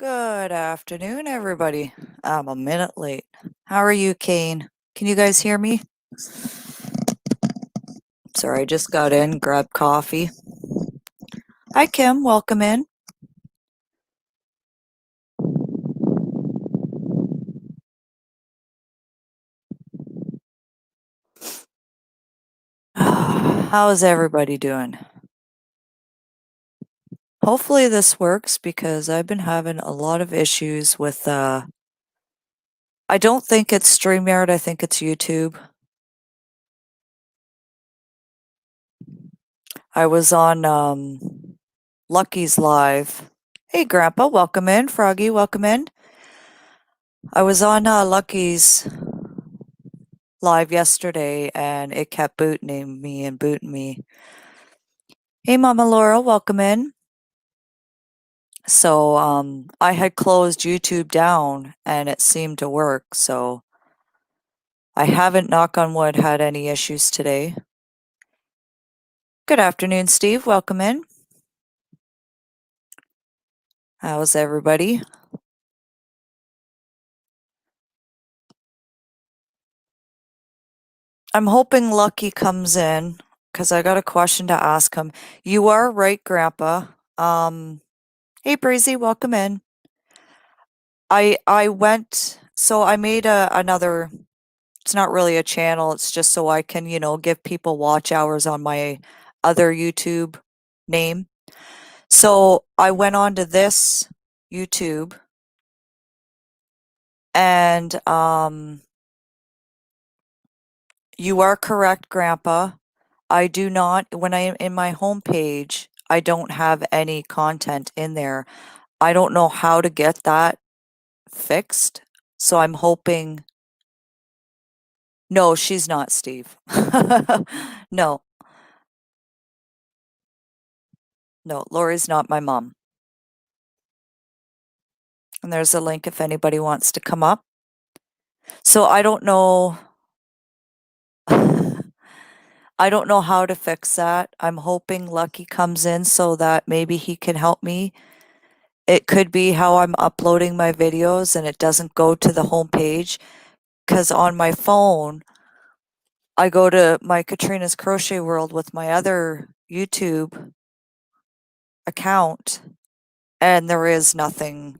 Good afternoon, everybody. I'm a minute late. How are you, Kane? Can you guys hear me? Sorry, I just got in, grabbed coffee. Hi, Kim. Welcome in. How's everybody doing? Hopefully this works because I've been having a lot of issues with I don't think it's StreamYard, I think it's YouTube. I was on Lucky's live. Hey Grandpa, welcome in. Froggy, welcome in. I was on Lucky's live yesterday and it kept booting me and booting me. Hey Mama Laura, welcome in. So I had closed YouTube down and it seemed to work, so I haven't, knock on wood, had any issues today. Good afternoon, Steve. Welcome in. How's everybody? I'm hoping Lucky comes in because I got a question to ask him. You are right, Grandpa. Hey Breezy, welcome in. I went, so I made another, it's not really a channel, it's just so I can, give people watch hours on my other YouTube name. So I went on to this YouTube and you are correct, Grandpa. I do not, when I am in my homepage, I don't have any content in there. I don't know how to get that fixed. So I'm hoping. No, she's not, Steve. No, no, Lori's not my mom. And there's a link if anybody wants to come up. So I don't know. I don't know how to fix that. I'm hoping Lucky comes in so that maybe he can help me. It could be how I'm uploading my videos and it doesn't go to the homepage. Because on my phone, I go to my Katrina's Crochet World with my other YouTube account and there is nothing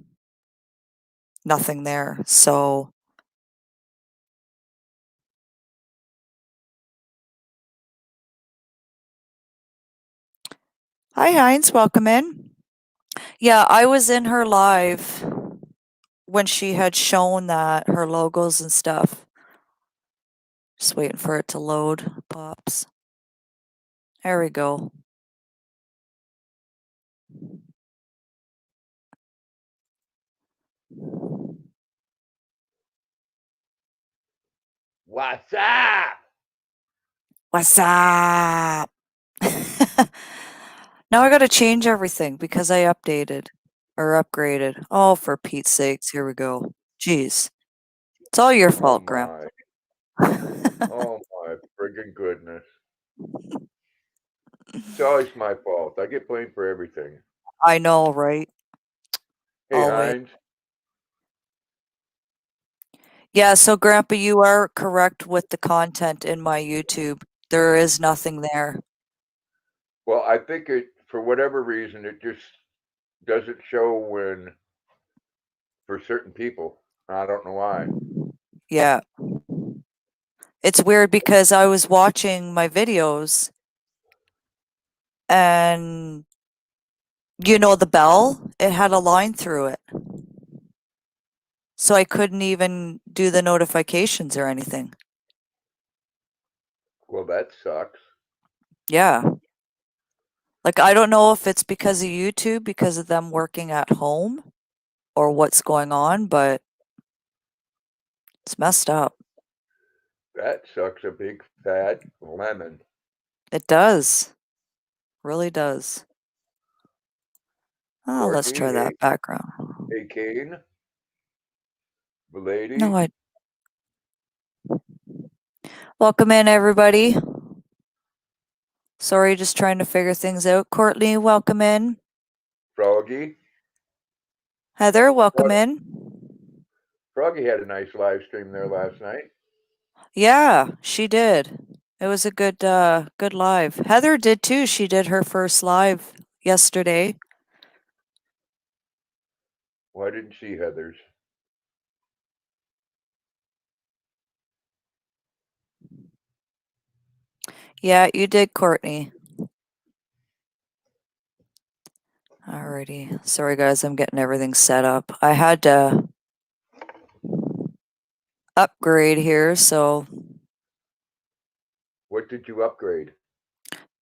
there. So hi Heinz, welcome in. Yeah, I was in her live when she had shown that her logos and stuff. Just waiting for it to load. Pops. There we go. What's up? What's up? Now I gotta change everything because I updated or upgraded. Oh, for Pete's sakes, here we go. Jeez. It's all your Oh fault, my. Grandpa. Oh my friggin' goodness. It's always my fault. I get blamed for everything. I know, right? Hey, Always. Heinz. Yeah, so Grandpa, you are correct with the content in my YouTube. There is nothing there. Well, I think it, for whatever reason, it just doesn't show when, for certain people. I don't know why. Yeah. It's weird because I was watching my videos and the bell, it had a line through it. So I couldn't even do the notifications or anything. Well, that sucks. Yeah. Like, I don't know if it's because of YouTube, because of them working at home, or what's going on, but it's messed up. That sucks a big fat lemon. It does. Really does. Oh, let's Dorothy, try hey, that background. hey, Kane, No, Milady. I. Welcome in, everybody. Sorry, just trying to figure things out. Courtney, welcome in. Froggy. Heather, welcome Frog- in. Froggy had a nice live stream there last night. Yeah, she did. It was a good live. Heather did too. She did her first live yesterday. Well, I didn't see Heather's. Yeah, you did, Courtney. Alrighty. Sorry, guys, I'm getting everything set up. I had to upgrade here, so What did you upgrade?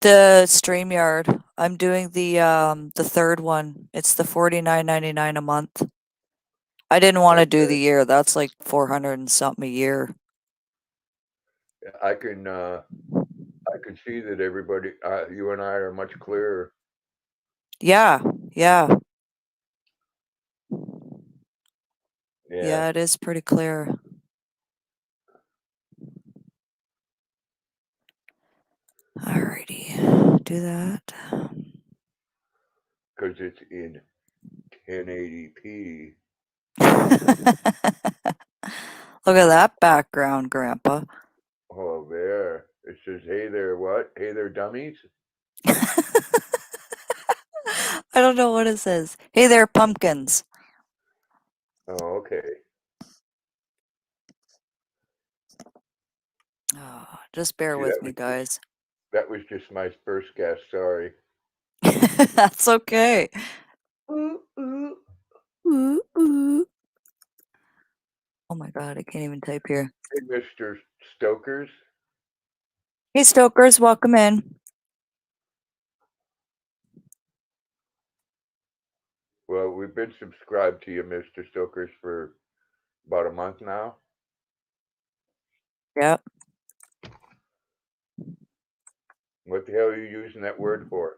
the StreamYard. I'm doing the third one. It's the $49.99 a month. I didn't want to do Okay, the year. That's like 400 and something a year. I can I can see that everybody, you and I, are much clearer. Yeah, yeah, Yeah, yeah, it is pretty clear. Alrighty, do that. because it's in 1080p. Look at that background, Grandpa. Oh, there. It says, "Hey there, what? Hey there, dummies." I don't know what it says. Hey there, pumpkins. Oh, okay. Oh, just bear See, with me, guys. that was just my first guess. Sorry. That's okay. Ooh, ooh. Ooh, ooh. Oh my God, I can't even type here. Hey, Mr. Stokers. Hey, Stokers, welcome in. Well, we've been subscribed to you, Mr. Stokers, for about a month now. Yep. What the hell are you using that word for?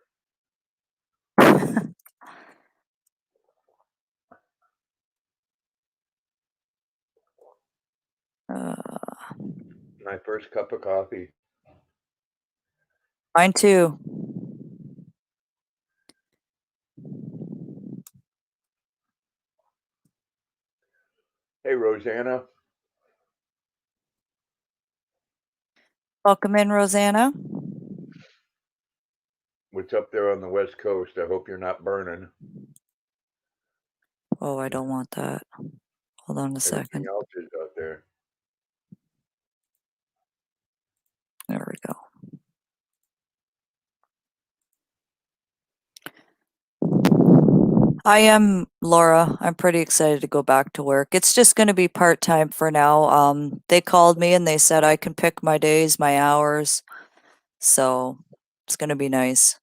Uh, My first cup of coffee. mine too. Hey, Rosanna. Welcome in, Rosanna. What's up there on the West Coast? I hope you're not burning. Oh, I don't want that. Hold on a Everything second. else is out there. There we go. I am Laura. I'm pretty excited to go back to work. It's just going to be part-time for now. They called me and they said I can pick my days, my hours. So it's going to be nice.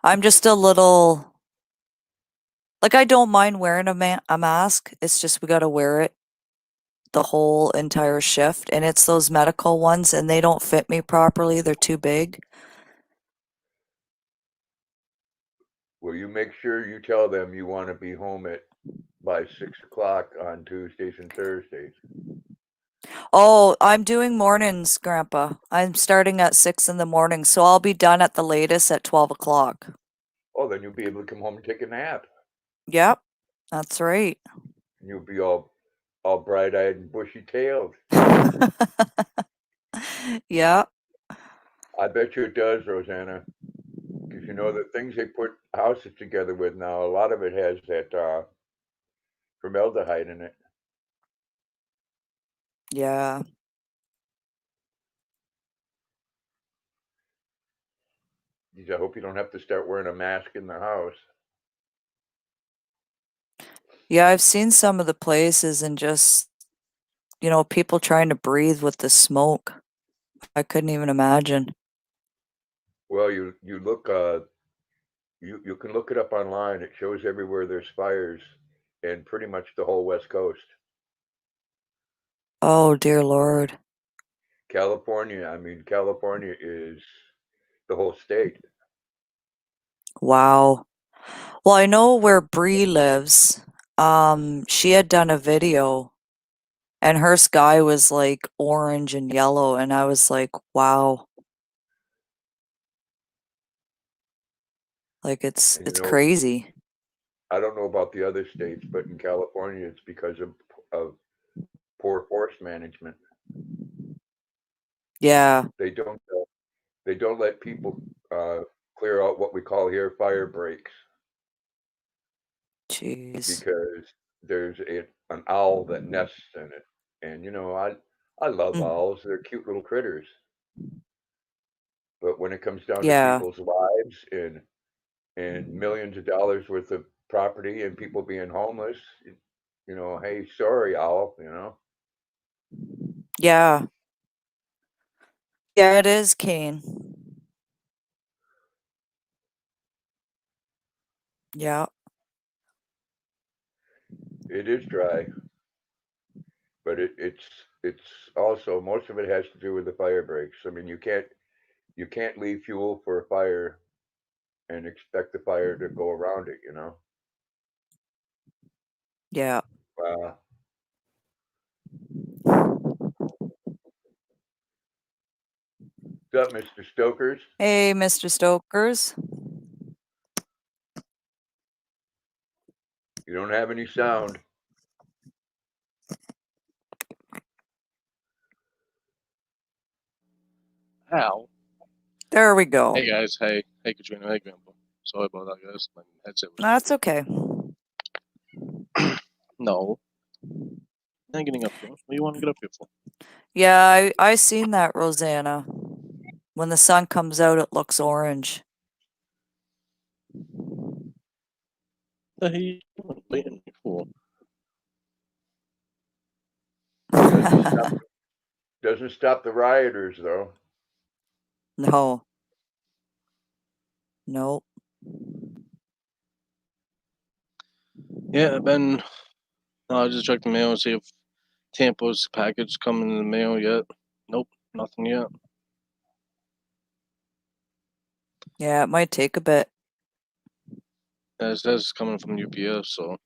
I'm just a little like I don't mind wearing a mask. It's just we got to wear it the whole entire shift and it's those medical ones and they don't fit me properly. They're too big. Will you make sure you tell them you want to be home at by 6 o'clock on Tuesdays and Thursdays? Oh, I'm doing mornings, Grandpa. I'm starting at 6 in the morning, so I'll be done at the latest at 12 o'clock. Oh, then you'll be able to come home and take a nap. Yep, that's right. And you'll be all bright-eyed and bushy-tailed. Yeah, I bet you it does, Rosanna. Because you know the things they put houses together with now, a lot of it has that formaldehyde in it. yeah. Geez, I hope you don't have to start wearing a mask in the house. Yeah, I've seen some of the places and just, people trying to breathe with the smoke. I couldn't even imagine. Well, you look you can look it up online. It shows everywhere there's fires in pretty much the whole West Coast. Oh, dear Lord. California, I mean, California is the whole state. Wow. Well, I know where Bree lives. She had done a video and her sky was like orange and yellow, and I was like, wow. Like And it's crazy. I don't know about the other states, but in California, it's because of poor forest management. Yeah. They don't they don't let people uh, clear out what we call here fire breaks Jeez. because there's an owl that nests in it. And I love Mm, owls. They're cute little critters. But when it comes down to yeah. people's lives and millions of dollars worth of property and people being homeless, hey, sorry, owl. Yeah. Yeah, it is, Kane. Yeah. It is dry, but it's also most of it has to do with the fire breaks. I mean, you can't leave fuel for a fire and expect the fire to go around it. Yeah. What's up, Mr. Stokers? Hey, Mr. Stokers. You don't have any sound. How? There we go. Hey guys, hey Katrina, hey Grandpa. Sorry about that, guys. My headset was That's okay. no. I'm getting up here. What do you want to get up here for? Yeah, I seen that, Rosanna. When the sun comes out, it looks orange. The hell you waiting for? Doesn't stop doesn't stop the rioters though. No. Nope. Yeah, Ben. I just checked the mail and see if Tampa's package coming in the mail yet. Nope, nothing yet. Yeah, it might take a bit. It says it's coming from UPS, so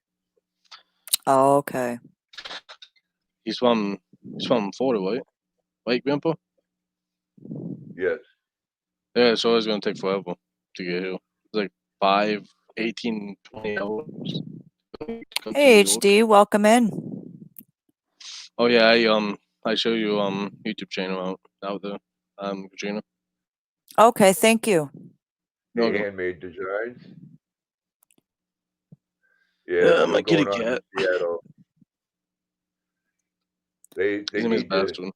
Oh, okay. he's from Florida, right? Right, Grandpa? Yes. Yeah, so it's gonna take forever to get here. It's like 5, 18, 20 hours to come to New Hey, York. HD, welcome in. Oh yeah, I show you YouTube channel out there, Katrina. Okay, thank you. The Okay. handmade designs. Yeah, it's still My kitty going on in cat. Seattle. They His name is need to Bastard.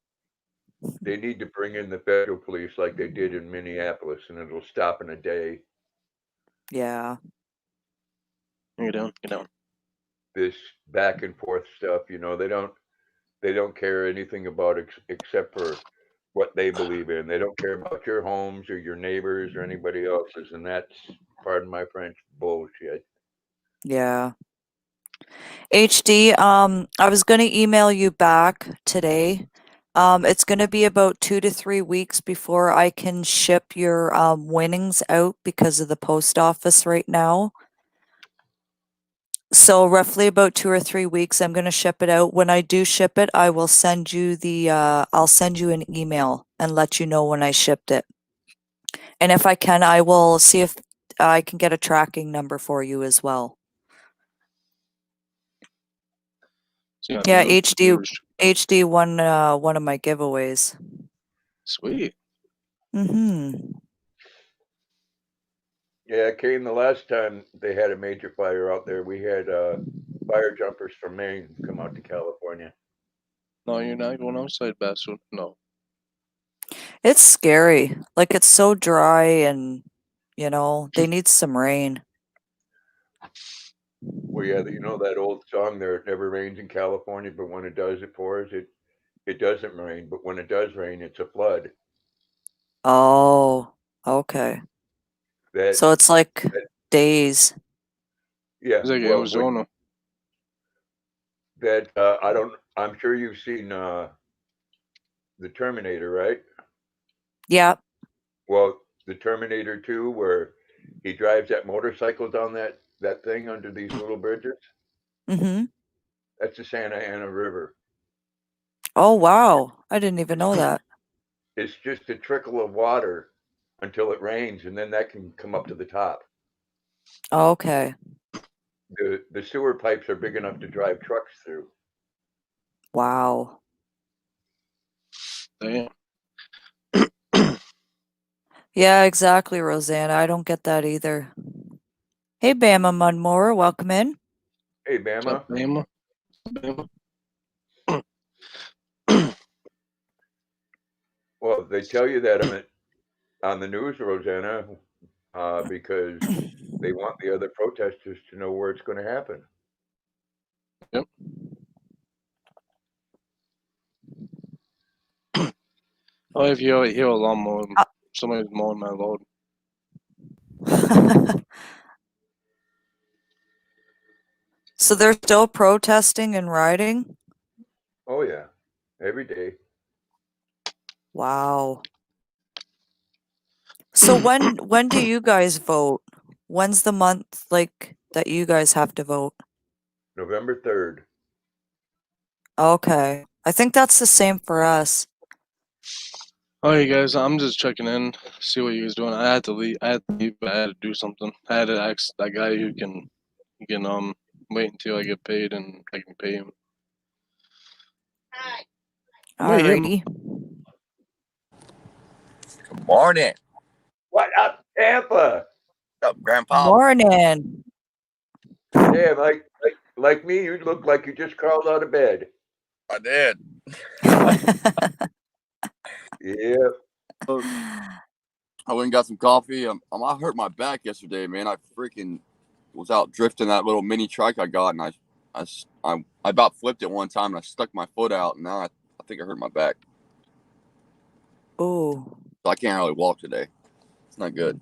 they need to bring in the federal police like they did in Minneapolis, and it'll stop in a day. Yeah. Get down, get down. This back and forth stuff, they don't care anything about except for what they believe in. They don't care about your homes or your neighbors or anybody else's, and that's, pardon my French, bullshit. Yeah. HD, I was gonna email you back today. It's gonna be about 2 to 3 weeks before I can ship your winnings out because of the post office right now. So roughly about 2 or 3 weeks, I'm gonna ship it out. When I do ship it, I will send you I'll send you an email and let you know when I shipped it. And if I can, I will see if I can get a tracking number for you as well. See, I Yeah, do. HD won one of my giveaways. Sweet. Mhm. Yeah, it came the last time they had a major fire out there. We had fire jumpers from Maine come out to California. No, you're not going outside, Bastard. No. It's scary. Like it's so dry and they need some rain. Well, yeah, you know that old song there, it never rains in California, but when it does, it pours. It doesn't rain, but when it does rain, it's a flood. Oh, okay. That So it's like that days. yeah, It's like well, when Arizona. that I don't I'm sure you've seen the Terminator, right? Yeah. Well, the Terminator 2 where he drives that motorcycle down that thing under these little bridges. Mhm. That's the Santa Ana River. Oh, wow. I didn't even know that. It's just a trickle of water until it rains, and then that can come up to the top. Okay. The sewer pipes are big enough to drive trucks through. Wow. Damn. Yeah, exactly, Rosanna. I don't get that either. Hey, Bama Mudmore, welcome in. Hey, Is that Bama. Bama? Well, they tell you that on the news, Rosanna, because they want the other protesters to know where it's going to happen. Yep. Oh, if you hear a lawnmower, somebody's mowing my lawn. So they're still protesting and rioting? Oh yeah, every day. Wow. So when do you guys vote? When's the month like that you guys have to vote? November 3rd. Okay. I think that's the same for us. Oh, you guys, I'm just checking in, see what you guys doing. I had to leave. I had to leave, but I had to do something. I had to ask that guy who can wait until I get paid and I can pay him. Wait, him. Alrighty. Good morning. What up, Tampa? What's up, Grandpa? Morning. Yeah, like me, you look like you just crawled out of bed. I did. Yeah. I went and got some coffee. I hurt my back yesterday, man. I freaking was out drifting that little mini trike I got, and I about flipped it one time, and I stuck my foot out, and now I think I hurt my back. Ooh. So I can't really walk today. It's not good.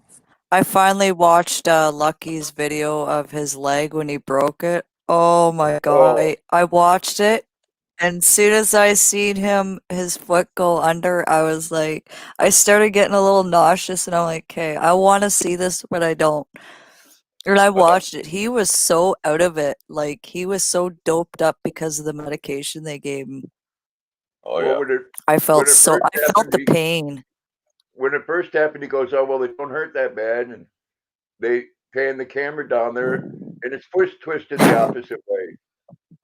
I finally watched Lucky's video of his leg when he broke it. Oh my god. Oh, I watched it, and soon as I seen his foot go under, I was like, I started getting a little nauseous, and I'm like, okay, I want to see this, but I don't. And I watched it. He was so out of it. Like, he was so doped up because of the medication they gave him. Oh well, yeah. I when felt it first I felt happened, the pain. when it first happened, he goes, "Oh well, it don't hurt that bad," and they pan the camera down there, and his foot's twisted the opposite way.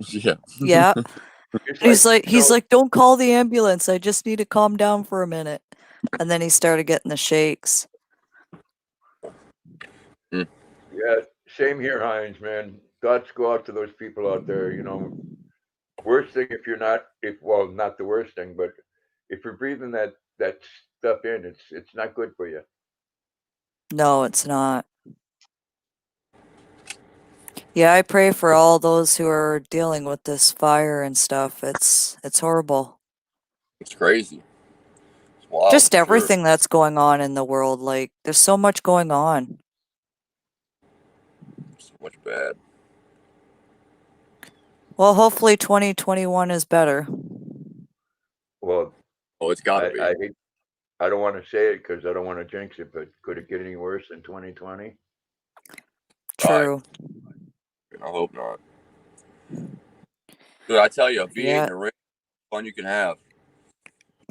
Yeah. Yeah. It's He's like, like, don't call the ambulance. I just need to calm down for a minute. And then he started getting the shakes. yeah, same here, Heinz, man. Thoughts go out to those people out there. Worst thing if you're not, if well, not the worst thing, but if you're breathing that stuff in, it's not good for you. No, it's not. Yeah, I pray for all those who are dealing with this fire and stuff. It's horrible. It's crazy. It's wild Just for sure. everything that's going on in the world. Like, there's so much going on. So much bad. Well, hopefully 2021 is better. Well, Oh, it's got to be. I don't want to say it because I don't want to jinx it, but could it get any worse than 2020? True. I hope not. Dude, I tell you, V8 Yeah. in the rain, fun you can have.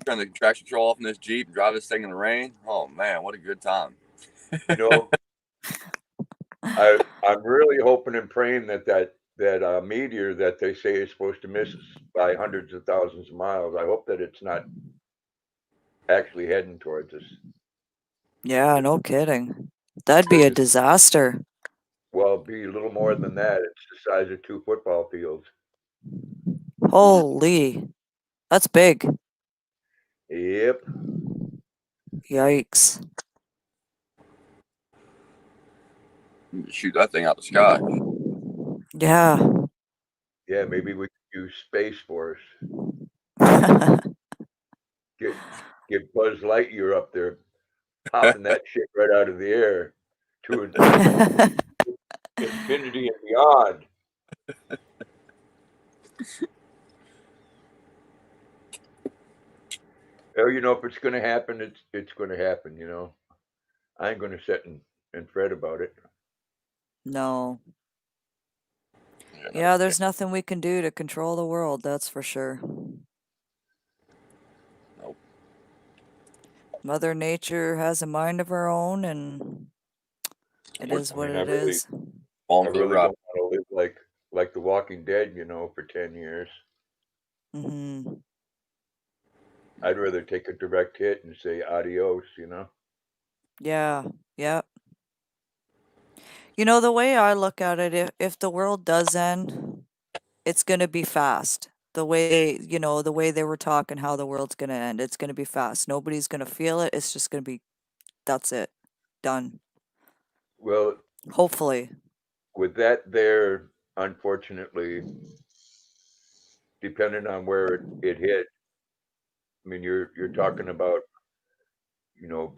Turn the traction control off in this Jeep and drive this thing in the rain. Oh man, what a good time. I'm really hoping and praying that meteor that they say is supposed to miss us by hundreds of thousands of miles. I hope that it's not actually heading towards us. Yeah, no kidding. That'd be a disaster. Well, be a little more than that. It's the size of 2 football fields. Holy. That's big. Yep. Yikes. Shoot that thing out the sky. Yeah. Yeah, maybe we could use Space Force. Get Buzz Lightyear up there, popping that shit right out of the air to infinity and beyond. Oh, if it's going to happen, it's going to happen. I ain't going to sit and fret about it. No. Yeah, there's nothing we can do to control the world, that's for sure. Nope. Mother Nature has a mind of her own, and It We're is I what mean, I it really, is. on I for the really ride. don't want to live like The Walking Dead, for 10 years. Hmm. I'd rather take a direct hit and say adios. Yeah. Yep. The way I look at it, if the world does end, it's gonna be fast. The way they were talking, how the world's gonna end, it's gonna be fast. Nobody's gonna feel it. It's just gonna be, that's it. Done. Well, Hopefully. with that there, unfortunately, depending on where it hit, I mean, you're talking about, you know,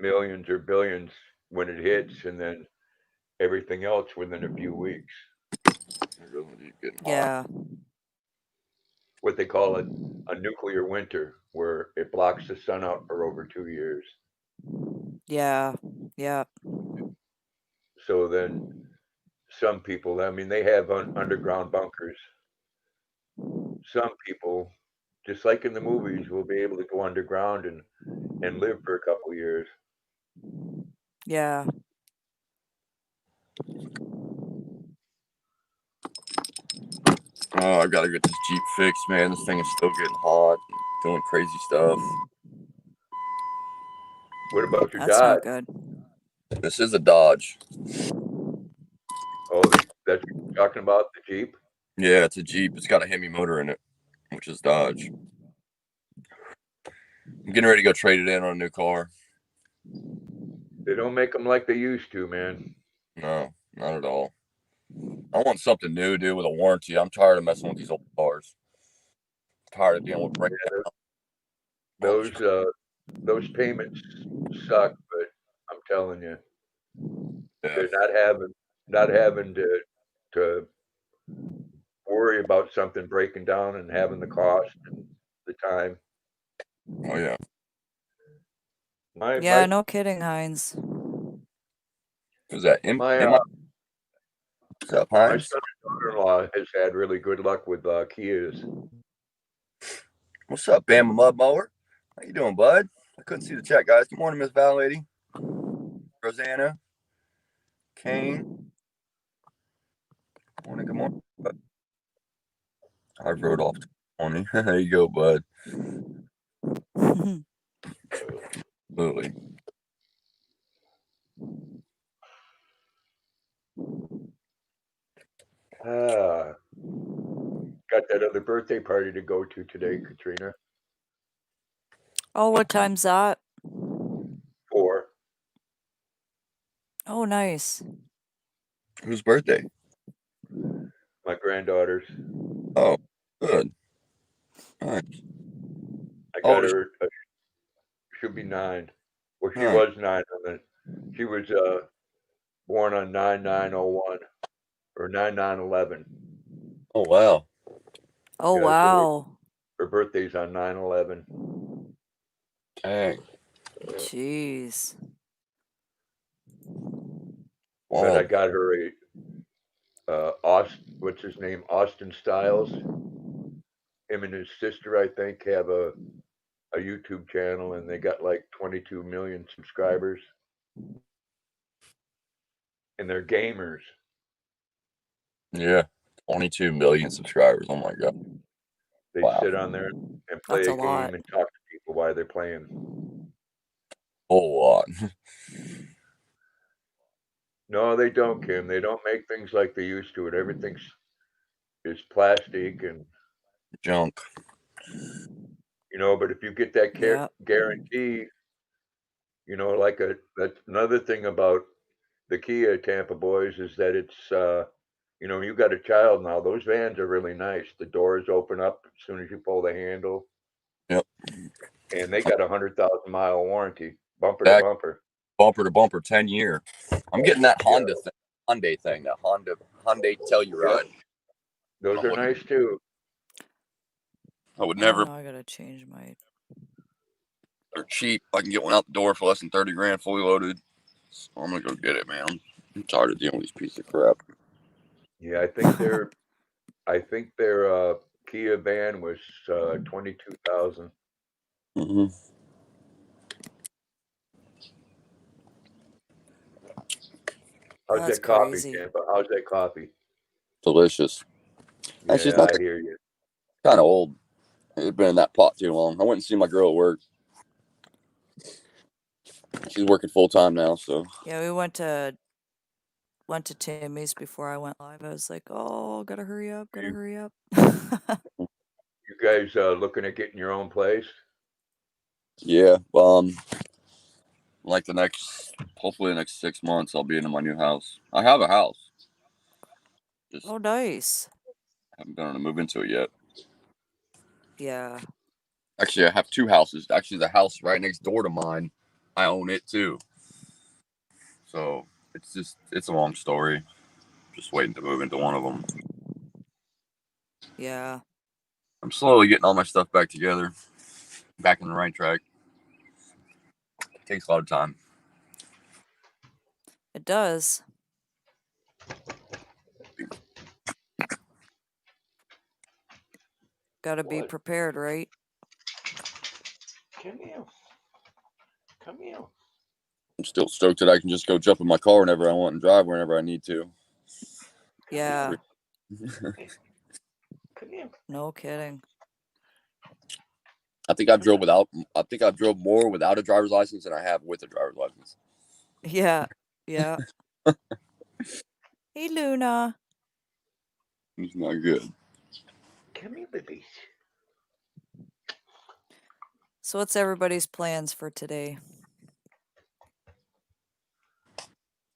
millions or billions when it hits, and then everything else within a few weeks. It really is getting hot. Yeah. What they call a nuclear winter, where it blocks the sun out for over 2 years. Yeah. Yeah. So then some people, I mean, they have underground bunkers. Some people, just like in the movies, will be able to go underground and live for a couple years. Yeah. Oh, I gotta get this Jeep fixed, man. This thing is still getting hot, doing crazy stuff. What about your That's Dodge? not good. This is a Dodge. Oh, that's what you're talking about, the Jeep? Yeah, it's a Jeep. It's got a Hemi motor in it, which is Dodge. I'm getting ready to go trade it in on a new car. They don't make them like they used to, man. No, not at all. I want something new, dude, with a warranty. I'm tired of messing with these old cars. Tired of dealing with breakdown. Those payments suck, but I'm telling you, Yeah. they're not having to worry about something breaking down and having the cost and the time. Oh yeah. My Yeah, my no kidding, Heinz. Who's that? my Am uh, What's up, my Heinz? son and daughter-in-law has had really good luck with Kias. What's up, Bama Mud Mower? How you doing, bud? I couldn't see the chat, guys. Good morning, Miss Val Lady. Rosanna. Kane. Morning, good morning. I rode off to morning. There you go, bud. Absolutely. Got that other birthday party to go to today, Katrina. Oh, what time's that? 4. Oh, nice. Whose birthday? My granddaughter's. Oh, good. Nice. I Oh, got her. She'll be 9. Well, she huh. was 9 on the. She was born on 9/9/01 or 9/9/11. Oh, wow. Oh, Yeah, so wow. her birthday's on 9/11. Dang. Jeez. But I Wow. got her a what's his name? Austin Styles. Him and his sister, I think, have a YouTube channel, and they got like 22 million subscribers. And they're gamers. Yeah. 22 million subscribers. Oh, my God. They Wow. sit on there and play That's a a lot. game and talk to people while they're playing. Whole lot. No, they don't, Kim. They don't make things like they used to. And everything's is plastic, and Junk. but if you get that Yeah. guarantee, that's another thing about the Kia Tampa boys is that it's you got a child now. Those vans are really nice. The doors open up as soon as you pull the handle. Yep. And they got 100,000-mile warranty, bumper to Back bumper. bumper to bumper, 10-year. I'm getting that Honda thing. Hyundai thing. That Hyundai Telluride. Those are nice too. I would Oh, never. no, I gotta change my. They're cheap. I can get one out the door for less than 30 grand, fully loaded. So I'm gonna go get it, man. I'm tired of dealing with these pieces of crap. Yeah, I think their Kia van was 22,000. How's That's that coffee, crazy. Tampa? How's that coffee? Delicious. Actually, it's Yeah, not I hear you. kind of old. It's been in that pot too long. I went and see my girl at work. She's working full time now, so Yeah, we went to Timmy's before I went live. I was like, oh, gotta hurry up, gotta hurry up. You guys looking at getting your own place? yeah. Like hopefully the next 6 months, I'll be in my new house. I have a house, just Oh, nice. haven't been able to move into it yet. Yeah. Actually, I have two houses. Actually, the house right next door to mine, I own it too. So it's a long story. Just waiting to move into one of them. Yeah. I'm slowly getting all my stuff back together, back in the right track. It takes a lot of time. It does. Gotta be What? prepared, right? Come here. Come here. I'm still stoked that I can just go jump in my car whenever I want and drive whenever I need to. Yeah. Come here. No kidding. I think I've drove more without a driver's license than I have with a driver's license. Yeah. Yeah. Hey, Luna. It's not good. Come here, baby. So what's everybody's plans for today?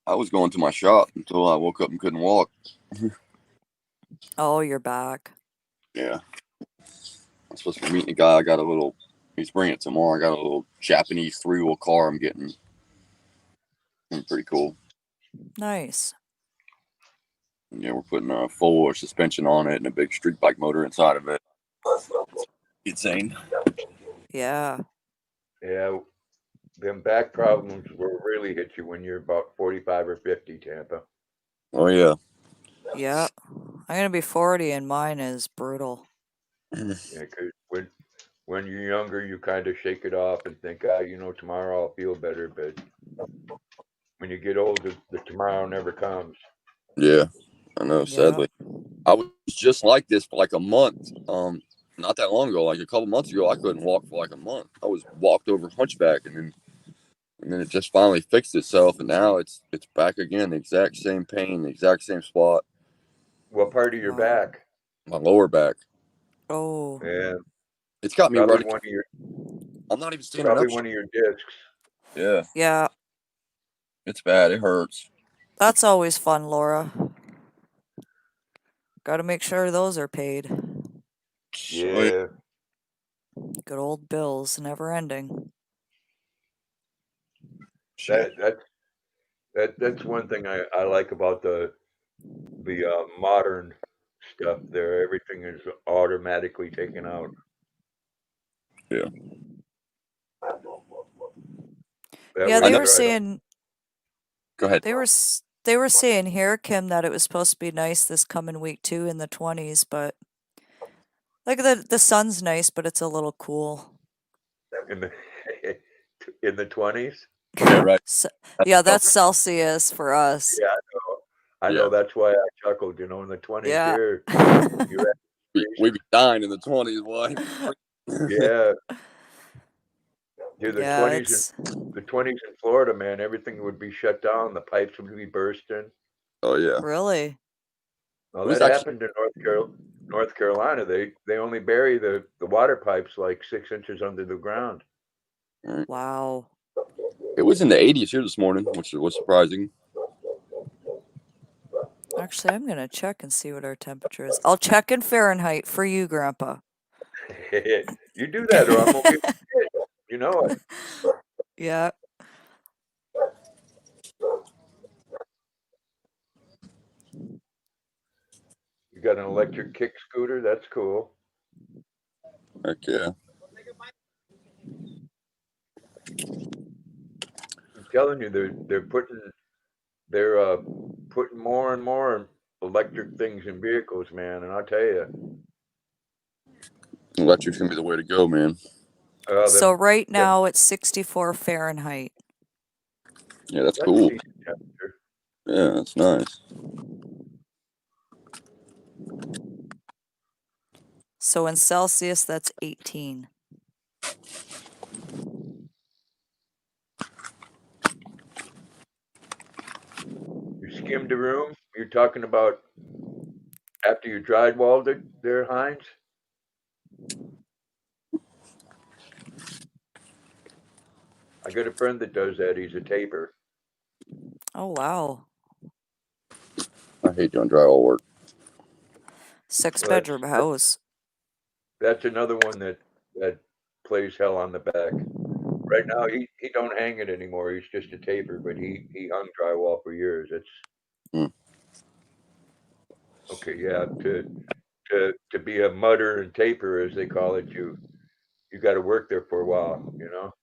I was going to my shop until I woke up and couldn't walk. Oh, you're back. Yeah. I'm supposed to be meeting a guy. He's bringing it tomorrow. I got a little Japanese 3-wheel car I'm getting. Pretty cool. Nice. And yeah, we're putting a full suspension on it and a big street bike motor inside of it. Insane. Yeah. Yeah, them back problems will really hit you when you're about 45 or 50, Tampa. Oh, yeah. Yeah. I'm gonna be 40 and mine is brutal. Yeah, because when you're younger, you kind of shake it off and think, tomorrow I'll feel better. But when you get older, the tomorrow never comes. Yeah, I know, Yeah. sadly. I was just like this for like a month. Not that long ago, like a couple months ago, I couldn't walk for like a month. I was walked over hunchback, and then it just finally fixed itself, and now it's back again, the exact same pain, the exact same spot. What part of your Wow. back? My lower back. Oh. Yeah, It's got me probably running. one of your I'm not even standing probably up. one of your discs. Yeah, Yeah. it's bad. It hurts. That's always fun, Laura. Gotta make sure those are paid. Yeah, Good old bills, never ending. Shit. that's one thing I like about the modern stuff. There, everything is automatically taken out. Yeah. That Yeah, way they you were try to- saying Go ahead. they were saying here, Kim, that it was supposed to be nice this coming week too in the 20s, but like the sun's nice, but it's a little cool. in the in the 20s. Yeah, right. Yeah, that's Celsius for us. Yeah, I know. Yeah. That's why I chuckled. In the 20s Yeah. here, you're We be dying in the 20s, boy. yeah. Dude, the Yeah, 20s in Florida, man, everything would be shut down. The pipes would be bursting. Oh yeah. really. Well, It was that actually happened in North Carolina. They only bury the water pipes like 6 inches under the ground. Wow. It was in the 80s here this morning, which was surprising. Actually, I'm gonna check and see what our temperature is. I'll check in Fahrenheit for you, Grandpa. You do that, or I'm gonna give you shit. You know it. Yeah. You got an electric kick scooter? That's cool. Heck yeah. I'm telling you, they're putting more and more electric things in vehicles, man. And I'll tell you, Electric's gonna be the way to go, man. So right now it's 64 Fahrenheit. Yeah, that's that's a cool. decent temperature. Yeah, that's nice. So in Celsius, that's 18. You skimmed a room? You're talking about after you drywalled it there, Heinz? I got a friend that does that. He's a taper. Oh, wow. I hate doing drywall work. Six-bedroom house. That's another one that plays hell on the back. Right now, he don't hang it anymore. He's just a taper, but he hung drywall for years. It's okay. Yeah, to be a mudder and taper, as they call it, you got to work there for a while. You know.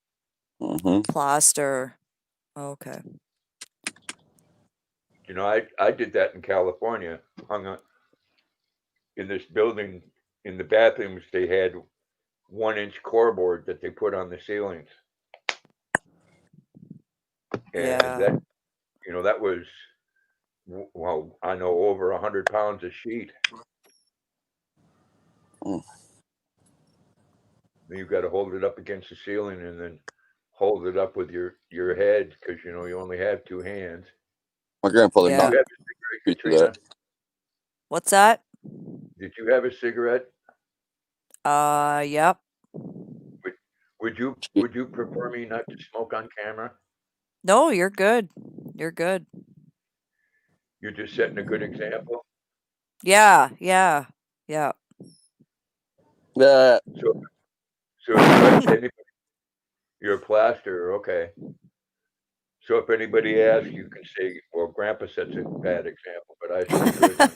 Mm-hmm. Plaster. Okay. You know, I did that in California. Hung on in this building in the bathrooms. They had 1-inch core board that they put on the ceilings, and Yeah. that was, well, I know, over 100 pounds a sheet. Mm. You've got to hold it up against the ceiling and then hold it up with your head, because you only have two hands. My grandfather Yeah. Did you knocked have a me cigarette, through Katrina? that. What's that? Did you have a cigarette? Yep. Would you prefer me not to smoke on camera? No, you're good. You're good. You're just setting a good example. Yeah, yeah, yeah. Yeah. So if anybody, you're a plaster, okay. So if anybody asks, you can say, "Well, Grandpa sets a bad example, but I set a good one."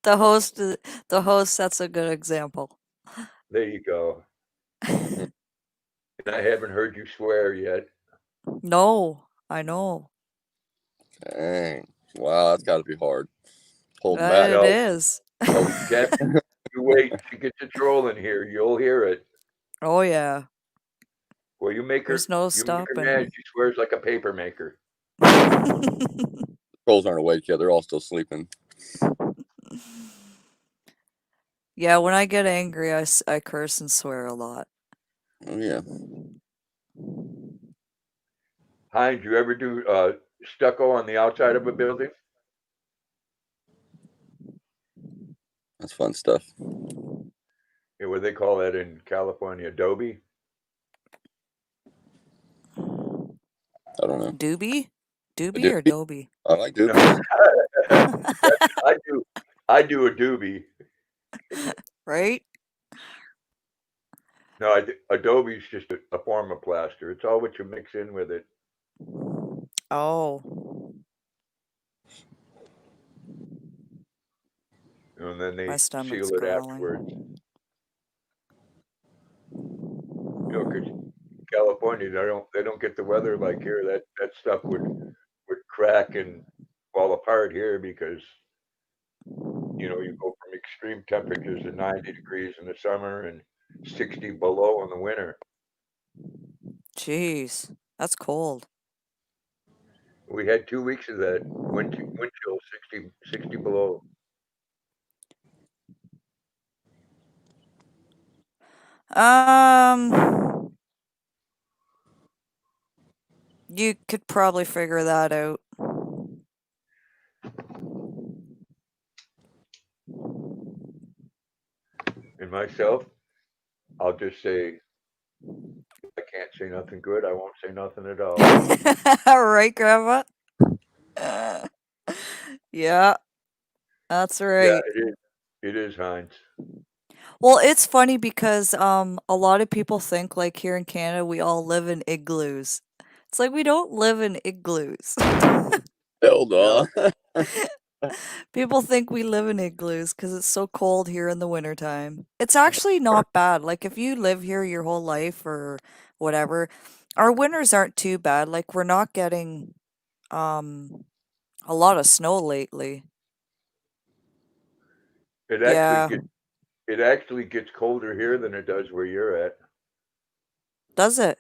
The host, the host sets a good example. There you go. And I haven't heard you swear yet. No, I know. Dang. Wow, that's got to be hard. Holding back. It No, is. Jeff, you wait. She gets a troll in here. You'll hear it. Oh yeah. Well, you make There's her no mad. stopping. She swears like a paper maker. Trolls aren't awake yet. They're all still sleeping. Yeah, when I get angry, I curse and swear a lot. Oh, yeah. Heinz, you ever do stucco on the outside of a building? That's fun stuff. Yeah, what they call that in California, adobe. I don't know. Doobie? Doobie or Adobe? Dobie? I like No, doobies. I do a doobie. Right? No, adobe's just a form of plaster. It's all what you mix in with it, Oh, and then my they stomach's seal it afterwards. growling. Because California, they don't get the weather like here. That stuff would crack and fall apart here, because you go from extreme temperatures of 90 degrees in the summer and 60 below in the winter. Jeez, that's cold. We had 2 weeks of that wind chill, 60 below. Um, you could probably figure that out. And myself, I'll just say, if I can't say nothing good, I won't say nothing at all. Right, Grandma? Yeah, that's Yeah, right. it is. It is, Heinz. Well, it's funny because a lot of people think like here in Canada we all live in igloos. It's like we don't live in igloos. Hell no. People think we live in igloos because it's so cold here in the wintertime. It's actually not bad. Like if you live here your whole life or whatever, our winters aren't too bad. Like we're not getting um a lot of snow lately. It actually Yeah. gets it actually gets colder here than it does where you're at. Does it?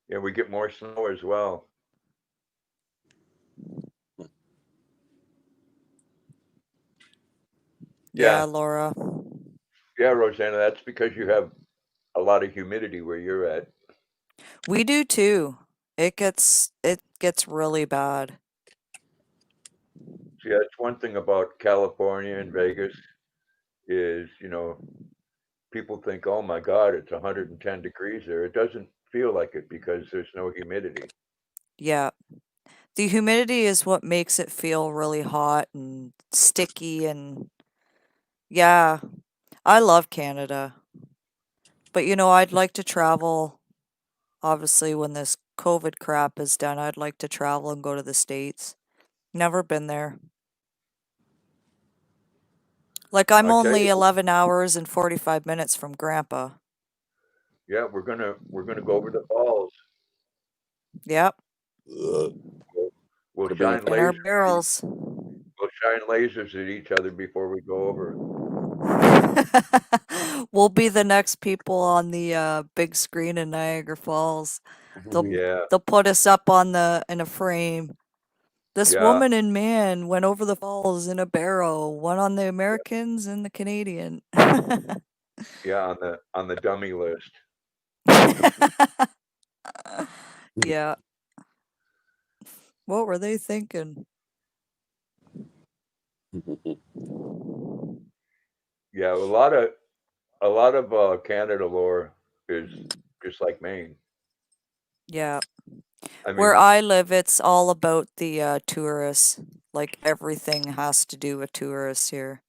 Yeah, we get more snow as well. Yeah, Yeah. Laura. Yeah, Rosanna, that's because you have a lot of humidity where you're at. We do too. It gets really bad. See, that's one thing about California and Vegas is, people think, oh my God, it's 110 degrees there. It doesn't feel like it because there's no humidity. Yeah. The humidity is what makes it feel really hot and sticky and yeah, I love Canada. But I'd like to travel obviously when this COVID crap is done. I'd like to travel and go to the States. Never been there. Like I'm I tell only you, 11 hours and 45 minutes from Grandpa. yeah, we're gonna go over the falls. Yep, We'll, we'll Could be in shine in our lasers. barrels. We'll shine lasers at each other before we go over. We'll be the next people on the big screen in Niagara Falls. They'll Yeah, they'll put us up on the in a frame. This yeah, woman and man went over the falls in a barrel, one on the Americans and the Canadian. yeah. On the dummy list. Yeah. What were they thinking? Yeah, a lot of Canada lore is just like Maine. Yeah. I Where mean, I live, it's all about the tourists. Like everything has to do with tourists here.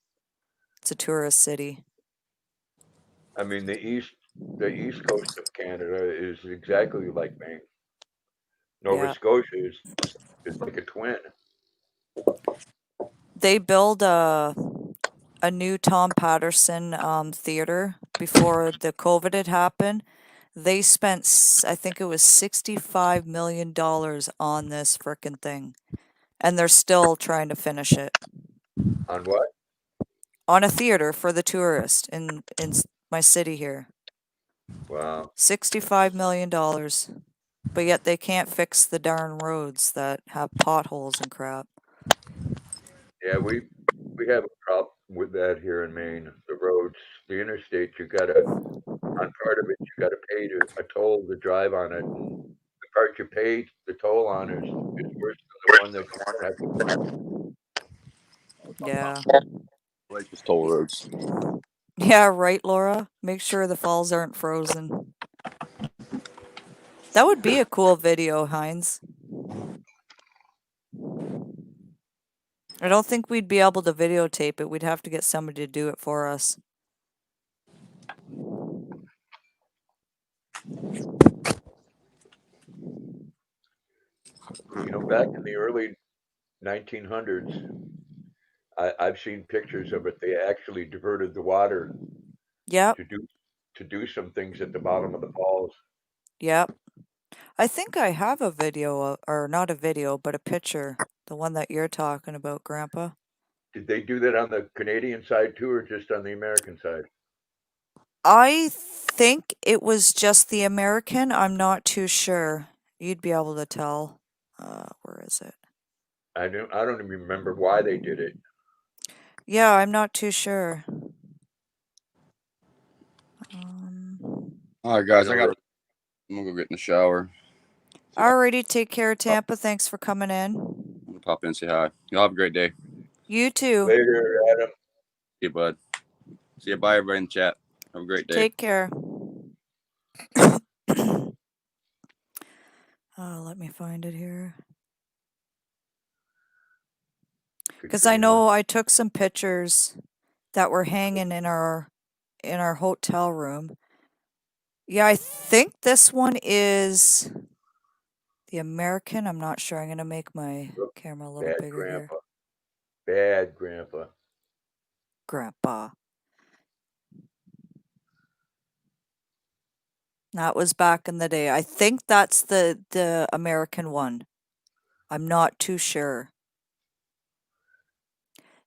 It's a tourist city. the east coast of Canada is exactly like Maine. Nova Yeah. Scotia is like a twin. They build a new Tom Patterson theater before the COVID had happened. They spent, I think it was $65 million on this frickin' thing, and they're still trying to finish it. On what? On a theater for the tourist my city here. Wow. $65 million. But yet they can't fix the darn roads that have potholes and crap. Yeah, we have a problem with that here in Maine. The roads, the interstates, you gotta on part of it you gotta pay a toll to drive on it, and the part you pay the toll on is worse than the one that you don't have to pay. Yeah. like just toll roads. Yeah, right, Laura? Make sure the falls aren't frozen. That would be a cool video, Heinz. I don't think we'd be able to videotape it. We'd have to get somebody to do it for us. Back in the early 1900s, I've seen pictures of it. They actually diverted the water Yep, to do some things at the bottom of the falls. yep. I think I have a video, or not a video, but a picture. The one that you're talking about, Grandpa. Did they do that on the Canadian side too, or just on the American side? I think it was just the American. I'm not too sure. You'd be able to tell. Where is it? I don't even remember why they did it. Yeah, I'm not too sure. Um, All right, guys, You know, I'm gonna go get in the shower. Alrighty, take care, Tampa. Thanks for coming in. I'm gonna pop in and say hi. Y'all have a great day. You too. later, Adam. See you, bud. See you. Bye, everybody in the chat. Have a great day. Take care. Let me find it here. Because I know I took some pictures that were hanging in our hotel room. Yeah, I think this one is the American. I'm not sure. I'm going to make my camera a little Bad bigger here. grandpa. Bad grandpa. Grandpa. That was back in the day. I think that's the American one. I'm not too sure.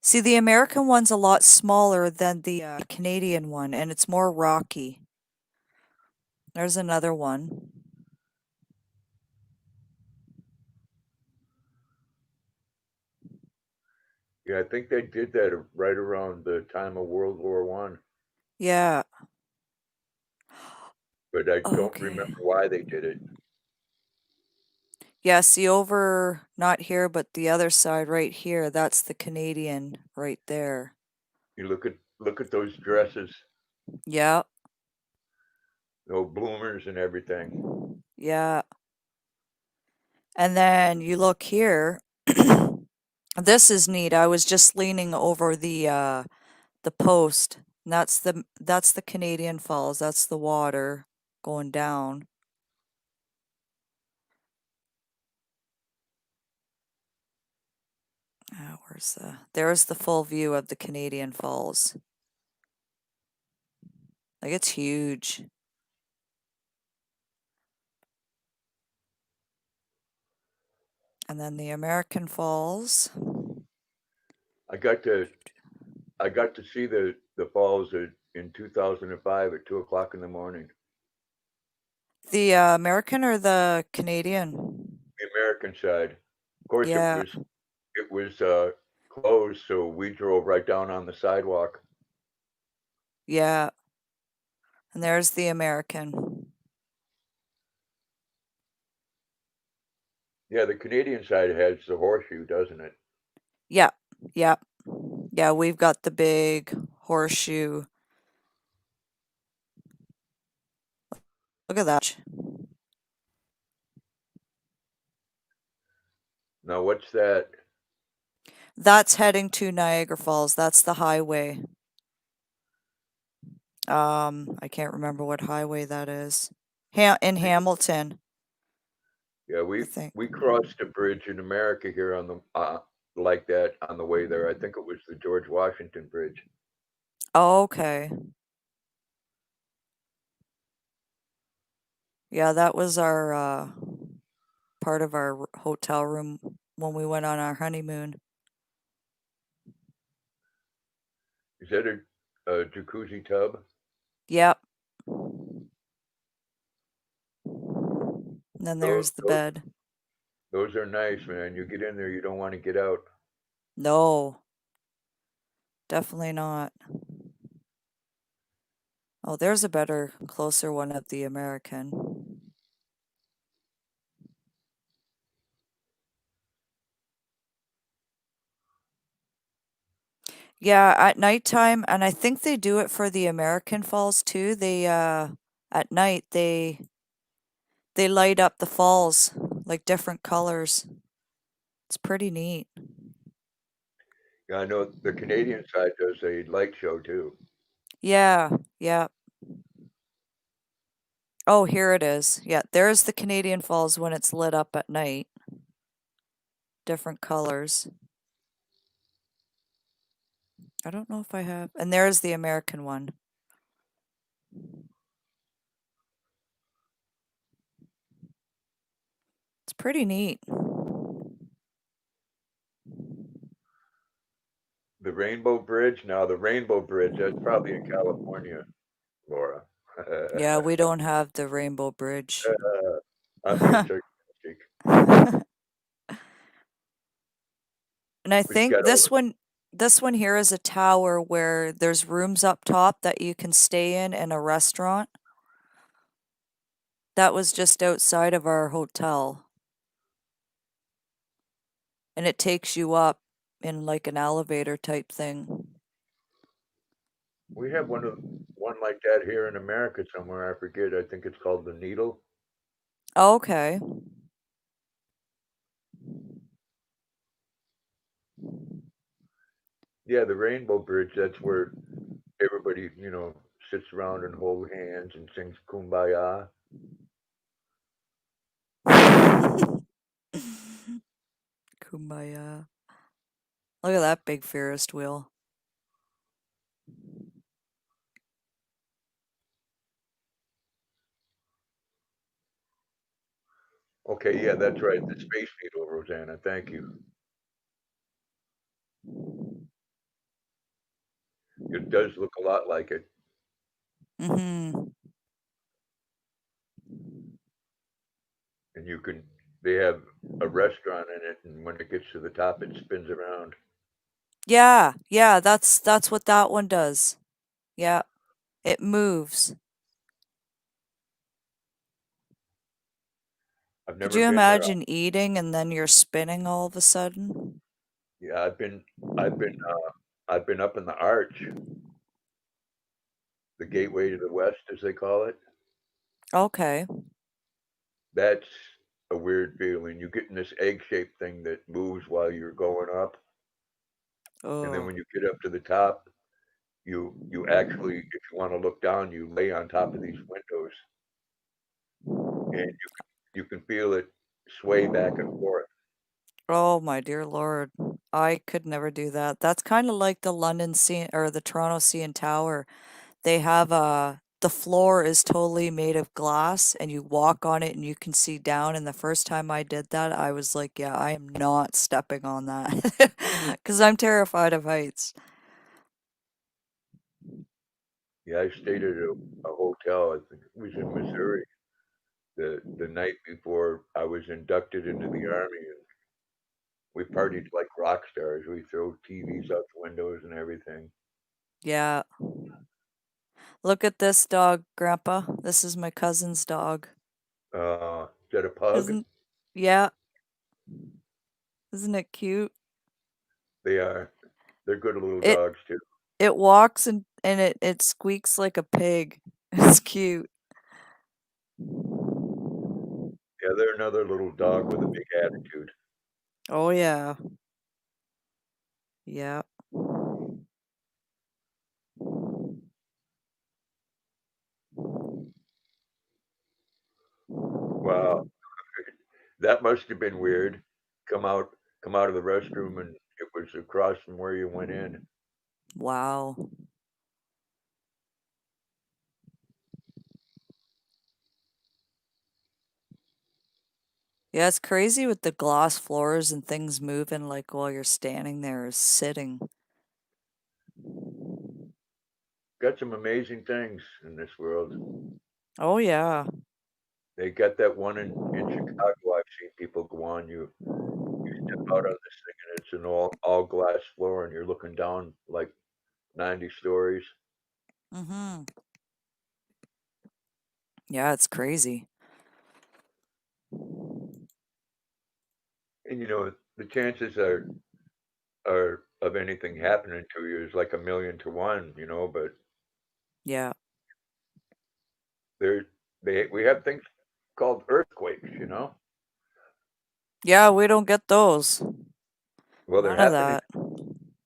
See, the American one's a lot smaller than the Canadian one, and it's more rocky. There's another one. Yeah, I think they did that right around the time of World War One, Yeah. but I don't Okay. remember why they did it. Yeah, see over, not here, but the other side right here, that's the Canadian right there. You look at those dresses, Yeah, no bloomers and everything. yeah. And then you look here. This is neat. I was just leaning over the post. And that's the Canadian Falls. That's the water going down. There's the full view of the Canadian Falls. Like it's huge. And then the American Falls. I got to I got to see the falls in 2005 at 2 o'clock in the morning. The American or the Canadian? The American side, of course, Yeah, it was closed, so we drove right down on the sidewalk. yeah. And there's the American. Yeah, the Canadian side has the horseshoe, doesn't it? Yeah, yeah. Yeah, we've got the big horseshoe. Look at that. Now, what's that? That's heading to Niagara Falls. That's the highway. I can't remember what highway that is. In Hamilton, Yeah, I think. we crossed a bridge in America here on the like that on the way there. I think it was the George Washington Bridge. Oh, okay. Yeah, that was our part of our hotel room when we went on our honeymoon. Is that a jacuzzi tub? Yep. And then Those, there's the those bed. those are nice, man. You get in there, you don't want to get out. No, definitely not. Oh, there's a better, closer one of the American. Yeah, at nighttime, and I think they do it for the American Falls too. At night they light up the falls like different colors. It's pretty neat. Yeah, I know the Canadian side does a light show too. Yeah, yeah. Oh, here it is. Yeah, there's the Canadian Falls when it's lit up at night. Different colors. I don't know if I have. And there's the American one. It's pretty neat. The Rainbow Bridge. Now, the Rainbow Bridge, that's probably in California, Laura. Yeah, we don't have the Rainbow Bridge. I'm being sarcastic. And I But you think got all this one here is a tower where there's rooms up top that you can stay in a restaurant. That was just outside of our hotel. And it takes you up in like an elevator type thing. we have one like that here in America somewhere. I forget. I think it's called the Needle. Okay. Yeah, the Rainbow Bridge. That's where everybody, sits around and hold hands and sings "Kumbaya." Kumbaya. Look at that big Ferris wheel. Okay, yeah, that's right. The Space Needle, Rosanna. Thank you. It does look a lot like it, Mm-hmm. and they have a restaurant in it, and when it gets to the top, it spins around. Yeah, yeah, that's what that one does. Yeah, it moves. I've Could never you been there. imagine eating and then you're spinning all of a sudden? Yeah, I've been, I've been up in the arch, the gateway to the west, as they call it. Okay. That's a weird feeling. You get in this egg-shaped thing that moves while you're going up, and then Oh, when you get up to the top, you actually, if you want to look down, you lay on top of these windows, and you can feel it sway back and forth. oh my dear Lord. I could never do that. That's kind of like the London C or the Toronto CN Tower. They have the floor is totally made of glass and you walk on it and you can see down. And the first time I did that, I was like, yeah, I am not stepping on that because I'm terrified of heights. Yeah, I stayed at a hotel. I think it was in Missouri the night before I was inducted into the army, and we partied like rock stars. We throw TVs out the windows and everything. Yeah. Look at this dog, Grandpa. This is my cousin's dog. Is that a pug? Isn't, yeah, isn't it cute? They are. They're good little It dogs too. it walks and it squeaks like a pig. It's cute. Yeah, they're another little dog with a big attitude. Oh yeah. Yeah. Wow, that must have been weird. Come out, come out of the restroom, and it was across from where you went in. Wow. Yeah, it's crazy with the gloss floors and things moving like while you're standing there or sitting. Got some amazing things in this world. Oh yeah. They got that one in Chicago. I've seen people go on. You step out on this thing, and it's an all glass floor, and you're looking down like 90 stories. Mm-hmm. Yeah, it's crazy. And the chances are of anything happening to you is like 1,000,000 to 1. But Yeah. there we have things called earthquakes. Yeah, we don't get those. Well, None of that.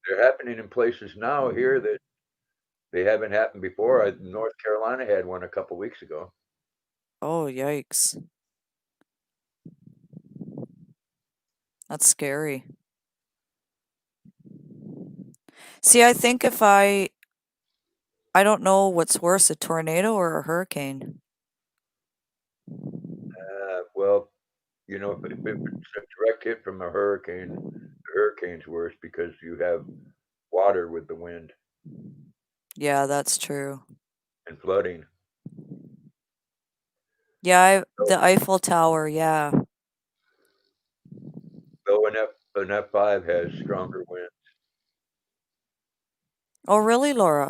they're happening in places now here that they haven't happened before. North Carolina had one a couple weeks ago. Oh, yikes. That's scary. See, I think if I don't know what's worse, a tornado or a hurricane. Well, if it's a direct hit from a hurricane, the hurricane's worse because you have water with the wind Yeah, that's true. and flooding. Yeah, So, the Eiffel Tower, yeah. though an F5 has stronger wind. Oh, really, Laura?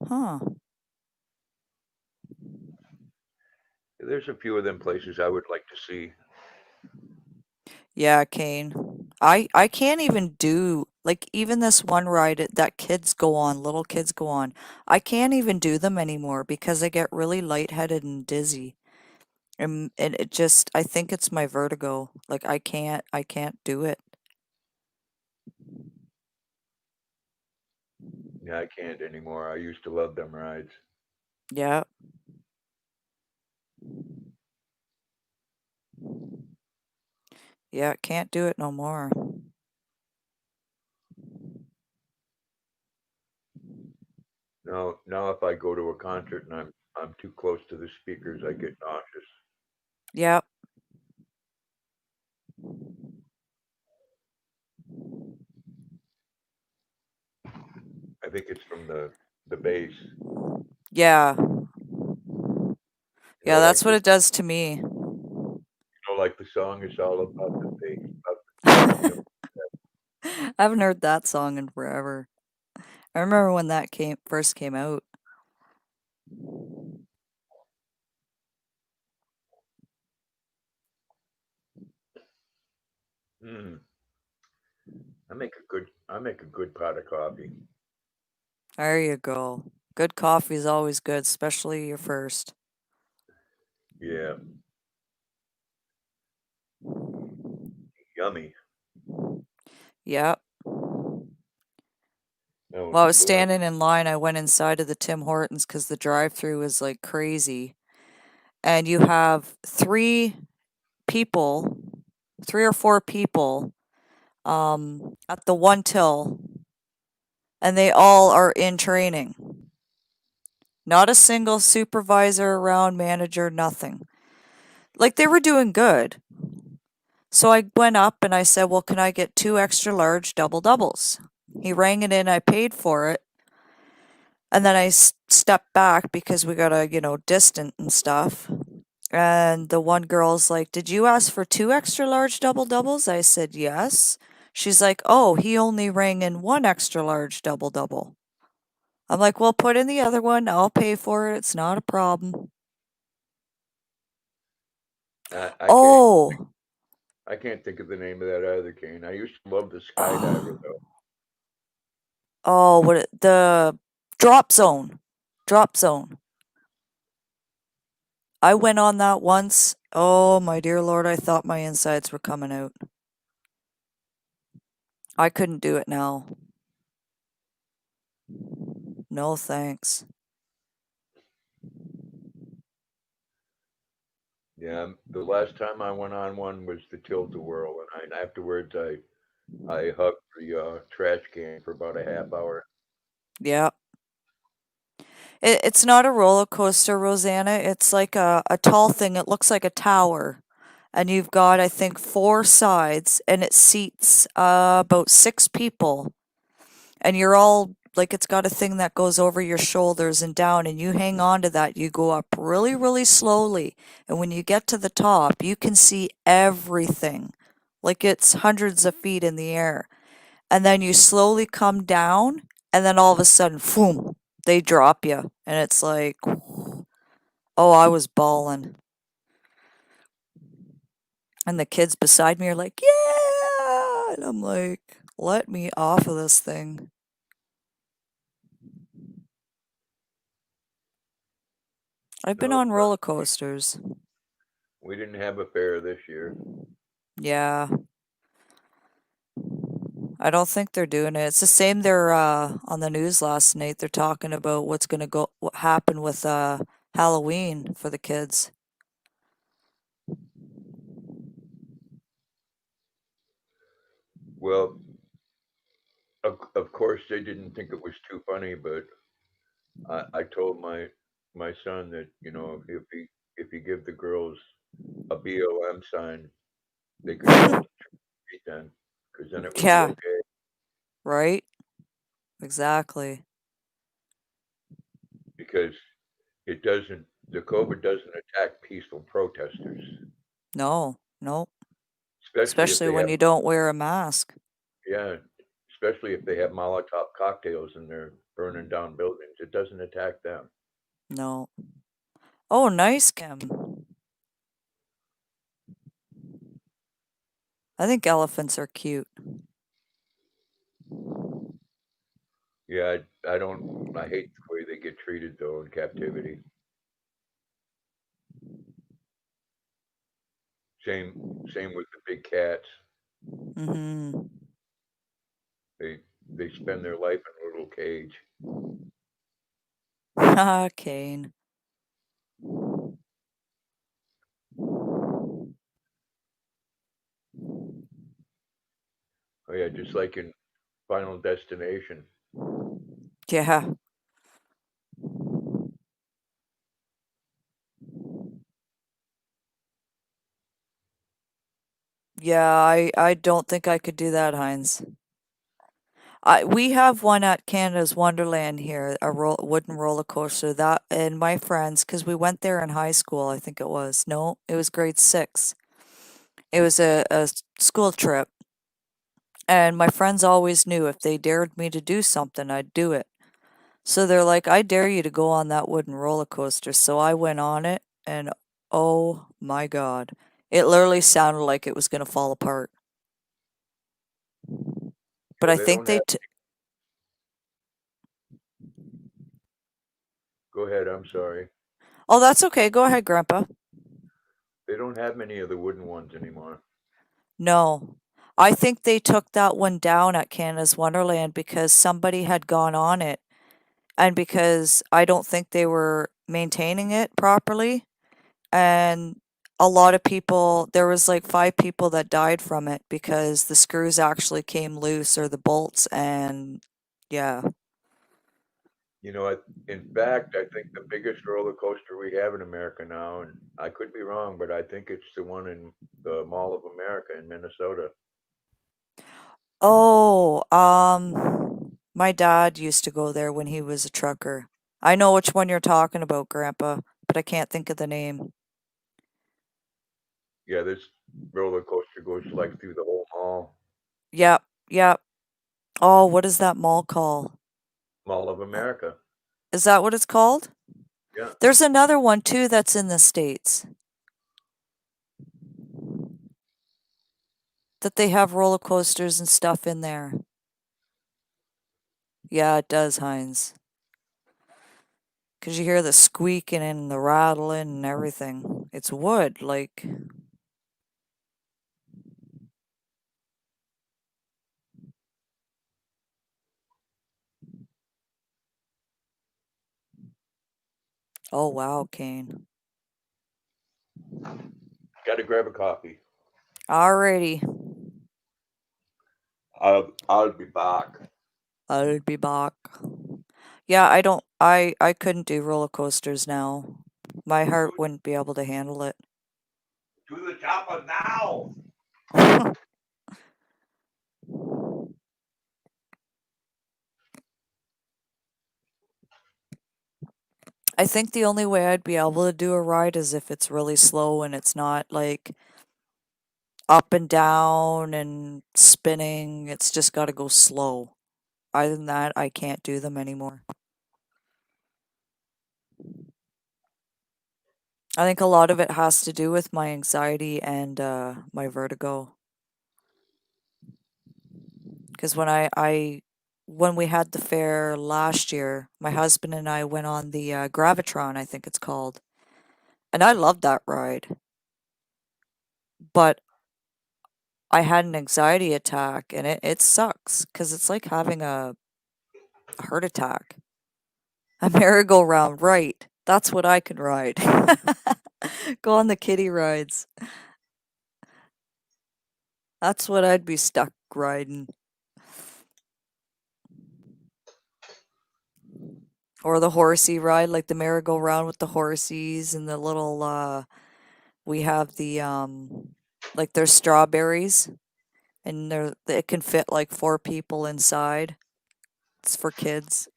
Huh. There's a few of them places I would like to see. Yeah, Kane. I can't even do like even this one ride that kids go on, little kids go on. I can't even do them anymore because I get really lightheaded and dizzy. And it just I think it's my vertigo. Like I can't do it. Yeah, I can't anymore. I used to love them rides. Yeah. Yeah, can't do it no more. Now if I go to a concert and I'm too close to the speakers, I get nauseous. Yeah. I think it's from the bass. Yeah. Yeah, like that's what this, it does to me. like the song is all about the face, about the face. I haven't heard that song in forever. I remember when that first came out. Mm, I make a good pot of coffee. There you go. Good coffee is always good, especially your first. Yeah, yummy. Yep. No, While I was the one, standing in line, I went inside of the Tim Hortons because the drive-through is like crazy. And you have people, 3 or 4 people, at the one till, and they all are in training. Not a single supervisor around, manager, nothing. Like they were doing good. So I went up and I said, "Well, can I get 2 extra large double doubles?" He rang it in, I paid for it. And then I stepped back because we gotta, distant and stuff. And the one girl's like, "Did you ask for 2 extra large double doubles?" I said, "Yes." She's like, "Oh, he only rang in 1 extra large double double." I'm like, "Well, put in the other one. I'll pay for it. It's not a problem." I can't Oh, I can't think of the name of that either, Kane. I used to love the skydiver though. oh, the drop zone. Drop zone. I went on that once. Oh, my dear Lord, I thought my insides were coming out. I couldn't do it now. No thanks. Yeah, the last time I went on one was the Tilt-A-Whirl, and afterwards I hugged the trash can for about a half hour. Yeah. It's not a roller coaster, Rosanna. It's like a tall thing. It looks like a tower. And you've got, I think, 4 sides, and it seats about 6 people. And you're all like, it's got a thing that goes over your shoulders and down, and you hang on to that. You go up really, really slowly. And when you get to the top, you can see everything. Like it's hundreds of feet in the air. And then you slowly come down, and then all of a sudden, boom, they drop you. And it's like, oh, I was bawling. And the kids beside me are like, yeah. And I'm like, let me off of this thing. I've been No, on roller coasters. we didn't have a fair this year. Yeah. I don't think they're doing it. It's the same. They're on the news last night. They're talking about what's going to happen with Halloween for the kids. Well, of course they didn't think it was too funny, but I told my son that if he give the girls a BLM sign, they could cross the street then, because then it would be Yeah, okay. right? Exactly. Because the COVID doesn't attack peaceful protesters, No, no. especially if Especially they when have you don't wear a mask. yeah, especially if they have Molotov cocktails and they're burning down buildings. It doesn't attack them. No. Oh, nice, Kim. I think elephants are cute. Yeah, I don't. I hate the way they get treated though in captivity. Same with the big cats. Mm-hmm. They spend their life in a little cage. Ah, Kane. Oh yeah, just like in Final Destination. Yeah. Yeah, I don't think I could do that, Heinz. We have one at Canada's Wonderland here, a wooden roller coaster that, and my friends, because we went there in high school, I think it was. No, it was grade 6. It was a school trip, and my friends always knew if they dared me to do something, I'd do it. So they're like, I dare you to go on that wooden roller coaster. So I went on it, and oh my God, it literally sounded like it was going to fall apart. But Yeah, I they think don't they have. Go ahead. I'm sorry. Oh, that's okay. Go ahead, Grandpa. They don't have many of the wooden ones anymore. No. I think they took that one down at Canada's Wonderland because somebody had gone on it and because I don't think they were maintaining it properly. And a lot of people, there was like 5 people that died from it because the screws actually came loose or the bolts. And yeah. In fact, I think the biggest roller coaster we have in America now, and I could be wrong, but I think it's the one in the Mall of America in Minnesota. Oh, my dad used to go there when he was a trucker. I know which one you're talking about, Grandpa, but I can't think of the name. Yeah, this roller coaster goes like through the whole mall. Yep, yep. Oh, what is that mall called? Mall of America. Is that what it's called? Yeah. There's another one too that's in the States that they have roller coasters and stuff in there. Yeah, it does, Heinz. 'Cause you hear the squeaking and the rattling and everything. It's wood, like. Oh, wow, Kane. Got to grab a coffee. Alrighty. I'll be back. I'll be back. Yeah, I couldn't do roller coasters now. My heart wouldn't be able to handle it. To the chopper now. I think the only way I'd be able to do a ride is if it's really slow and it's not like up and down and spinning. It's just got to go slow. Other than that, I can't do them anymore. I think a lot of it has to do with my anxiety and my vertigo. Because when we had the fair last year, my husband and I went on the Gravitron, I think it's called, and I loved that ride. But I had an anxiety attack, and it sucks because it's like having a heart attack. A merry-go-round, right? That's what I can ride. Go on the kiddie rides. That's what I'd be stuck riding. Or the horsey ride, like the merry-go-round with the horsies and the little we have the like there's strawberries and it can fit like 4 people inside. It's for kids.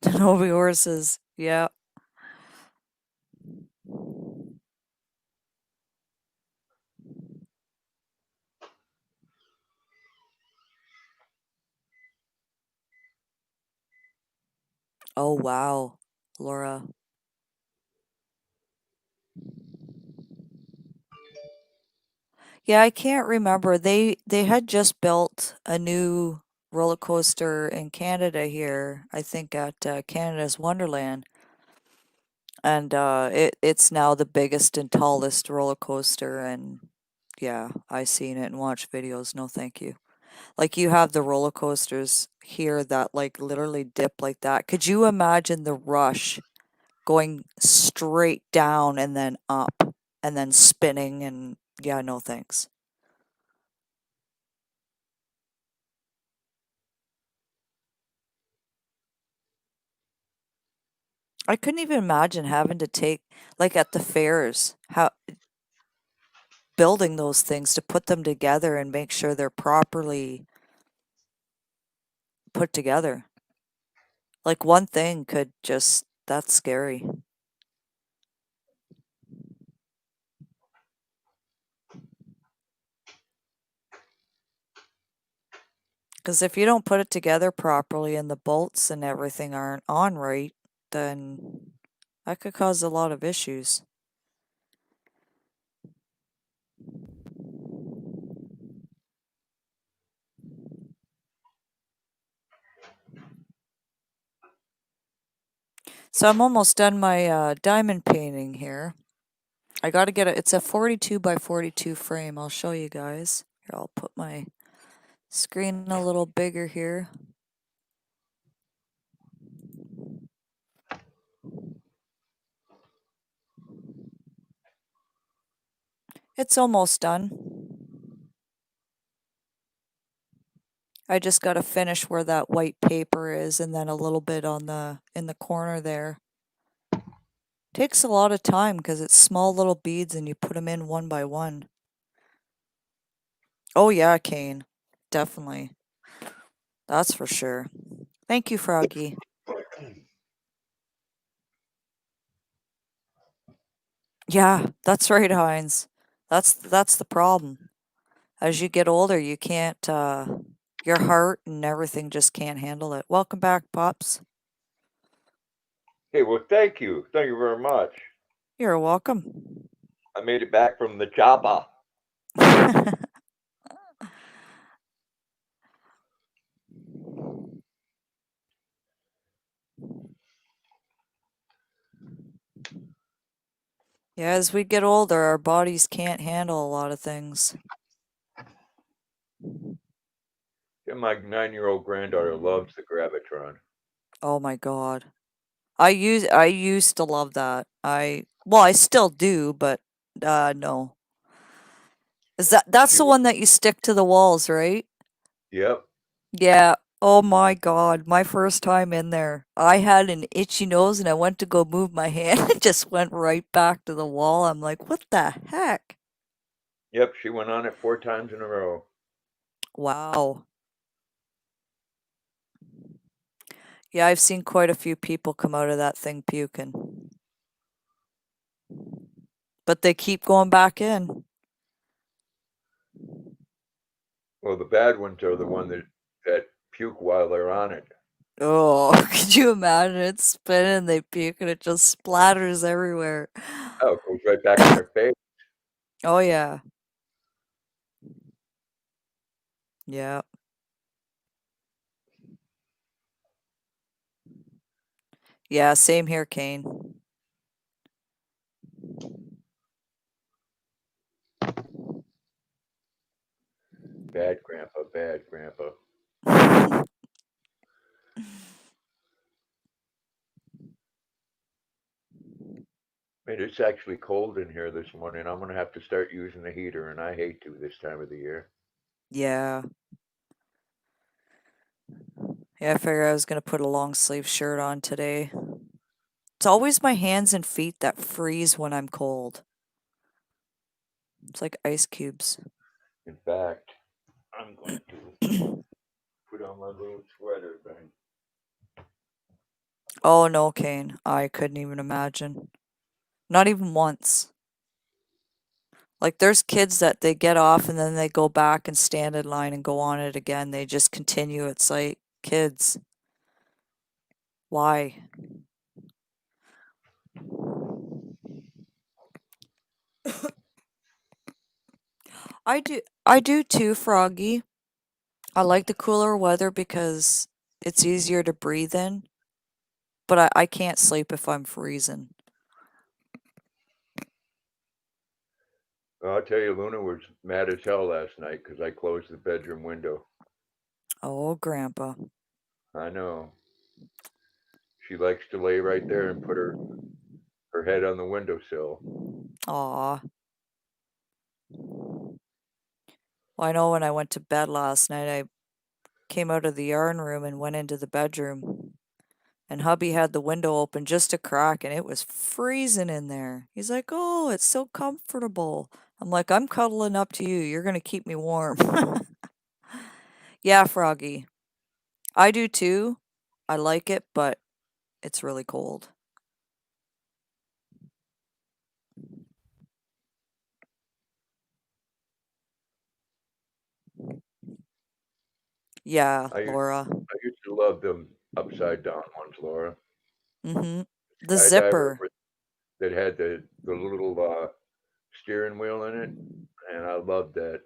Novi horses. Yeah. Oh wow, Laura. Yeah, I can't remember. They had just built a new roller coaster in Canada here, I think at Canada's Wonderland. And it's now the biggest and tallest roller coaster and yeah, I seen it and watched videos. No, thank you. Like you have the roller coasters here that like literally dip like that. Could you imagine the rush going straight down and then up and then spinning and yeah, no thanks. I couldn't even imagine having to take like at the fairs. How building those things to put them together and make sure they're properly put together. Like one thing could just, that's scary. Because if you don't put it together properly and the bolts and everything aren't on right, then that could cause a lot of issues. So I'm almost done my diamond painting here. I gotta get it. It's a 42 by 42 frame. I'll show you guys. Here, I'll put my screen a little bigger here. It's almost done. I just gotta finish where that white paper is and then a little bit on in the corner there. Takes a lot of time because it's small little beads and you put them in one by one. Oh yeah, Kane. Definitely. That's for sure. Thank you, Froggy. Yeah, that's right, Heinz. That's the problem. As you get older, you can't your heart and everything just can't handle it. Welcome back, Pops. Hey, well, thank you. Thank you very much. You're welcome. I made it back from the chopper. Yeah, as we get older, our bodies can't handle a lot of things. And my 9-year-old granddaughter loves the Gravitron. Oh my god. I used to love that. I still do, but no. That's She the one that you stick to the walls, right? Yep. Yeah. Oh my god, my first time in there. I had an itchy nose and I went to go move my hand and just went right back to the wall. I'm like, what the heck? Yep, she went on it 4 times in a row. Wow. Yeah, I've seen quite a few people come out of that thing puking. But they keep going back in. Well, the bad ones are the one that puke while they're on it. Oh, could you imagine it spinning and they puke and it just splatters everywhere? Oh, it goes right back in their face. Oh, yeah. Yeah. Yeah, same here, Kane. Bad grandpa, bad grandpa. Man, it's actually cold in here this morning. I'm gonna have to start using the heater, and I hate to this time of the year. Yeah. Yeah, I figured I was gonna put a long sleeve shirt on today. It's always my hands and feet that freeze when I'm cold. It's like ice cubes. In fact, I'm going to put on my little sweater thing. Oh no, Kane. I couldn't even imagine. Not even once. Like there's kids that they get off and then they go back and stand in line and go on it again. They just continue. It's like, kids, why? I do too, Froggy. I like the cooler weather because it's easier to breathe in, but I can't sleep if I'm freezing. Well, I'll tell you, Luna was mad as hell last night because I closed the bedroom window. Oh, Grandpa. I know. She likes to lay right there and put her head on the windowsill. Aw. Well, I know when I went to bed last night, I came out of the yarn room and went into the bedroom. And hubby had the window open just a crack and it was freezing in there. He's like, "Oh, it's so comfortable." I'm like, I'm cuddling up to you. You're going to keep me warm. Yeah, Froggy. I do too. I like it, but it's really cold. Yeah, I used Laura. I used to love them upside down ones, Laura. Mm-hmm. The Skydiver zipper. that had the little steering wheel in it, and I loved that.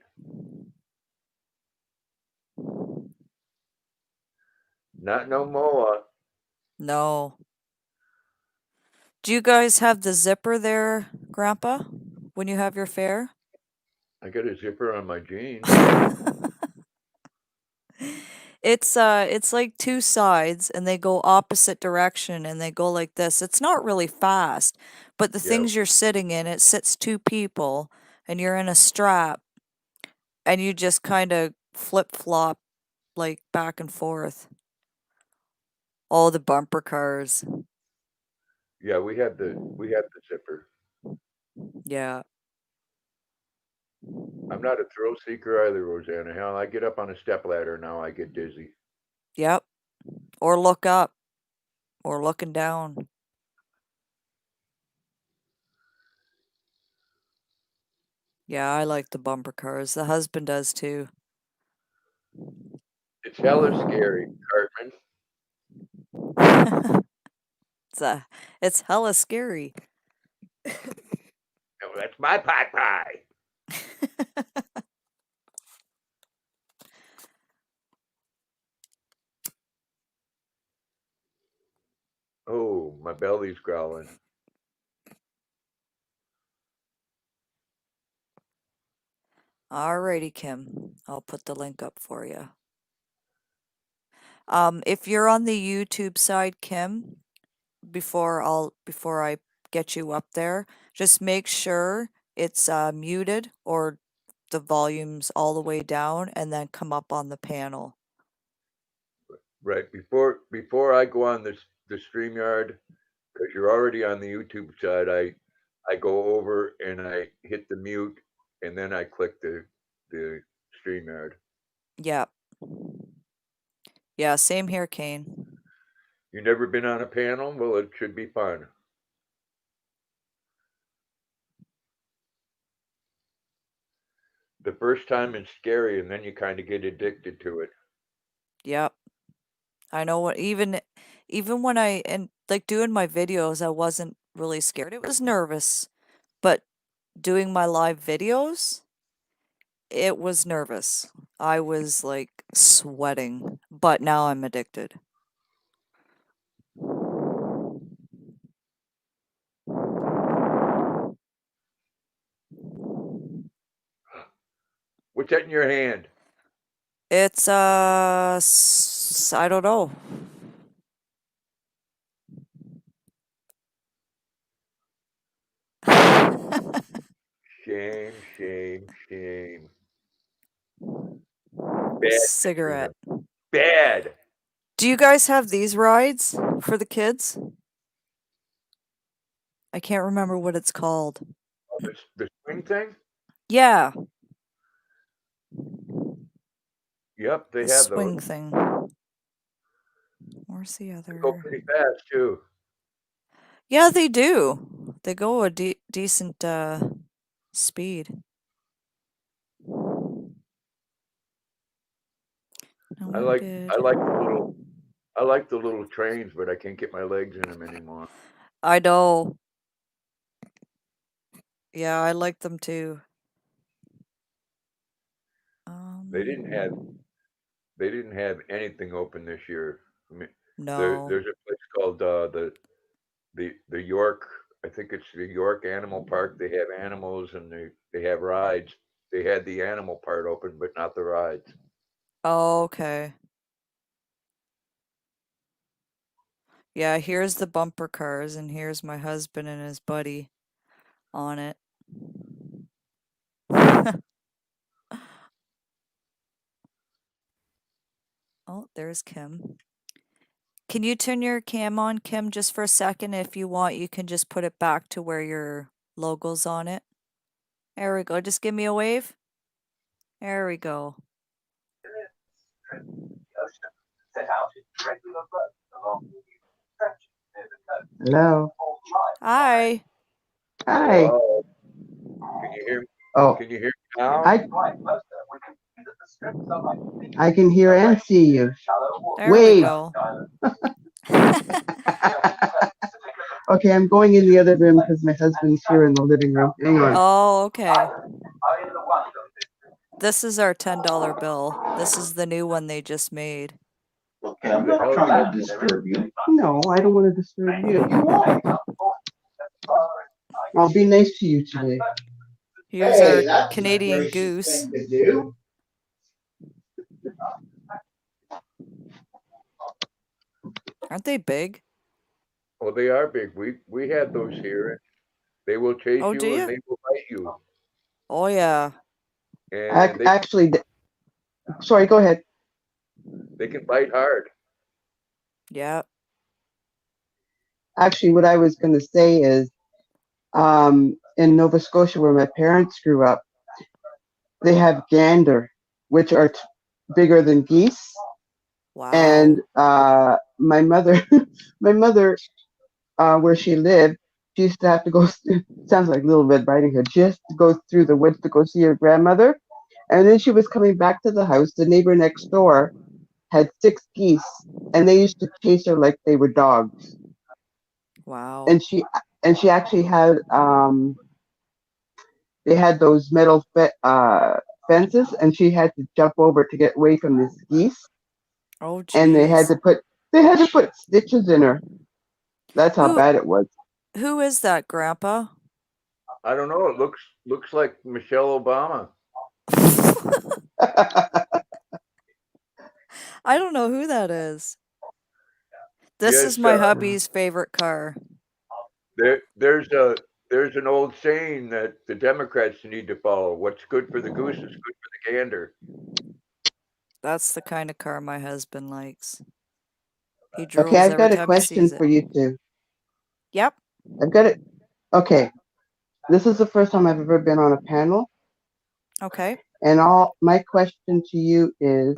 Not no more. No. Do you guys have the zipper there, Grandpa, when you have your fair? I got a zipper on my jeans. It's like two sides and they go opposite direction and they go like this. It's not really fast, but the Yeah, things you're sitting in, it sits two people and you're in a strap and you just kind of flip flop like back and forth. All the bumper cars. yeah. We have the zipper. Yeah. I'm not a thrill seeker either, Rosanna. Hell, I get up on a step ladder now, I get dizzy. Yep. Or look up or looking down. Yeah, I like the bumper cars. The husband does too. It's hella scary, Cartman. It's it's hella scary. Oh, that's my pot pie. Oh, my belly's growling. Alrighty, Kim. I'll put the link up for you. If you're on the YouTube side, Kim, before I get you up there, just make sure it's muted or the volume's all the way down, and then come up on the panel. Right before I go on the StreamYard, because you're already on the YouTube side, I go over and I hit the mute, and then I click the StreamYard. Yeah. Yeah, same here, Kane. You never been on a panel? Well, it should be fun. The first time is scary, and then you kind of get addicted to it. Yep. I know what even when I and like doing my videos, I wasn't really scared. It was nervous, but doing my live videos, it was nervous. I was like sweating, but now I'm addicted. What's that in your hand? It's I don't know. Shame, shame, shame. Bad, Katrina. Cigarette. Bad. Do you guys have these rides for the kids? I can't remember what it's called. Oh, the swing thing? Yeah, Yep, they the have those. swing thing. Where's the They go other? pretty fast too. Yeah, they do. They go a decent speed. Now I where like did I like the little I like the little trains, but I can't get my legs in them anymore. I know. Yeah, I like them too. They didn't have Um, they didn't have anything open this year. I mean, no. there's a place called the York. I think it's the York Animal Park. They have animals and they have rides. They had the animal part open, but not the rides. Oh, okay. Yeah, here's the bumper cars, and here's my husband and his buddy on it. Oh, there's Kim. Can you turn your cam on, Kim, just for a second? If you want, you can just put it back to where your logo's on it. There we go. Just give me a wave. There we go. Hello. Hi. Hi. Hello? Can you hear? Oh, Can you hear me now? I can hear and see you. There we Wave. go. Okay, I'm going in the other room because my husband's here in the living room. Hang on. Oh, okay. This is our $10 bill. This is the new one they just made. Okay, I'm The not hell trying you- to disturb you. No, I don't want to disturb you. I'll be nice to you today. Here's our Canadian goose. To do. Aren't they big? Well, they are big. We had those here. They will chase Oh, do you and you? they will bite you. Oh, yeah. And Actually, sorry, go ahead. they can bite hard. Yeah. Actually, what I was going to say is, in Nova Scotia, where my parents grew up, they have gander, which are bigger than geese. Wow. And my mother, my mother, where she lived, she used to have to go. Sounds like Little Red Riding Hood. She has to go through the woods to go see her grandmother, and then she was coming back to the house. The neighbor next door had 6 geese, and they used to chase her like they were dogs. Wow. And she actually had they had those metal fences, and she had to jump over to get away from these geese. Oh, And they had jeez. to put stitches in her. That's how bad it was. Who is that, Grandpa? I don't know. It looks like Michelle Obama. I don't know who that is. This Yes, is my hubby's favorite car. There's an old saying that the Democrats need to follow. What's good for the goose is good for the gander. That's the kind of car my husband likes. He drools Okay, I've every got a time he question sees it. for you two. Yep. I've got it. Okay, this is the first time I've ever been on a panel, Okay. and my question to you is,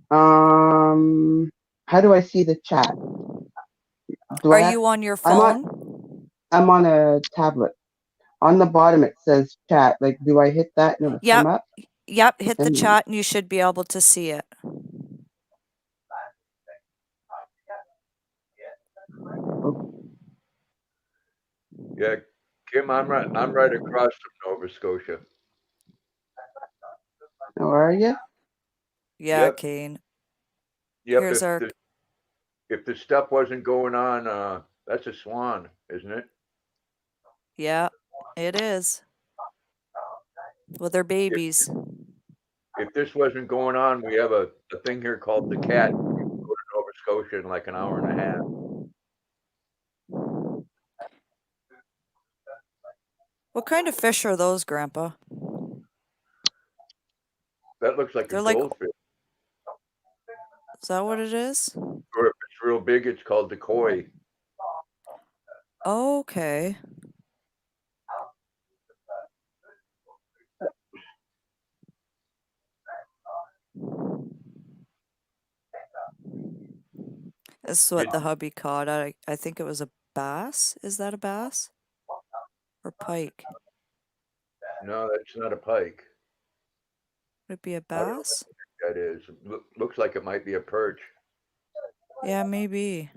how do I see the chat? Are you on your phone? I'm on a tablet. On the bottom it says chat. Like, do I hit that and it'll Yep. come up? Yep. Hit the And- chat and you should be able to see it. Yeah, Kim, I'm right across from Nova Scotia. How are you? Yeah, Yep. Kane. Yep. Here's our. If the stuff wasn't going on, that's a swan, isn't it? Yeah, it is. Well, they're babies. If this wasn't going on, we have a thing here called the cat. You can go to Nova Scotia in like an hour and a half. What kind of fish are those, Grandpa? That looks like They're a like. goldfish. Is that what it is? Or if it's real big, it's called the koi. Okay. This is what the hubby caught. I think it was a bass. Is that a bass? Or pike? No, that's not a pike. Would it be a I don't know bass? what that is. Looks like it might be a perch. Yeah, maybe.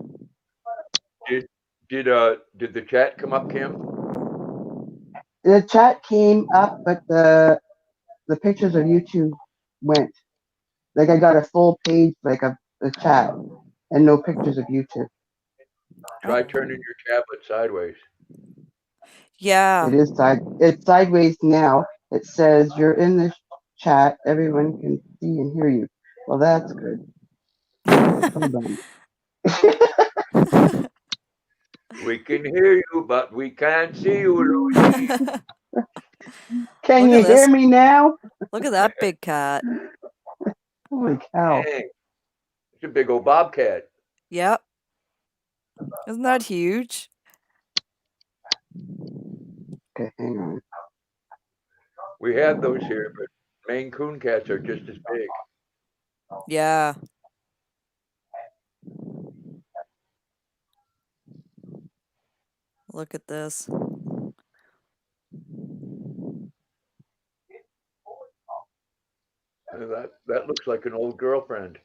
Did the chat come up, Kim? The chat came up, but the pictures of you two went. Like, I got a full page like of the chat and no pictures of you two. Try turning your tablet sideways. Yeah. It's sideways now. It says you're in the chat. Everyone can see and hear you. Well, that's good. Hold on. We can hear you, but we can't see you, Luigi. Can Look you at hear this. me now? Look at that big cat. Holy cow. Dang. It's a big old bobcat. Yep. Isn't that huge? Okay, hang on. We have those here, but Maine Coon cats are just as big. Yeah. Look at this. That looks like an old girlfriend.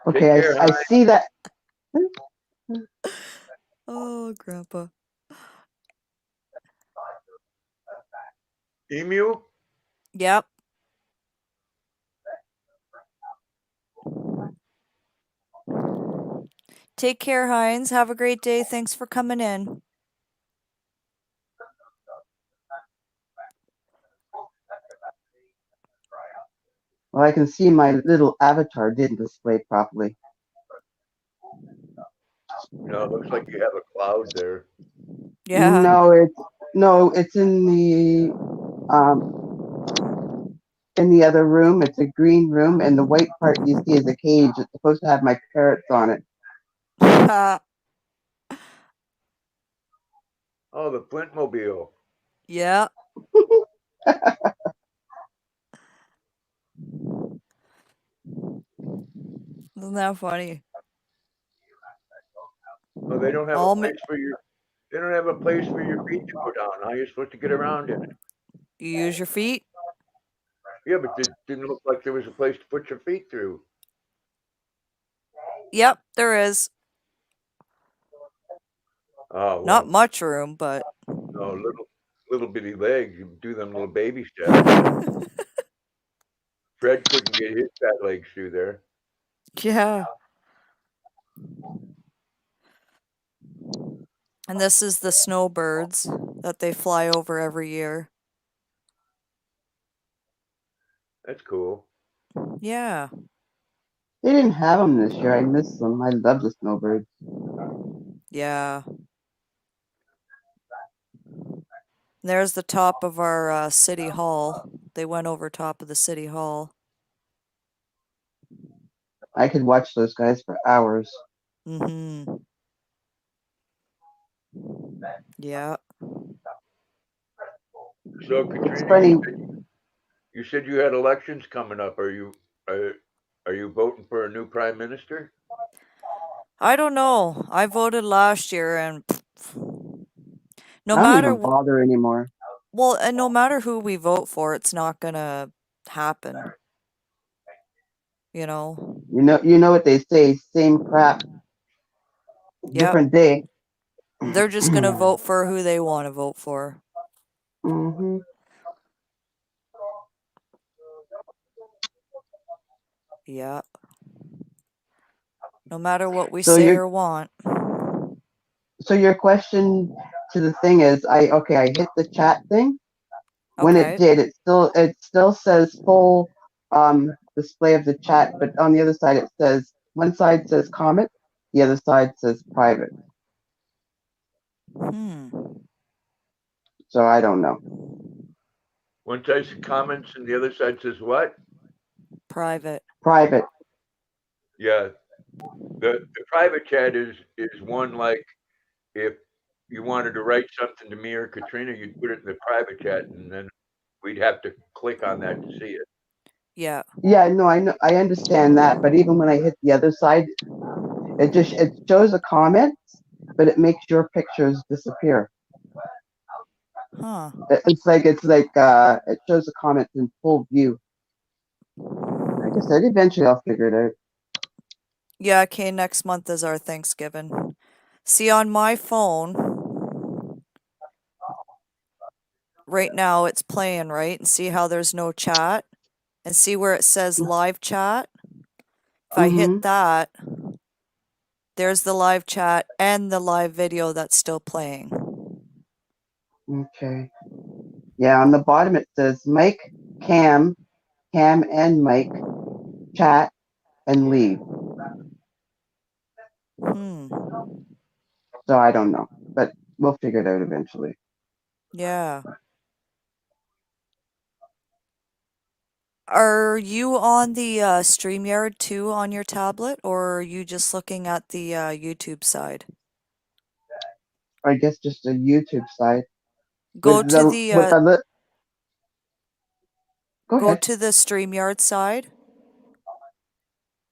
Okay, Take care, I hon. see that. Oh, Grandpa. Emu? Yep. Take care, Heinz. Have a great day. Thanks for coming in. Well, I can see my little avatar didn't display properly. No, it looks like you have a cloud there. Yeah. No, it's in the other room. It's a green room, and the white part you see is a cage. It's supposed to have my parrots on it. Oh, the Flintmobile. Yeah. Isn't that funny? Oh, they don't have a All place for your. They don't have a place for your feet to go down. How are you supposed to get around in it? you use your feet? Yeah, but it didn't look like there was a place to put your feet through. Yep, there is. Oh Not well, much room, but no little bitty legs. You do them little baby steps. Fred couldn't get his fat legs through there. yeah. And this is the snowbirds that they fly over every year. That's cool. Yeah. They didn't have them this year. I miss them. I love the snowbirds. Yeah. There's the top of our city hall. They went over top of the city hall. I could watch those guys for hours. Mm-hmm. Yeah. So It's Katrina, funny. you said you had elections coming up. Are you voting for a new prime minister? I don't know. I voted last year and no I don't matter even bother anymore. and no matter who we vote for, it's not gonna happen. You know? You know what they say. Same crap, Yep. different day. They're just gonna vote for who they want to vote for. Hmm. Yep. No matter what we So say your or want. so your question to the thing is, I hit the chat thing. When it Okay. did, it still says full display of the chat, but on the other side it says one side says comment, the other side says private. Hmm. So I don't know. One side says comments and the other side says what? Private. Private. Yeah, the private chat is one like if you wanted to write something to me or Katrina, you'd put it in the private chat, and then we'd have to click on that to see it. Yeah. Yeah, no, I know, I understand that, but even when I hit the other side, it shows a comment, but it makes your pictures disappear. Huh. It's like it shows the comments in full view. Like I said, eventually I'll figure it out. Yeah, okay, next month is our Thanksgiving. See, on my phone, right now it's playing, right? And see how there's no chat? And see where it says live chat? If I hit Mm-hmm. that, there's the live chat and the live video that's still playing. Okay. Yeah, on the bottom it says Mike, Cam, Cam and Mike, chat, and leave. Hmm. So I don't know, but we'll figure it out eventually. Yeah. Are you on the StreamYard too on your tablet, or are you just looking at the YouTube side? or I guess just the YouTube side Go with to the the with uh, the li- Go go ahead. to the StreamYard side,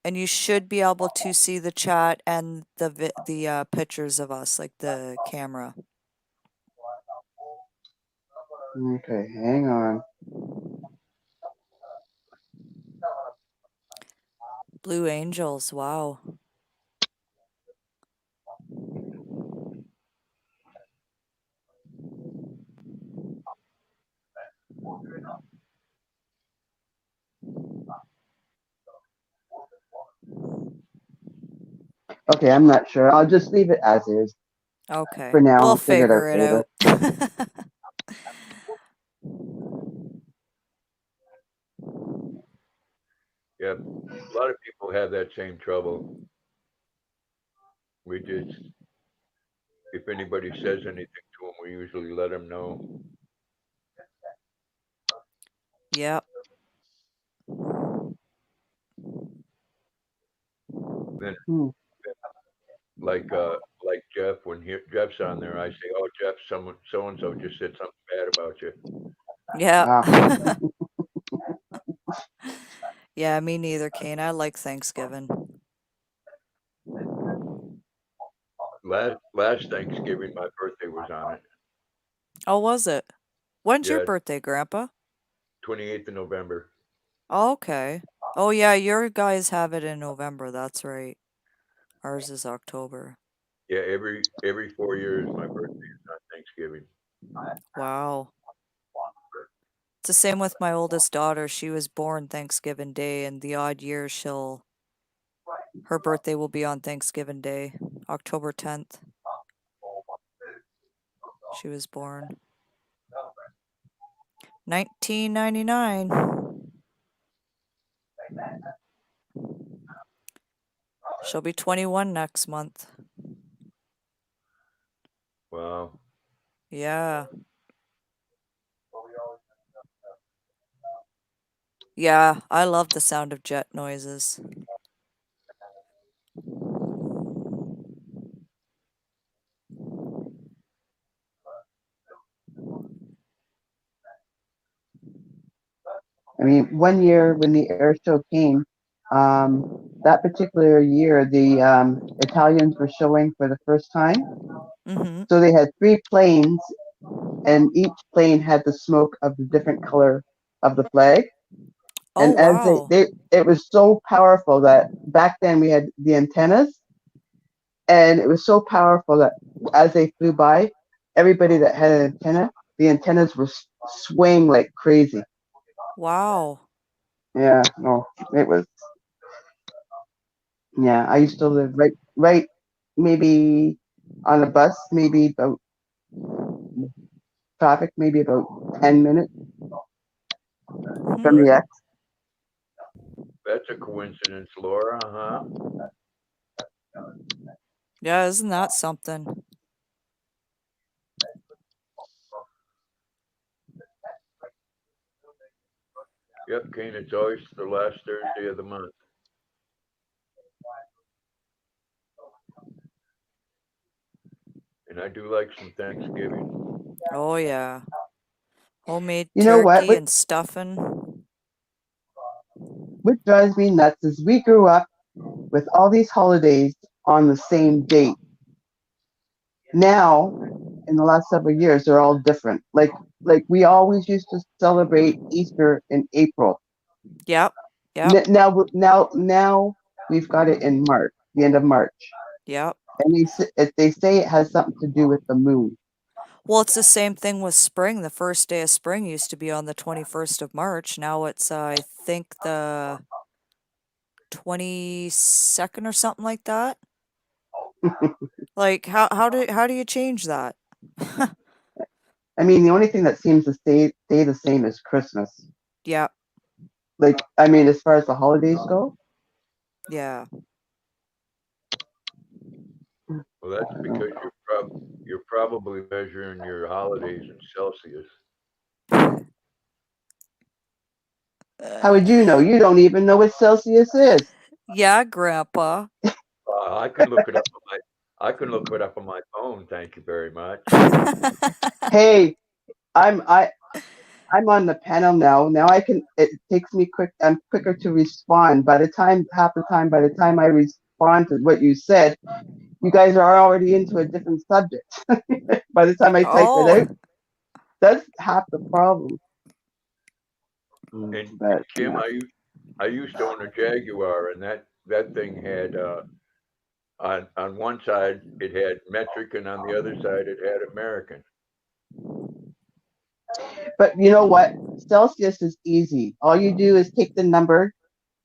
and you should be able to see the chat and the pictures of us, like the camera. Okay, hang on. Blue Angels, wow. Okay, I'm not sure. I'll just leave it as is Okay, for now. we'll I'll figure it out figure it later. out. Yep. A lot of people have that same trouble. We just, if anybody says anything to them, we usually let them know. Yep. Then, Hmm. like Jeff, when Jeff's on there, I say, "Oh, Jeff, someone so and so just said something bad about you." Yep. Ah, Yeah, me neither, Kane. I like Thanksgiving. Last Thanksgiving, my birthday was on it. Oh, was it? When's your Yeah, birthday, Grandpa? 28th of November. Oh, okay. Oh, yeah, your guys have it in November. That's right. Ours is October. Yeah, every 4 years, my birthday is on Thanksgiving. Wow. It's the same with my oldest daughter. She was born Thanksgiving Day, and the odd year her birthday will be on Thanksgiving Day, October 10th. She was born 1999. She'll be 21 next month. Wow. Yeah. Yeah, I love the sound of jet noises. I mean, one year when the air show came, that particular year, the Italians were showing for the first time. Mm-hmm. So they had three planes, and each plane had the smoke of the different color of the flag. Oh, And as wow. it was so powerful that back then we had the antennas, and it was so powerful that as they flew by, everybody that had an antenna, the antennas were swaying like crazy. Wow. Yeah, no, it was. Yeah, I used to live right, maybe on a bus, maybe about traffic, maybe about 10 minutes from Hmm. the Right. X. That's a coincidence, Laura, huh? Yeah, isn't that something? Yep, Kane, it's always the last Thursday of the month. And I do like some Thanksgiving. Oh, yeah. Homemade You know what? turkey and stuffing. What drives me nuts is we grew up with all these holidays on the same date. Now, in the last several years, they're all different. Like we always used to celebrate Easter in April. Yep. Yep. Now we've got it in March, the end of March, Yep. and they say it has something to do with the moon. Well, it's the same thing with spring. The first day of spring used to be on the 21st of March. Now it's, I think, the 22nd or something like that. Like, how do you change that? I mean, the only thing that seems to stay the same is Christmas. Yep. Like, I mean, as far as the holidays go, Yeah. Well, that's I don't know. because you're probably measuring your holidays in Celsius. How would you know? You don't even know what Celsius is. Yeah, Grandpa. I can look it up I can look it up on my phone. Thank you very much. Hey, I'm on the panel now. Now I can. It takes me quick. I'm quicker to respond. Half the time, by the time I respond to what you said, you guys are already into a different subject. By the time I type it Oh, out, that's half the problem. And But Kim, yeah. I used to own a Jaguar, and that thing had on one side it had metric, and on the other side it had American. But you know what? Celsius is easy. All you do is take the number,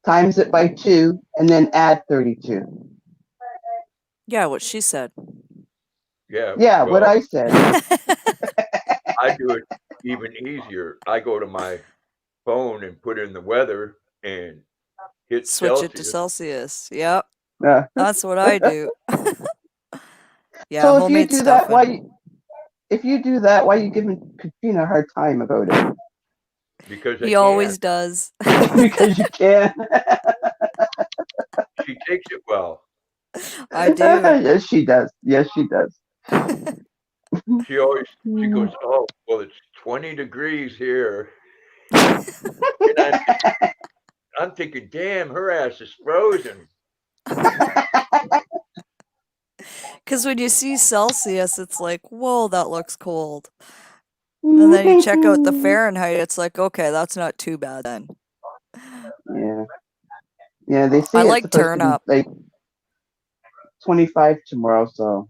times it by 2, and then add 32. yeah, what she said. Yeah, Yeah, what well, I said. I do it even easier. I go to my phone and put in the weather and hit Switch it to Celsius Celsius. Yep, Uh, that's what I do. Yeah, so if you homemade do that, stuffing. why you giving Katrina a hard time about it? because I He can. always does. Because you can. She takes it well. I do. Yes, she does. Yes, she does. She goes, oh well, it's 20 degrees here, and I'm thinking, damn, her ass is frozen. Because when you see Celsius, it's like, whoa, that looks cold. And then you check out the Fahrenheit, it's like, okay, that's not too bad then. Yeah. Yeah, they I say it's like supposed to be turnip. like 25 tomorrow, so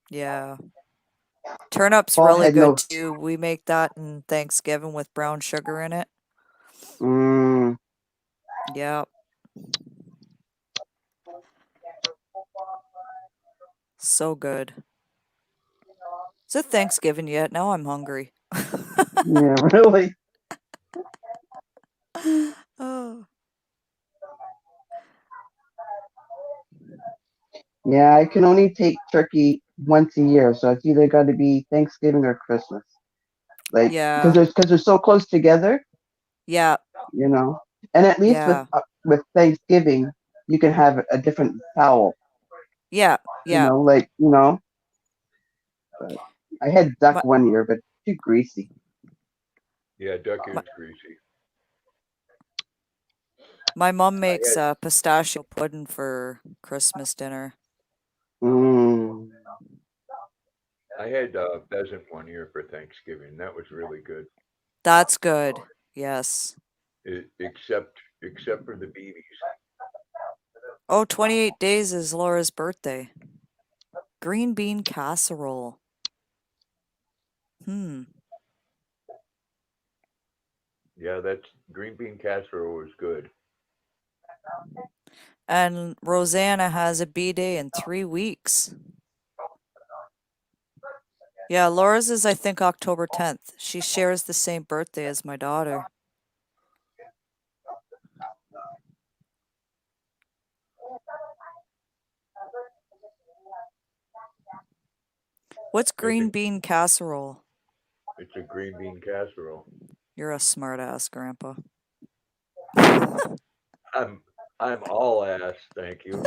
Yeah. Turnip's fall really had good no. too. We make that in Thanksgiving with brown sugar in it. Mm, Yeah. So good. Is it Thanksgiving yet? Now I'm hungry. yeah, really. Oh. Yeah, I can only take turkey once a year, so it's either got to be Thanksgiving or Christmas. Like Yeah. because they're so close together, Yeah. you know. And at least Yeah. with Thanksgiving, you can have a different fowl, Yeah. you Yeah. know, like you know. But I had duck My, one year, but too greasy. Yeah, duck my, is greasy. my mom I makes had pistachio pudding for Christmas dinner. Mm. pheasant one year for Thanksgiving. That was really good. That's good. Yes. Except for the BBs. Oh, 28 days is Laura's birthday. Green bean casserole. Hmm. Yeah, that's green bean casserole is good. And Rosanna has a B-day in 3 weeks. Yeah, Laura's is, I think, October 10th. She shares the same birthday as my daughter. What's It's a green bean casserole? it's a green bean casserole. You're a smart ass, Grandpa. I'm I'm all ass, thank you.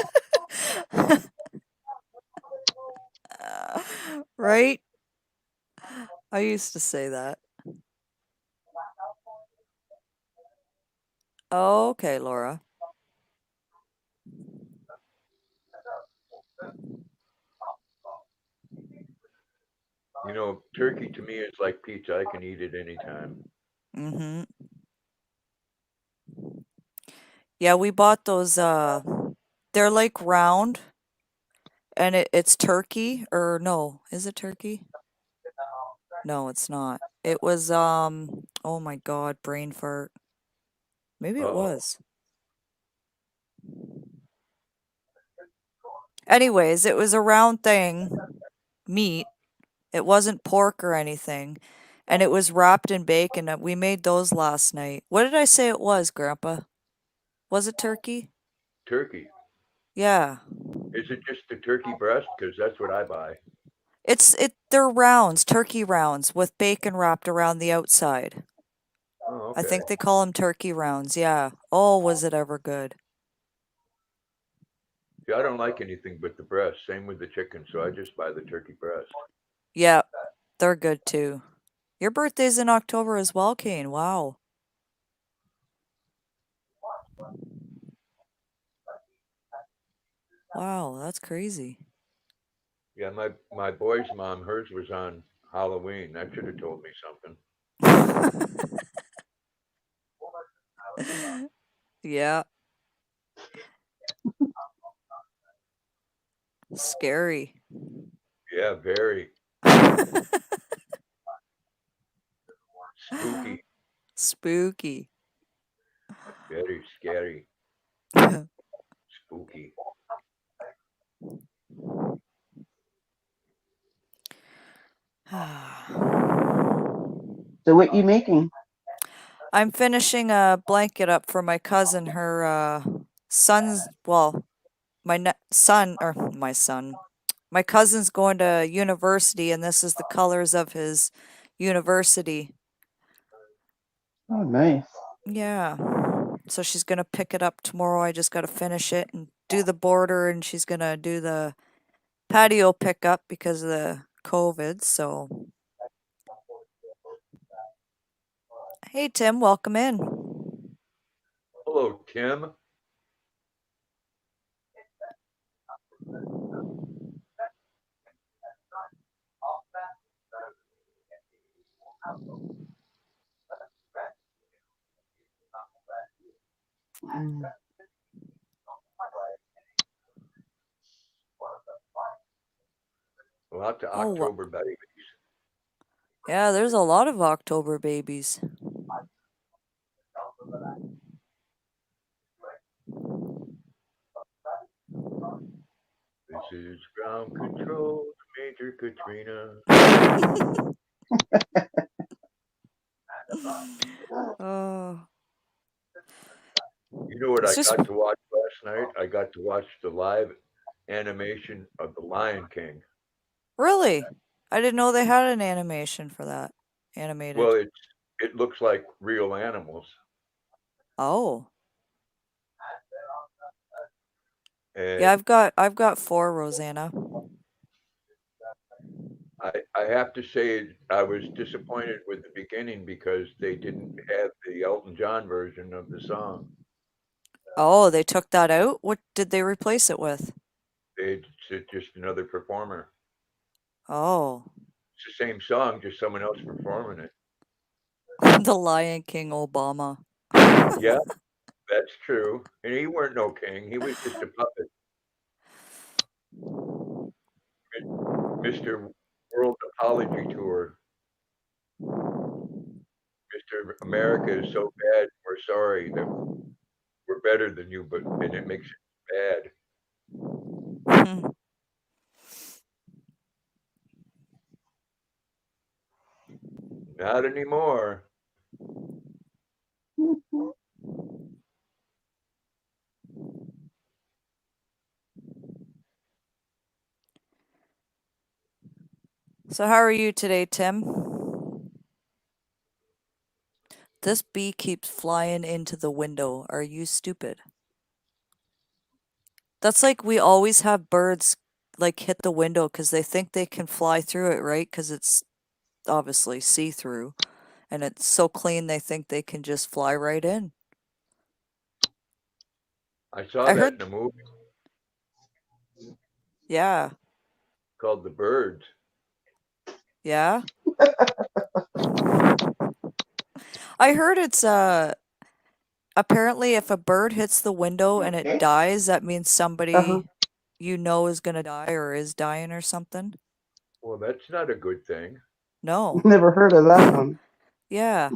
Right? I used to say that. Okay, Laura. You know, turkey to me is like pizza. I can eat it anytime. Mm-hmm. Yeah, we bought those, they're like round, and it's turkey, or no, is it turkey? No, it's not. It was, oh my God, brain fart. Maybe it Uh-oh. was. Anyways, it was a round thing, meat. It wasn't pork or anything, and it was wrapped in bacon. We made those last night. What did I say it was, Grandpa? Was it turkey? Turkey. Yeah. Is it just the turkey breast? Because that's what I buy. They're rounds, turkey rounds with bacon wrapped around the outside. Oh, I okay. think they call them turkey rounds. Yeah. Oh, was it ever good? Yeah, I don't like anything but the breast. Same with the chicken, so I just buy the turkey breast. Yeah, they're good too. Your birthday's in October as well, Kane. Wow. Wow, that's crazy. Yeah, my boy's mom, hers was on Halloween. That should have told me something. Yeah, scary. Yeah, very spooky, Spooky. very scary, spooky. So what you making? I'm finishing a blanket up for my cousin. Her son's, well, son, or my son, my cousin's going to university, and this is the colors of his university. Oh, nice. Yeah. So she's gonna pick it up tomorrow. I just gotta finish it and do the border, and she's gonna do the patio pickup because of the COVID. So, hey Tim, welcome in. Hello, Tim. Mm. Lots of Oh, October babies. yeah, there's a lot of October babies. This is ground control, Major Katrina. Oh, You know what I it's just got to watch last night? I got to watch the live animation of The Lion King. really. I didn't know they had an animation for that. Well, Animated. it looks like real animals, Oh, yeah. and I've got four, Rosanna. I have to say I was disappointed with the beginning because they didn't have the Elton John version of the song. Oh, they took that out. What did they replace it with? It's just another performer. Oh, It's the same song, just someone else performing it. the Lion King Obama. Yeah, that's true. And he weren't no king. He was just a puppet. Mr. World Apology Tour. Mr. America is so bad. We're sorry that we're better than you, but and it makes it bad. Not anymore. So how are you today, Tim? This bee keeps flying into the window. Are you stupid? That's like we always have birds like hit the window because they think they can fly through it, right? Because it's obviously see-through and it's so clean they think they can just fly right in. I saw I that heard, in a movie yeah, called The Birds. yeah. I heard it's apparently if a bird hits the window and it Okay. dies, that means Uh-huh. somebody you know is gonna die or is dying or something. Well, that's not a good thing. No. Never heard of that one. Yeah.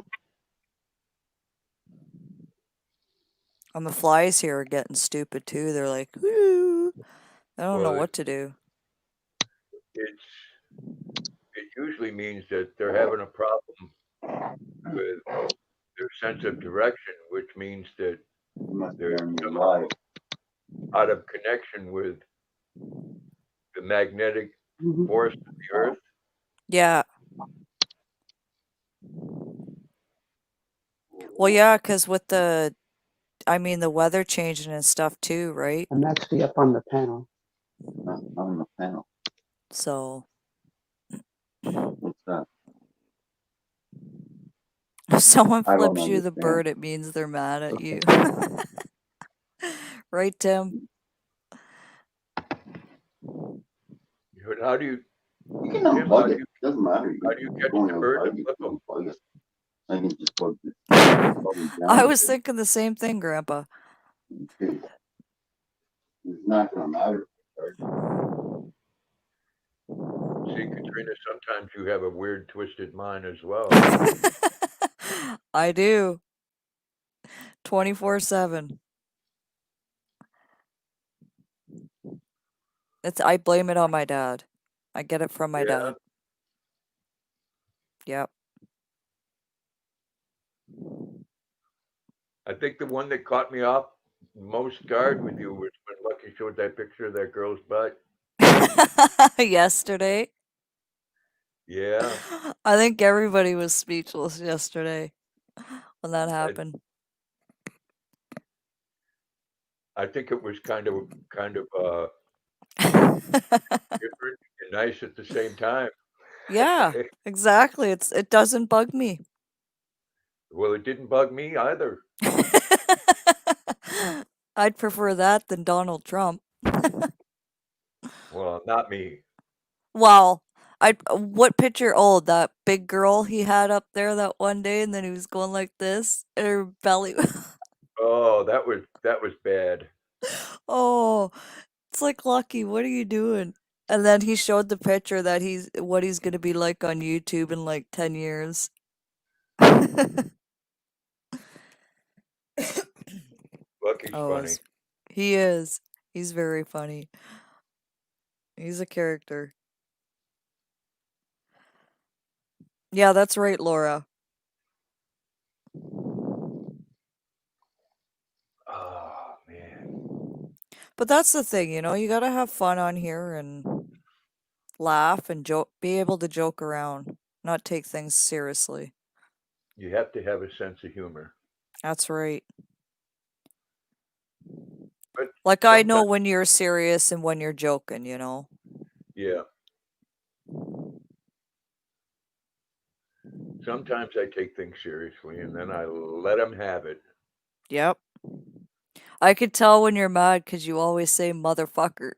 And the flies here are getting stupid too. They're like, woo. I don't know Well, what to do. it usually means that they're having a problem with their sense of direction, which means that they're somehow out of connection with the magnetic Mhm. force of the earth. Yeah. Well, yeah, because with the I mean, the weather changing and stuff too, right? I'm actually up on the panel. I'm on the panel. So What's that? if someone I don't flips you the understand. bird, it means they're mad at you. Right, Tim? But how do you, You can Tim, unplug it. Doesn't matter. You how do you can catch go the and bird to unplug it. flip them? Unplug it. I can just plug it I down. was thinking the same thing, Grandpa. Okay. It's not gonna matter. See, Katrina, sometimes you have a weird, twisted mind as well. I do. 24/7. I blame it on my dad. I get it from my Yeah, dad. Yep. I think the one that caught me off most guard with you was when Lucky showed that picture of that girl's butt. Yesterday. Yeah, I think everybody was speechless yesterday when that I, happened. I think it was kind of different and nice at the same time. Yeah, exactly. It doesn't bug me. Well, it didn't bug me either. I'd prefer that than Donald Trump. Well, not me. Well, what picture? Oh, that big girl he had up there that one day, and then he was going like this, and her belly. Oh, that was bad. Oh, it's like Lucky. What are you doing? And then he showed the picture that what he's gonna be like on YouTube in like 10 years. Lucky's Oh, funny. he is. He's very funny. He's a character. Yeah, that's right, Laura. Oh man, But that's the thing, you gotta have fun on here and laugh and joke, be able to joke around, not take things seriously. you have to have a sense of humor. That's right. But Like I know sometimes, when you're serious and when you're joking, yeah, sometimes I take things seriously and then I let them have it. Yep. I could tell when you're mad because you always say motherfucker.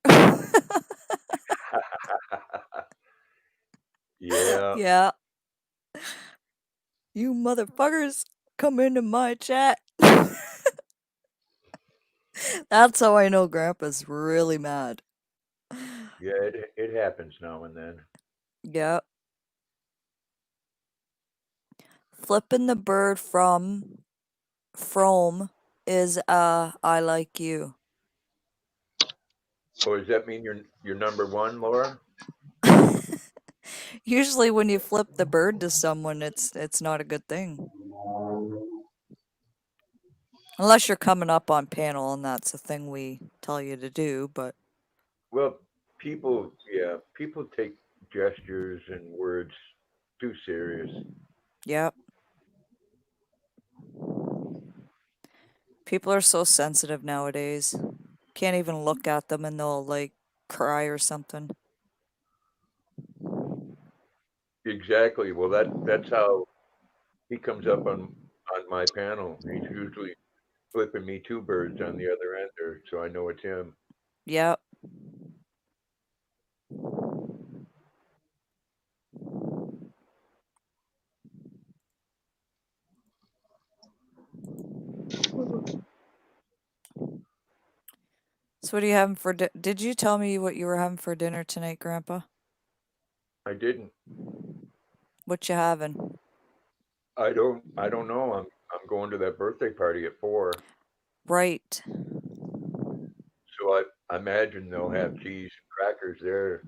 Yeah, Yeah. You motherfuckers come into my chat. That's how I know Grandpa's really mad. yeah, it happens now and then. Yep. Flipping the bird from is I like you. So does that mean you're number one, Laura? Usually when you flip the bird to someone, it's not a good thing. Unless you're coming up on panel and that's the thing we tell you to do, but Well, people take gestures and words too serious. yep. People are so sensitive nowadays. Can't even look at them and they'll like cry or something. Exactly. Well, that's how he comes up on my panel. He's usually flipping me two birds on the other end there, so I know it's him. Yep. So what are you having for did you tell me what you were having for dinner tonight, Grandpa? I didn't. What you having? I don't know. I'm going to that birthday party at 4, Right. so I imagine they'll have cheese and crackers there.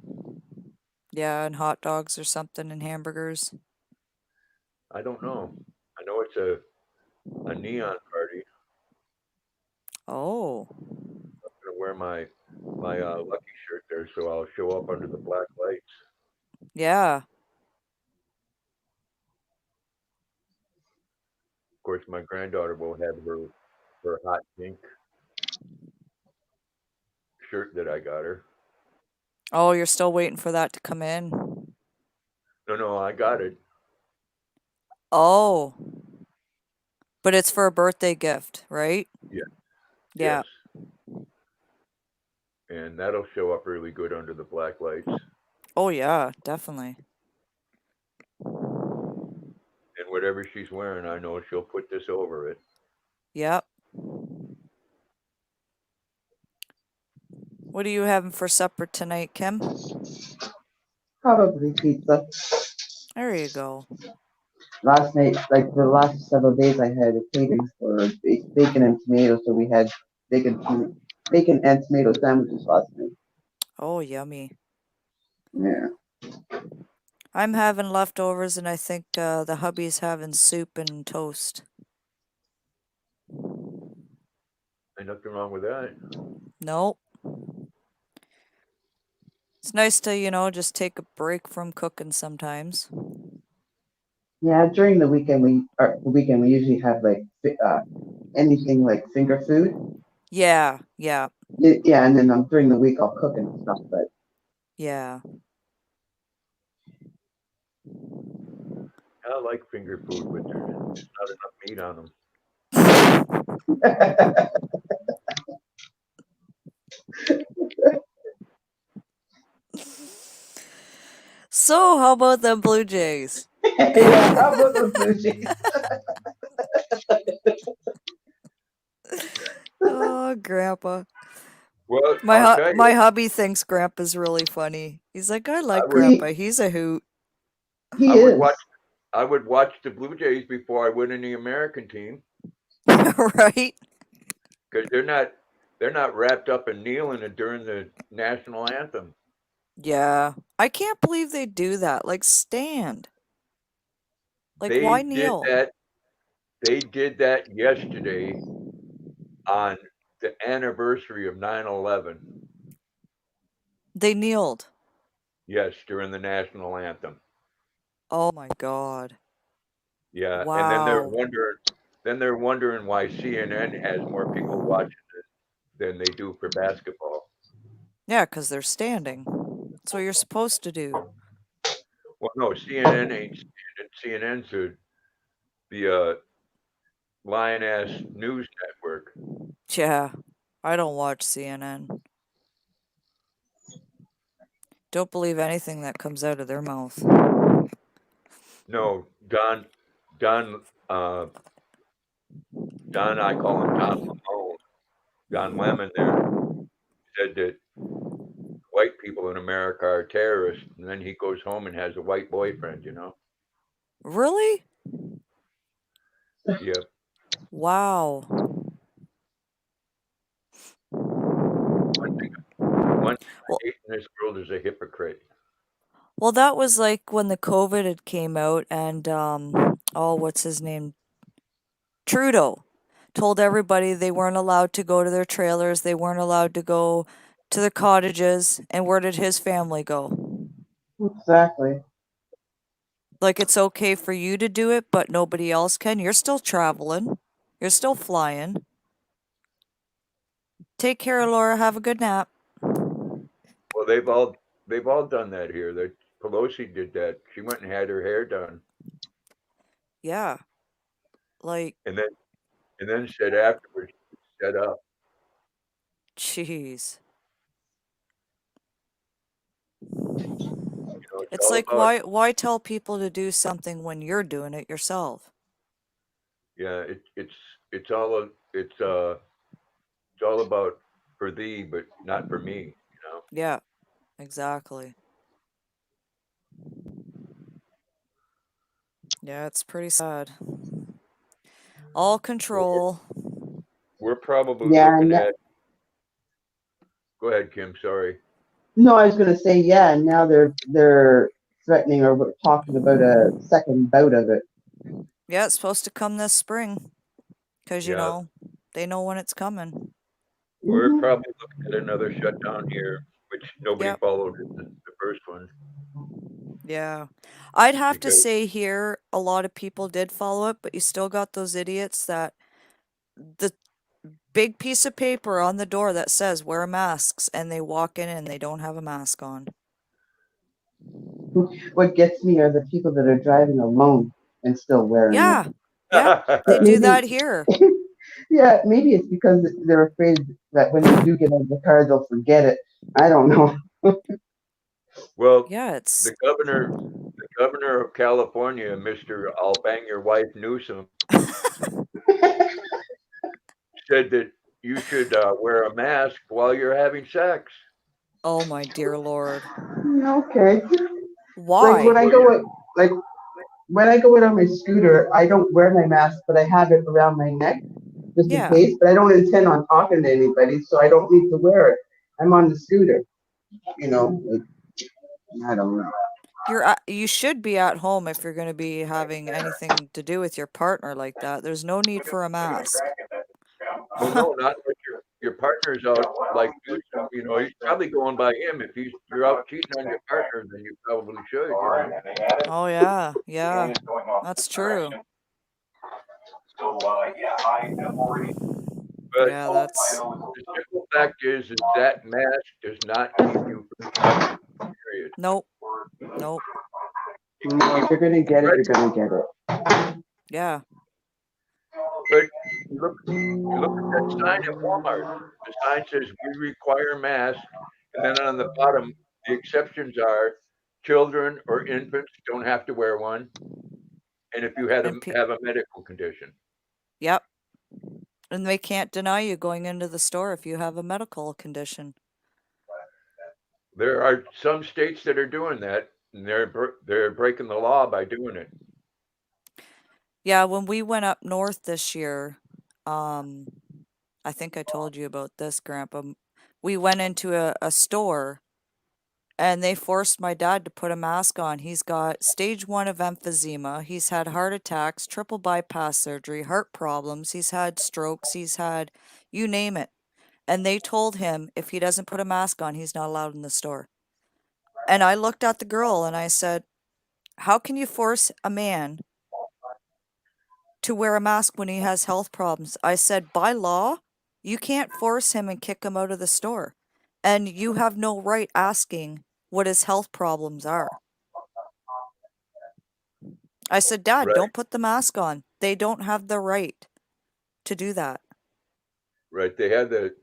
Yeah, and hot dogs or something and hamburgers. I don't know. I know it's a neon party. Oh. I'm gonna wear my lucky shirt there, so I'll show up under the black lights. Yeah. Of course, my granddaughter will have her her hot pink shirt that I got her. Oh, you're still waiting for that to come in? No, I got it. Oh, but it's for a birthday gift, right? Yeah. Yeah. Yes. And that'll show up really good under the black lights. Oh, yeah, definitely. And whatever she's wearing, I know she'll put this over it. Yep. What are you having for supper tonight, Kim? Probably pizza. There you go. Last night, like the last several days, I had a cravings for bacon and tomatoes, so we had bacon and tomato sandwiches last night. Oh, yummy. Yeah. I'm having leftovers, and I think the hubby's having soup and toast. Ain't nothing wrong with that. Nope. It's nice to, just take a break from cooking sometimes. Yeah, during the weekend we usually have like anything like finger food. Yeah, yeah, Yeah, and then during the week I'll cook and stuff. But yeah. I like finger food, but there's not enough meat on them. So, how about them Blue Jays? yeah, how about the sushi? Oh, Grandpa. Well, My I'll hu- tell my you, hubby thinks Grandpa's really funny. He's like, I I like would, Grandpa. He's a hoot. He I would is. watch, I would watch the Blue Jays before I went in the American team Right? because they're not wrapped up in kneeling during the national anthem. Yeah. I can't believe they do that. Like, stand. Like, They why did kneel? that. They did that yesterday on the anniversary of 9/11. They kneeled. Yes, during the national anthem. Oh my God. Yeah, and Wow. then they're wondering why CNN has more people watching it than they do for basketball. Yeah, 'cause they're standing. That's what you're supposed to do. Well, no, CNN ain't standing. CNN's the Lioness News Network. Yeah. I don't watch CNN. Don't believe anything that comes out of their mouth. No, Don, uh, Don, I call him Don Lemon. Don Lemon there said that white people in America are terrorists, and then he goes home and has a white boyfriend. Really? Yep. Wow. One thing I Well, hate in this world is a hypocrite. well, that was like when the COVID had came out and oh, what's his name? Trudeau told everybody they weren't allowed to go to their trailers, they weren't allowed to go to their cottages, and where did his family go? Exactly. Like it's okay for you to do it, but nobody else can. You're still traveling. You're still flying. Take care, Laura. Have a good nap. Well, they've all done that here. Pelosi did that. She went and had her hair done, Yeah. Like, and then said afterwards, "Shut up." jeez. It's It's all like about why tell people to do something when you're doing it yourself? yeah. It's all about for thee, but not for me. Yeah, exactly. Yeah, it's pretty sad. All Well, we're, control. we're probably Yeah. looking at. Go ahead, Kim. Sorry. No, I was going to say yeah. And now they're threatening or we're talking about a second bout of it. Yeah, it's supposed to come this spring because Yeah, they know when it's coming. we're Hmm. probably looking at another shutdown here, which nobody Yep. followed the first one Yeah. I'd have to because say here a lot of people did follow it, but you still got those idiots that the big piece of paper on the door that says wear masks, and they walk in and they don't have a mask on. What gets me are the people that are driving alone and still wearing it. Yeah. Yep. They But do maybe, that here. yeah, maybe it's because they're afraid that when they do get out of the car, they'll forget it. I don't know. Well, Yeah, it's the governor of California, Mr. I'll bang your wife Newsom, said that you should wear a mask while you're having sex. oh my dear Lord. Okay. Like when Why? I Well, go like when I go out on my scooter, I don't wear my mask, but I have it around my neck just in Yeah. case. But I don't intend on talking to anybody, so I don't need to wear it. I'm on the scooter, like, I don't know. You should be at home if you're going to be having anything to do with your partner like that. There's no need for a mask. well, no, not if your partner's out like Newsom. He's probably going by him. If you're out cheating on your partner, then you probably should. Oh yeah. Yeah. That's true. But Yeah, that's the simple fact is that mask does not keep you from infection. Period. nope. Nope. If you're gonna get it, Right. you're gonna get it. Yeah. But you look at that sign at Walmart. The sign says we require masks, and then on the bottom, the exceptions are children or infants don't have to wear one, and if you And have a medical condition. yep. And they can't deny you going into the store if you have a medical condition. There are some states that are doing that, and they're breaking the law by doing it. Yeah, when we went up north this year, um, I think I told you about this, Grandpa. We went into a store and they forced my dad to put a mask on. He's got stage 1 of emphysema. He's had heart attacks, triple bypass surgery, heart problems. He's had strokes. He's had you name it. And they told him if he doesn't put a mask on, he's not allowed in the store. And I looked at the girl and I said, how can you force a man to wear a mask when he has health problems? I said, by law, you can't force him and kick him out of the store. And you have no right asking what his health problems are. I said, Dad, Right, don't put the mask on. They don't have the right to do that. right. They have the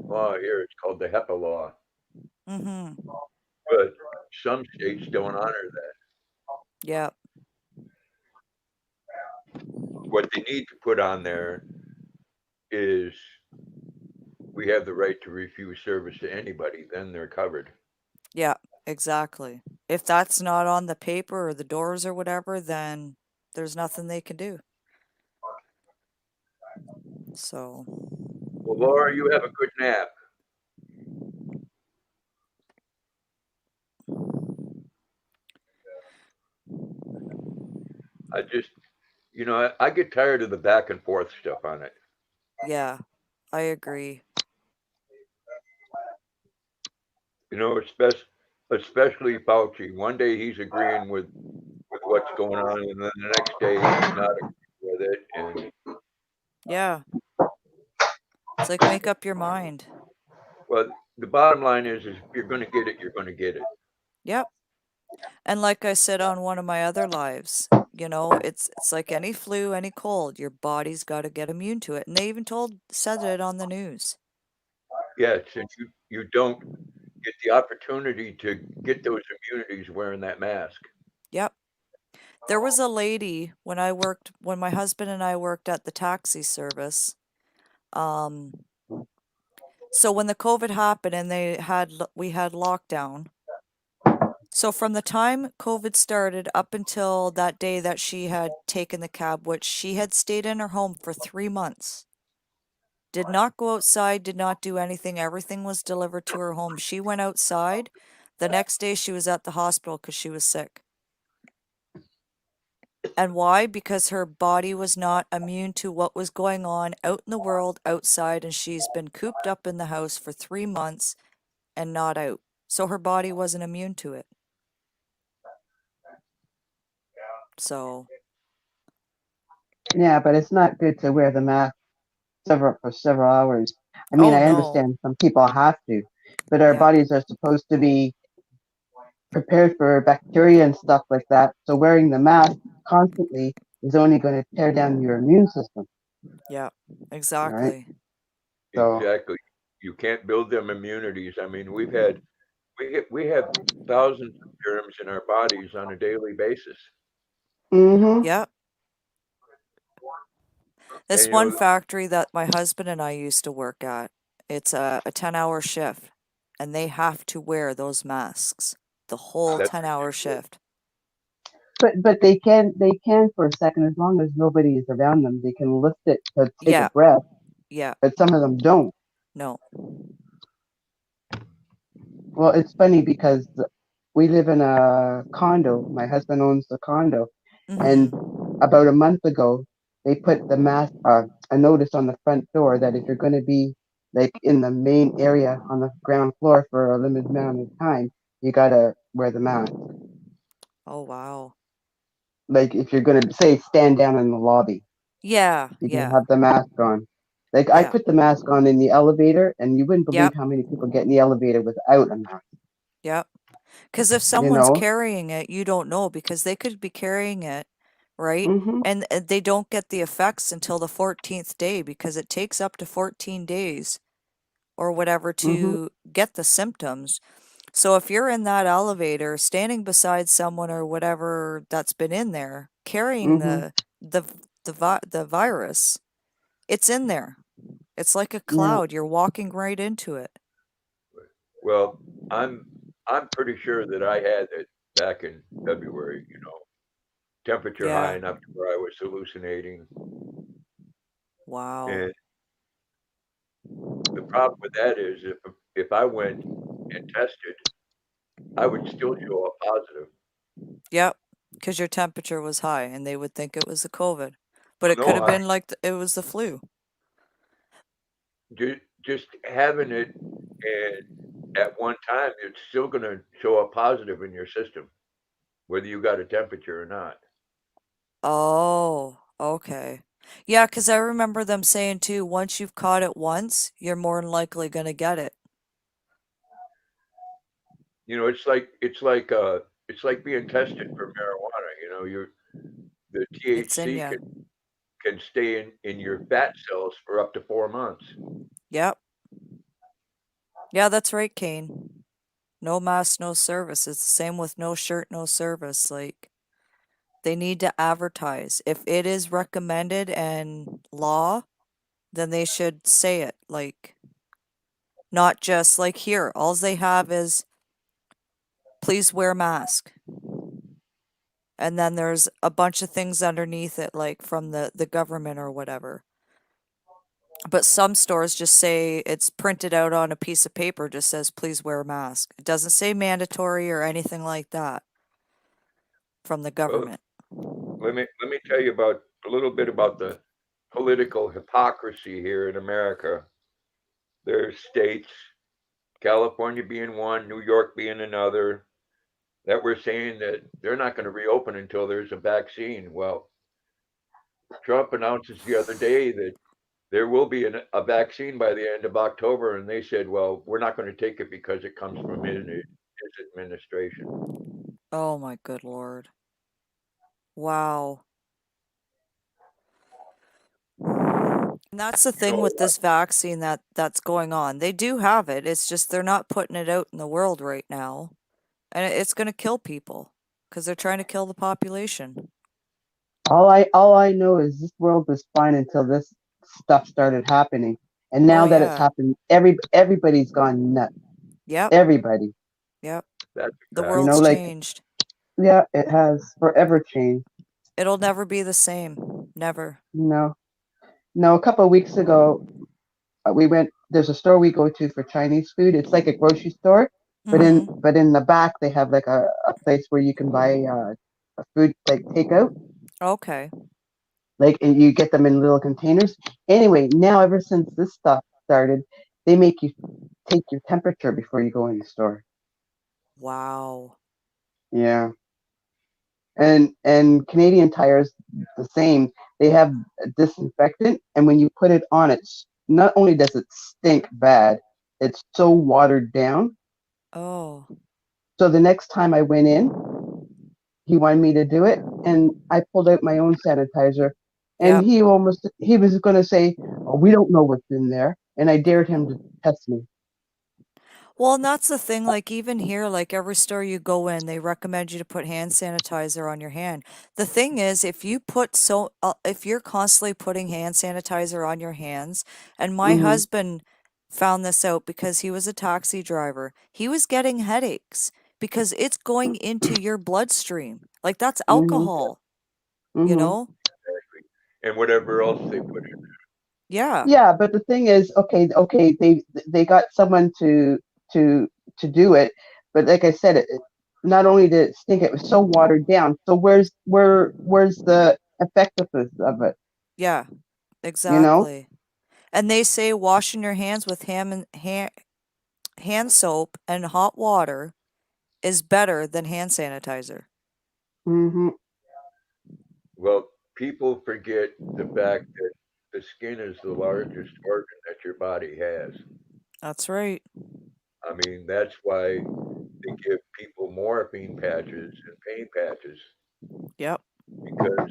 law here. It's called the HEPA law, Mm-hmm. but some states don't honor that. Yeah. What they need to put on there is we have the right to refuse service to anybody. Then they're covered. Yeah, exactly. If that's not on the paper or the doors or whatever, then there's nothing they can do. So, Well, Laura, you have a good nap. I just, I get tired of the back and forth stuff on it. yeah, I agree. Especially Fauci. One day he's agreeing with what's going on, and then the next day he's not agreeing with it. And Yeah. It's like make up your mind. well, the bottom line is if you're going to get it, you're going to get it. Yep. And like I said on one of my other lives, it's like any flu, any cold, your body's got to get immune to it. And they even said it on the news. Yes, and you don't get the opportunity to get those immunities wearing that mask. Yep. There was a lady when my husband and I worked at the taxi service. Um, so when the COVID happened and we had lockdown. So from the time COVID started up until that day that she had taken the cab, which she had stayed in her home for 3 months, did not go outside, did not do anything. Everything was delivered to her home. She went outside. The next day she was at the hospital because she was sick. And why? Because her body was not immune to what was going on out in the world outside, and she's been cooped up in the house for 3 months and not out. So her body wasn't immune to it. So, Yeah, but it's not good to wear the mask several hours. I mean, Oh, I no. understand some people have to, but our Yeah. bodies are supposed to be prepared for bacteria and stuff like that. So wearing the mask constantly is only going to tear down your immune system. Yeah. All right. Exactly. So, Exactly. You can't build them immunities. I mean, we have thousands of germs in our bodies on a daily basis. mm-hmm, Yeah. And This one factory that my husband and I used to work at, it's a 10-hour shift, and they have to wear those masks the whole that's 10-hour shift. but they can for a second as long as nobody is around them. They can lift it to take a Yeah. breath, Yeah. but some of them don't. No. Well, it's funny because we live in a condo. My husband owns the condo, and Mhm. about a month ago, they put a notice on the front door that if you're going to be like in the main area on the ground floor for a limited amount of time, you gotta wear the mask. Oh, wow. Like if you're going to say stand down in the lobby, Yeah. you can Yeah. have the mask on. Like I Yeah. put the mask on in the elevator, and you wouldn't believe Yep. how many people get in the elevator without a mask. Yep. Because if You someone's know? carrying it, you don't know because they could be carrying it, right? Mhm. And they don't get the effects until the 14th day because it takes up to 14 days or whatever Mhm. to get the symptoms. So if you're in that elevator, standing beside someone or whatever that's been in there carrying Mhm. the virus, it's in there. It's like a Yeah. cloud. You're walking right into it. well, I'm I'm pretty sure that I had it back in February, temperature high Yeah. enough to where I was hallucinating. Wow. And the problem with that is if I went and tested, I would still show up positive. Yep, because your temperature was high and they would think it was the COVID. But Well, it could no, have been like it was the flu. just having it and at one time, it's still going to show up positive in your system, whether you got a temperature or not. Oh, okay. Yeah, because I remember them saying too, once you've caught it once, you're more than likely gonna get it. It's like being tested for marijuana. The It's in THC ya. can stay in your fat cells for up to 4 months. Yep. Yeah, that's right, Kane. No mask, no service. It's the same with no shirt, no service. Like, they need to advertise. If it is recommended and law, then they should say it. Like, not just like here. All they have is please wear mask. And then there's a bunch of things underneath it, like from the government or whatever. But some stores just say it's printed out on a piece of paper, just says please wear a mask. It doesn't say mandatory or anything like that from the Well, government. let me tell you about a little bit about the political hypocrisy here in America. There's states, California being one, New York being another, that we're saying that they're not going to reopen until there's a vaccine. Well, Trump announces the other day that there will be a vaccine by the end of October, and they said, well, we're not going to take it because it comes from his administration. Oh my good lord. Wow. And that's the You thing know, with this vaccine that's going on. They do have it. It's just they're not putting it out in the world right now. And it's going to kill people because they're trying to kill the population. All I know is this world was fine until this stuff started happening, and Oh now that it's yeah. happened, everybody's gone nuts. Yep. Everybody. Yep. that's The a fact. world's Like changed. yeah, it has forever changed. It'll never be the same. Never. No, no. A couple of weeks ago, we went. There's a store we go to for Chinese food. It's like a grocery store, but in Mhm. but in the back they have like a place where you can buy a food like takeout, Okay. like and you get them in little containers. Anyway, now ever since this stuff started, they make you take your temperature before you go in the store. Wow. Yeah, and Canadian Tire's the same. they have a disinfectant, and when you put it on, not only does it stink bad, it's so watered down. Oh. So the next time I went in, he wanted me to do it, and I pulled out my own sanitizer, and Yep. he was going to say, "Oh, we don't know what's in there," and I dared him to test me. Well, and that's the thing, like even here, like every store you go in, they recommend you to put hand sanitizer on your hand. The thing is, if you're constantly putting hand sanitizer on your hands, and my Hmm. husband found this out because he was a taxi driver, he was getting headaches because it's going into your bloodstream. Like that's Hmm. alcohol, you Hmm. know? Exactly. And whatever else they put in. Yeah. Yeah, but the thing is, okay, they got someone to to do it, but like I said, not only did it stink, it was so watered down. So where's the effectiveness of it? Yeah, You know? exactly. And they say washing your hands with hand soap and hot water is better than hand sanitizer. Hmm. Well, people forget the fact that the skin is the largest organ that your body has. That's right. I mean, that's why they give people morphine patches and pain patches Yep. because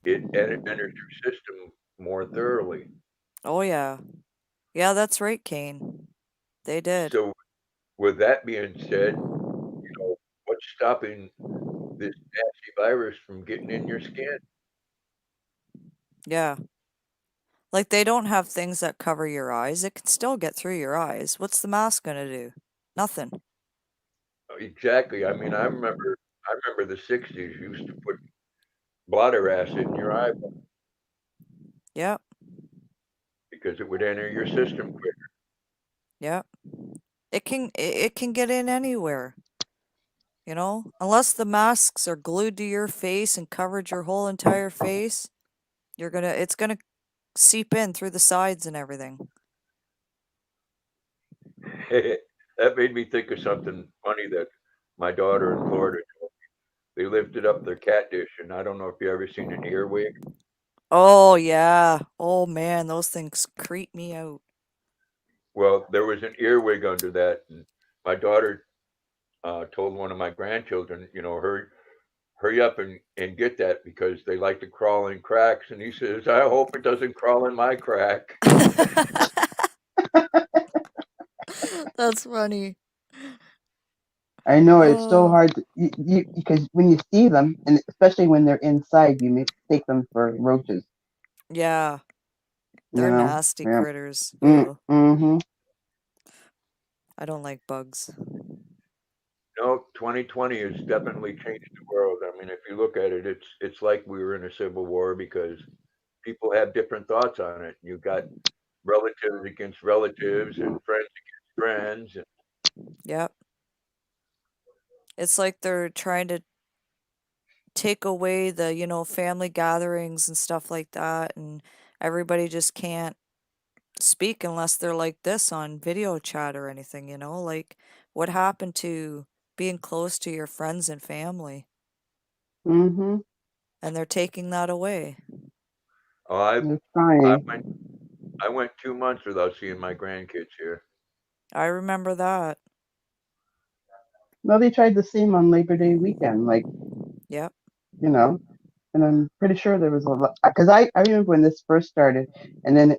it enters your system more thoroughly. Oh, yeah. Yeah, that's right, Kane. They did. So, with that being said, what's stopping this nasty virus from getting in your skin? Yeah. Like they don't have things that cover your eyes. It can still get through your eyes. What's the mask gonna do? Nothing. Exactly. I mean, I remember the '60s used to put blotter acid in your eye Yep. because it would enter your system quick. Yep. It can get in anywhere, Unless the masks are glued to your face and covered your whole entire face, it's gonna seep in through the sides and everything. That made me think of something funny that my daughter in Florida, they lifted up their cat dish, and I don't know if you ever seen an earwig. Oh, yeah. Oh, man, those things creep me out. Well, there was an earwig under that, and my daughter told one of my grandchildren, hurry up and get that because they like to crawl in cracks. And he says, I hope it doesn't crawl in my crack. That's funny. I know it's so Oh, hard because when you see them, and especially when they're inside, you mistake them for roaches. yeah. You They're know? nasty Yeah. critters. Ugh. Mm-hmm. I don't like bugs. No, 2020 has definitely changed the world. I mean, if you look at it, it's like we were in a civil war because people have different thoughts on it. You've got relatives against relatives and friends against friends. And Yep. It's like they're trying to take away the, family gatherings and stuff like that, and everybody just can't speak unless they're like this on video chat or anything. Like, what happened to being close to your friends and family? Mm-hmm. And they're taking that away. oh, I They're I trying. went I went 2 months without seeing my grandkids here. I remember that. Well, they tried the same on Labor Day weekend, like, Yep. you know, and I'm pretty sure there was a lot because I remember when this first started, and then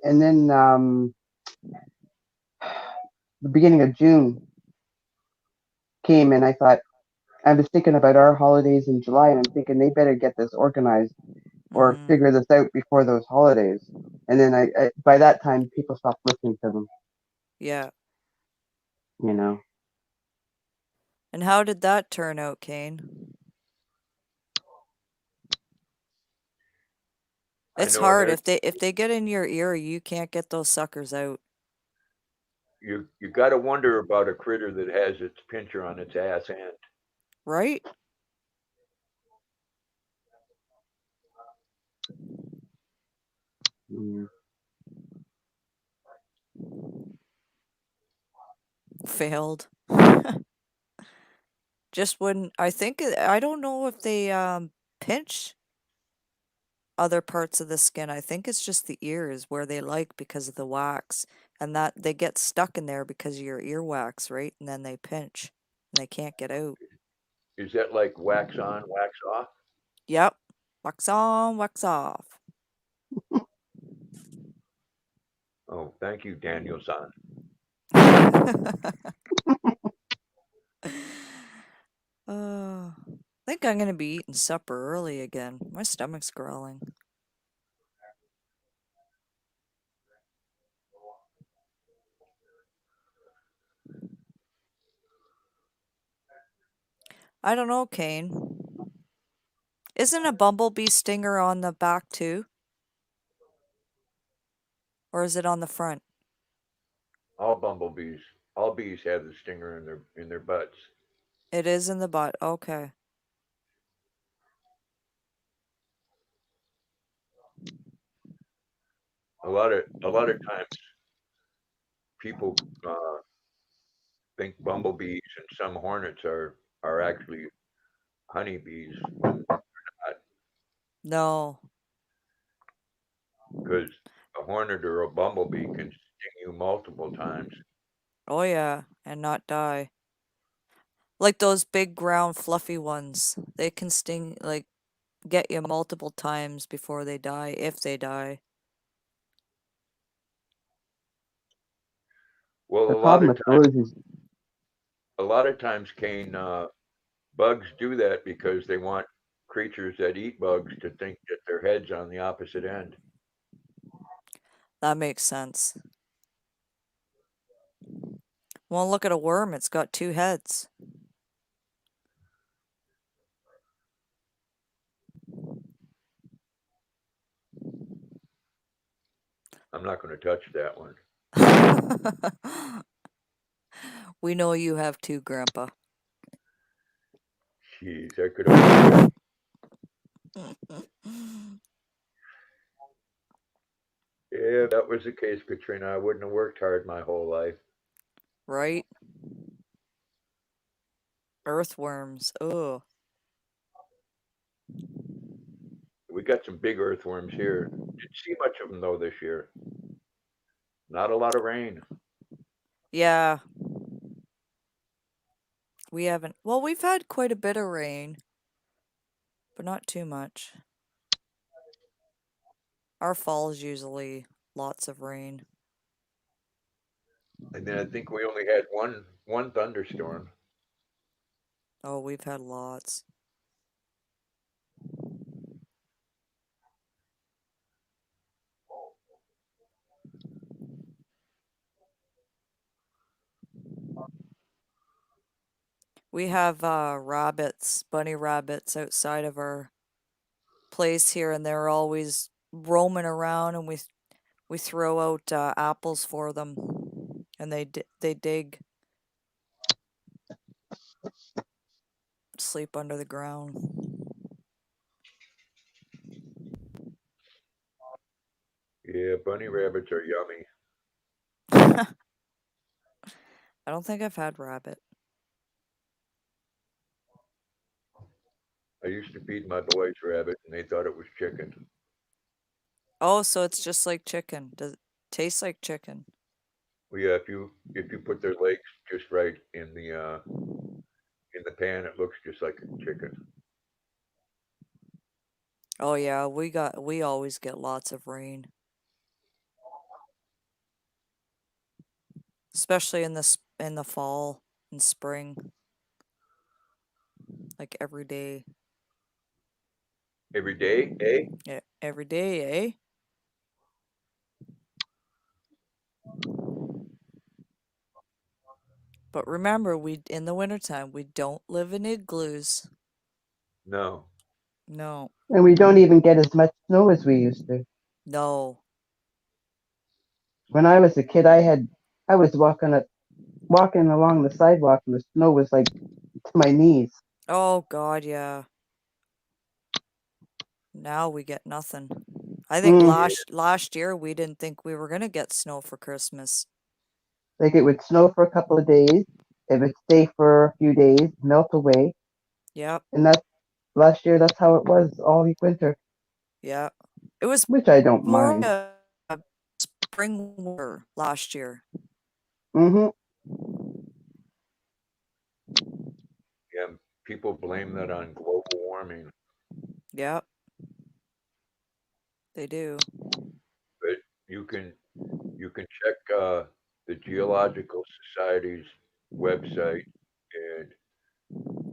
the beginning of June came, and I was thinking about our holidays in July, and I'm thinking they better get this organized or Mm-hmm. figure this out before those holidays. And then I by that time people stopped listening to them, Yeah. you know. And how did that turn out, Kane? I It's know, and hard if they get in your ear, you can't get those suckers out, you got to wonder about a critter that has its pincher on its ass end. right? Mm. Failed. Just wouldn't. I think I don't know if they pinch other parts of the skin. I think it's just the ears where they like because of the wax. And that they get stuck in there because of your earwax, right? And then they pinch and they can't get out. Is that like wax on, wax off? Yep. Wax on, wax off. Oh, thank you, Daniel-san. I think I'm gonna be eating supper early again. My stomach's growling. I don't know, Kane. Isn't a bumblebee stinger on the back too? Or is it on the front? All bumblebees, all bees have the stinger in their butts. It is in the butt. Okay. A lot of times people think bumblebees and some hornets are actually honeybees when No. because a hornet or a bumblebee can sting you multiple times. Oh yeah, and not die. Like those big ground fluffy ones. They can sting like get you multiple times before they die, if they die. Well, The problem with those is a lot of times, Kane, bugs do that because they want creatures that eat bugs to think that their head's on the opposite end. That makes sense. Well, look at a worm. It's got two heads. I'm not going to touch that one. We know you have two, Grandpa. Jeez, I could have. Yeah, if that was the case, Katrina, I wouldn't have worked hard my whole life. Right? Earthworms. Ugh. We got some big earthworms here. Didn't see much of them though this year. Not a lot of rain. Yeah. We haven't. Well, we've had quite a bit of rain, but not too much. Our fall's usually lots of rain. And then I think we only had one thunderstorm. Oh, we've had lots. We have rabbits, bunny rabbits outside of our place here, and they're always roaming around, and we throw out apples for them, and they dig, sleep under the ground. Yeah, bunny rabbits are yummy. I don't think I've had rabbit. I used to feed my boys rabbit, and they thought it was chicken. Oh, so it's just like chicken. Does it taste like chicken? Well, yeah, if you put their legs just right in the pan, it looks just like a chicken. Oh yeah, we always get lots of rain. Especially in the fall and spring. Like every day. Every day, eh? Yeah, every day, eh? But remember, we in the wintertime, we don't live in igloos. No. No. and we don't even get as much snow as we used to. No. When I was a kid, I was walking along the sidewalk, and the snow was like to my knees. Oh God, yeah. Now we get nothing. I think Mm, last year we didn't think we were gonna get snow for Christmas. like it would snow for a couple of days, it would stay for a few days, melt away, Yep. and that's last year. That's how it was all winter. Yep. It was which I don't more mind. a spring war last year. Hmm. Yeah, people blame that on global warming, Yep, they do. but you can check the Geological Society's website, and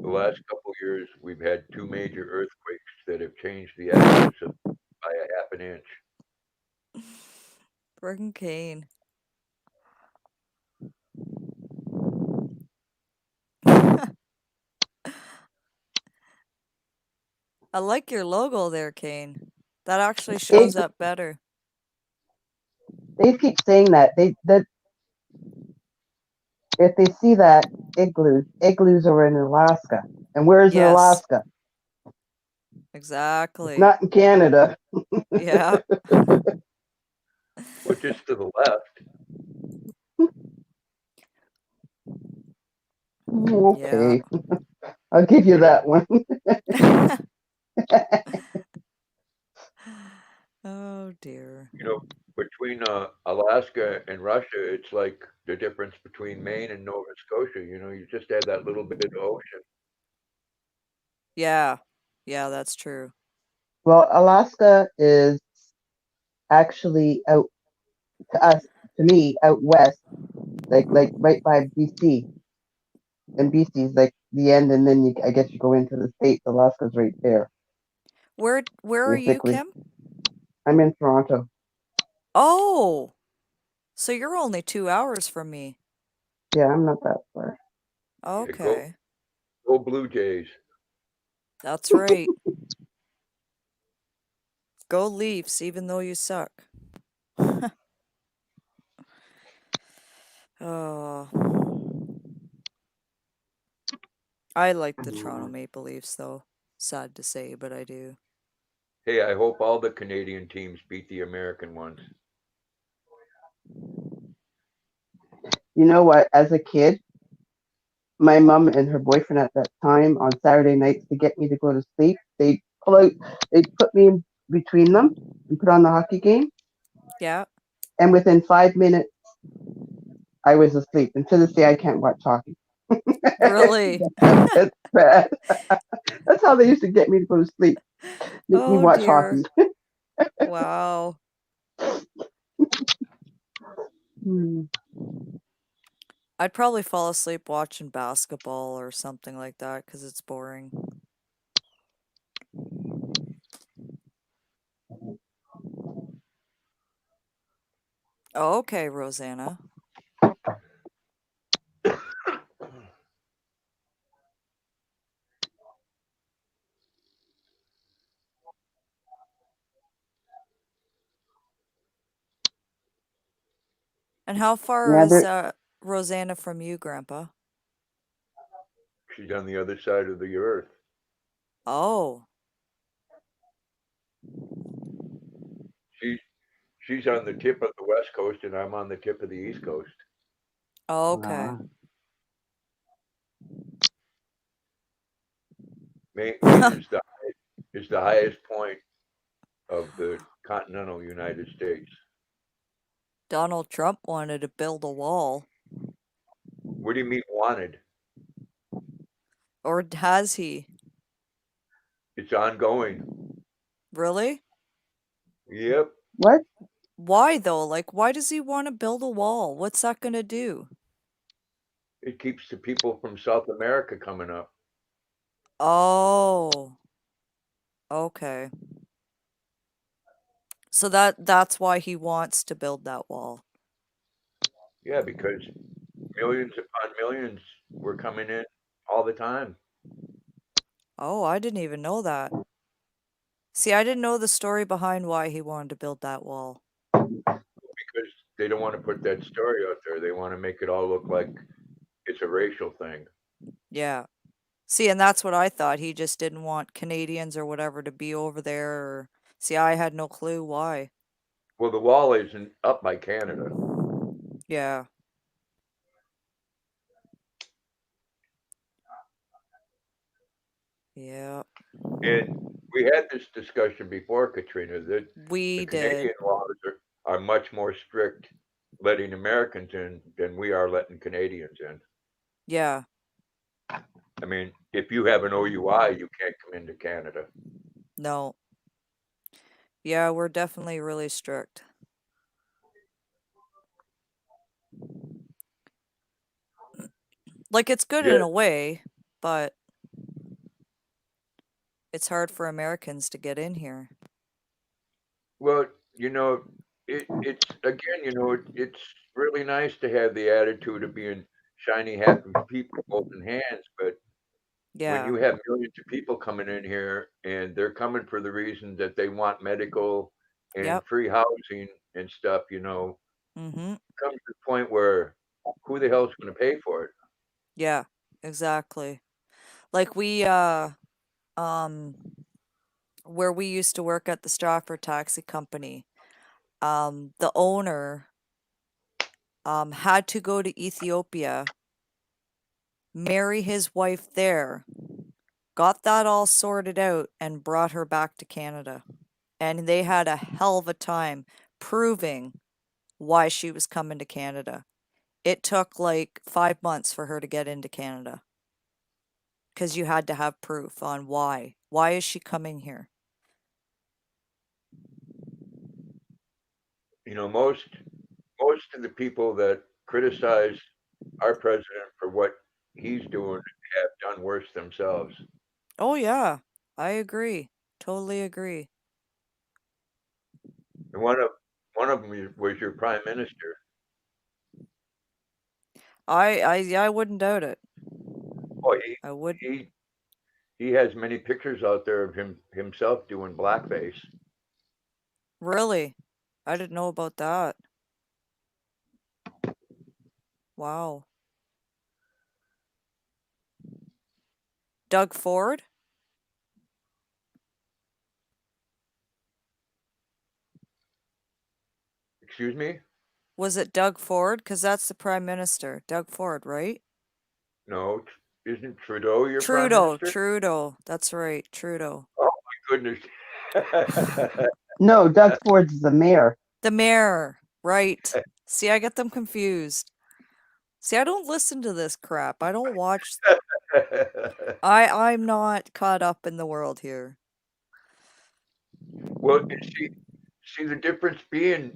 the last couple years we've had two major earthquakes that have changed the axis by a half an inch. Friggin' Kane. I like your logo there, Kane. That actually They shows up better. they keep saying that that if they see that igloos are in Alaska, and where is it, Yes, Alaska? It's exactly. not in Canada. Yeah, Well, just to the left. yeah. Okay, I'll give you that one. Oh dear. You know, between Alaska and Russia, it's like the difference between Maine and Nova Scotia. You know, you just have that little bit of ocean. Yeah, yeah, that's true. Well, Alaska is actually out to us, to me, out west, like right by BC, and BC is like the end, and then I guess you go into the states. Alaska's right there, Where are you, basically. Kim? I'm in Toronto. Oh, so you're only 2 hours from me. Yeah, I'm not that far. Yeah, Okay, go Blue Jays. that's right. Go Leafs, even though you suck. Oh, I like the Toronto Maple Leafs, though. Sad to say, but I do. Hey, I hope all the Canadian teams beat the American ones. You know what? As a kid, my mom and her boyfriend at that time on Saturday nights to get me to go to sleep, they'd put me in between them and put on the hockey game, Yeah, and within 5 minutes I was asleep. And to this day, I can't watch hockey. It's really. bad. It's bad. That's how they used to get me to go to sleep. Make me Oh watch hockey. dear. Wow. Hmm. I'd probably fall asleep watching basketball or something like that because it's boring. Okay, Rosanna. And how far Yeah, is there. Rosanna from you, Grandpa? She's on the other side of the earth. Oh, She she's on the tip of the West Coast, and I'm on the tip of the East Coast. okay. Ah. Maine is the highest point of the continental United States. Donald Trump wanted to build a wall. What do you mean wanted? Or has he? It's ongoing. Really? Yep. What? Why though? Like, why does he want to build a wall? What's that gonna do? It keeps the people from South America coming up. Oh, okay. So that's why he wants to build that wall. Yeah, because millions upon millions were coming in all the time. Oh, I didn't even know that. See, I didn't know the story behind why he wanted to build that wall. Because they don't want to put that story out there. They want to make it all look like it's a racial thing. Yeah. See, and that's what I thought. He just didn't want Canadians or whatever to be over there. Or... See, I had no clue why. Well, the wall isn't up by Canada. Yeah. Yeah. And we had this discussion before, Katrina, that the We Canadian did. laws are much more strict letting Americans in than we are letting Canadians in. Yeah. I mean, if you have an OUI, you can't come into Canada. No. Yeah, we're definitely really strict. Like, it's good Yeah, in a way, but it's hard for Americans to get in here. well, you know, it's again, it's really nice to have the attitude of being shiny, happy people holding hands, but when Yeah. you have millions of people coming in here and they're coming for the reason that they want medical and Yep. free housing and stuff, Mm-hmm. comes to the point where who the hell's going to pay for it? Yeah, exactly. Like um where we used to work at the Stratford Taxi Company, the owner had to go to Ethiopia, marry his wife there, got that all sorted out, and brought her back to Canada. And they had a hell of a time proving why she was coming to Canada. It took like 5 months for her to get into Canada because you had to have proof on why. Why is she coming here? Most of the people that criticize our president for what he's doing have done worse themselves. Oh, yeah, I agree. Totally agree. And one of them was your prime minister. I wouldn't doubt it. Oh, I would he he has many pictures out there of himself doing blackface. really. I didn't know about that. Wow. Doug Ford? Excuse me? Was it Doug Ford? Because that's the prime minister. Doug Ford, right? No, isn't Trudeau your prime Trudeau, minister? Trudeau. That's right, Trudeau. Oh my goodness. No, Doug Ford's the mayor. The mayor, right. See, I get them confused. See, I don't listen to this crap. I don't watch. I'm not caught up in the world here. Well, see the difference being,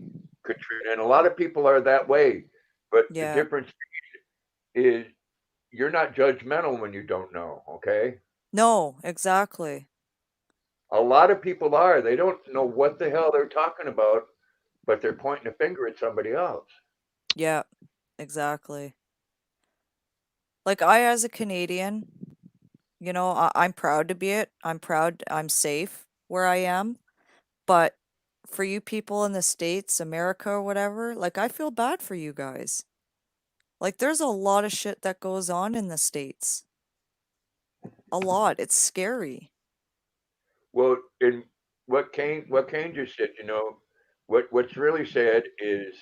Katrina, and a lot of people are that way, but the Yeah. difference is you're not judgmental when you don't know, okay? No, exactly. A lot of people are. They don't know what the hell they're talking about, but they're pointing a finger at somebody else. Yeah, exactly. Like I, as a Canadian, I'm proud to be it. I'm proud I'm safe where I am. But for you people in the States, America, or whatever, like I feel bad for you guys. Like there's a lot of shit that goes on in the States. A lot. It's scary. Well, in what Kane just said, what's really sad is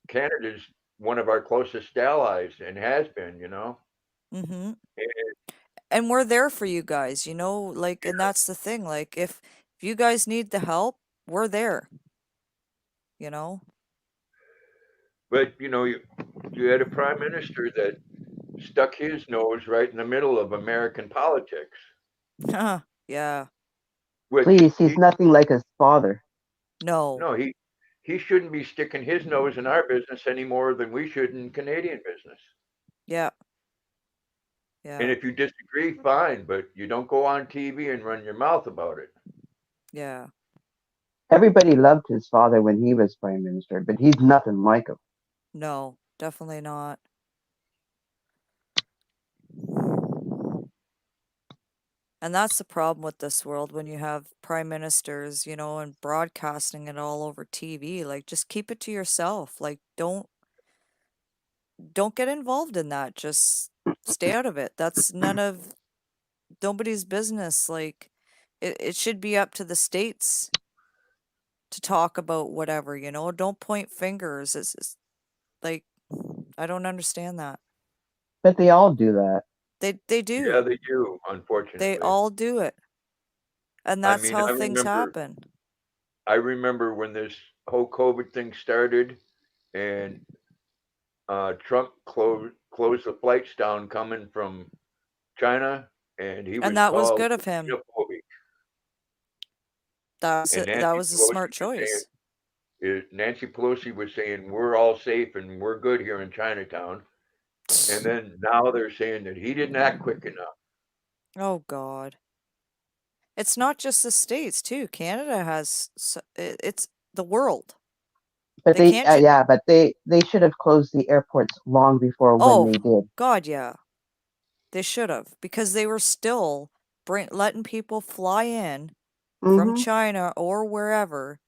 Canada's one of our closest allies and has been, Mm-hmm. And, And we're there for you guys, like, and that's the thing. Like if you guys need the help, we're there, you know? but you had a prime minister that stuck his nose right in the middle of American politics, Yeah. which Please, he's nothing like his father. No. no, he shouldn't be sticking his nose in our business any more than we should in Canadian business. Yeah. And Yeah. if you disagree, fine, but you don't go on TV and run your mouth about it. Yeah. Everybody loved his father when he was prime minister, but he's nothing like him. No, definitely not. And that's the problem with this world when you have prime ministers, and broadcasting it all over TV. Like just keep it to yourself. Like don't get involved in that. Just stay out of it. That's nobody's business. Like it should be up to the states to talk about whatever, Don't point fingers. It's like I don't understand that. But they all do that. They do. Yeah, they do, They unfortunately. all do it. And I that's mean, how things happen. I remember when this whole COVID thing started, and Trump closed the flights down coming from China, and he And was that was called good of him. xenophobic. That And was a smart choice. Nancy Pelosi was saying we're all safe and we're good here in Chinatown, and then now they're saying that he didn't act quick enough. Oh God. It's not just the States too. Canada has it's the world. But They can't but they should have closed the airports long before when Oh, they did. God, yeah. They should have because they were still letting people fly in from Mm-hmm. China or wherever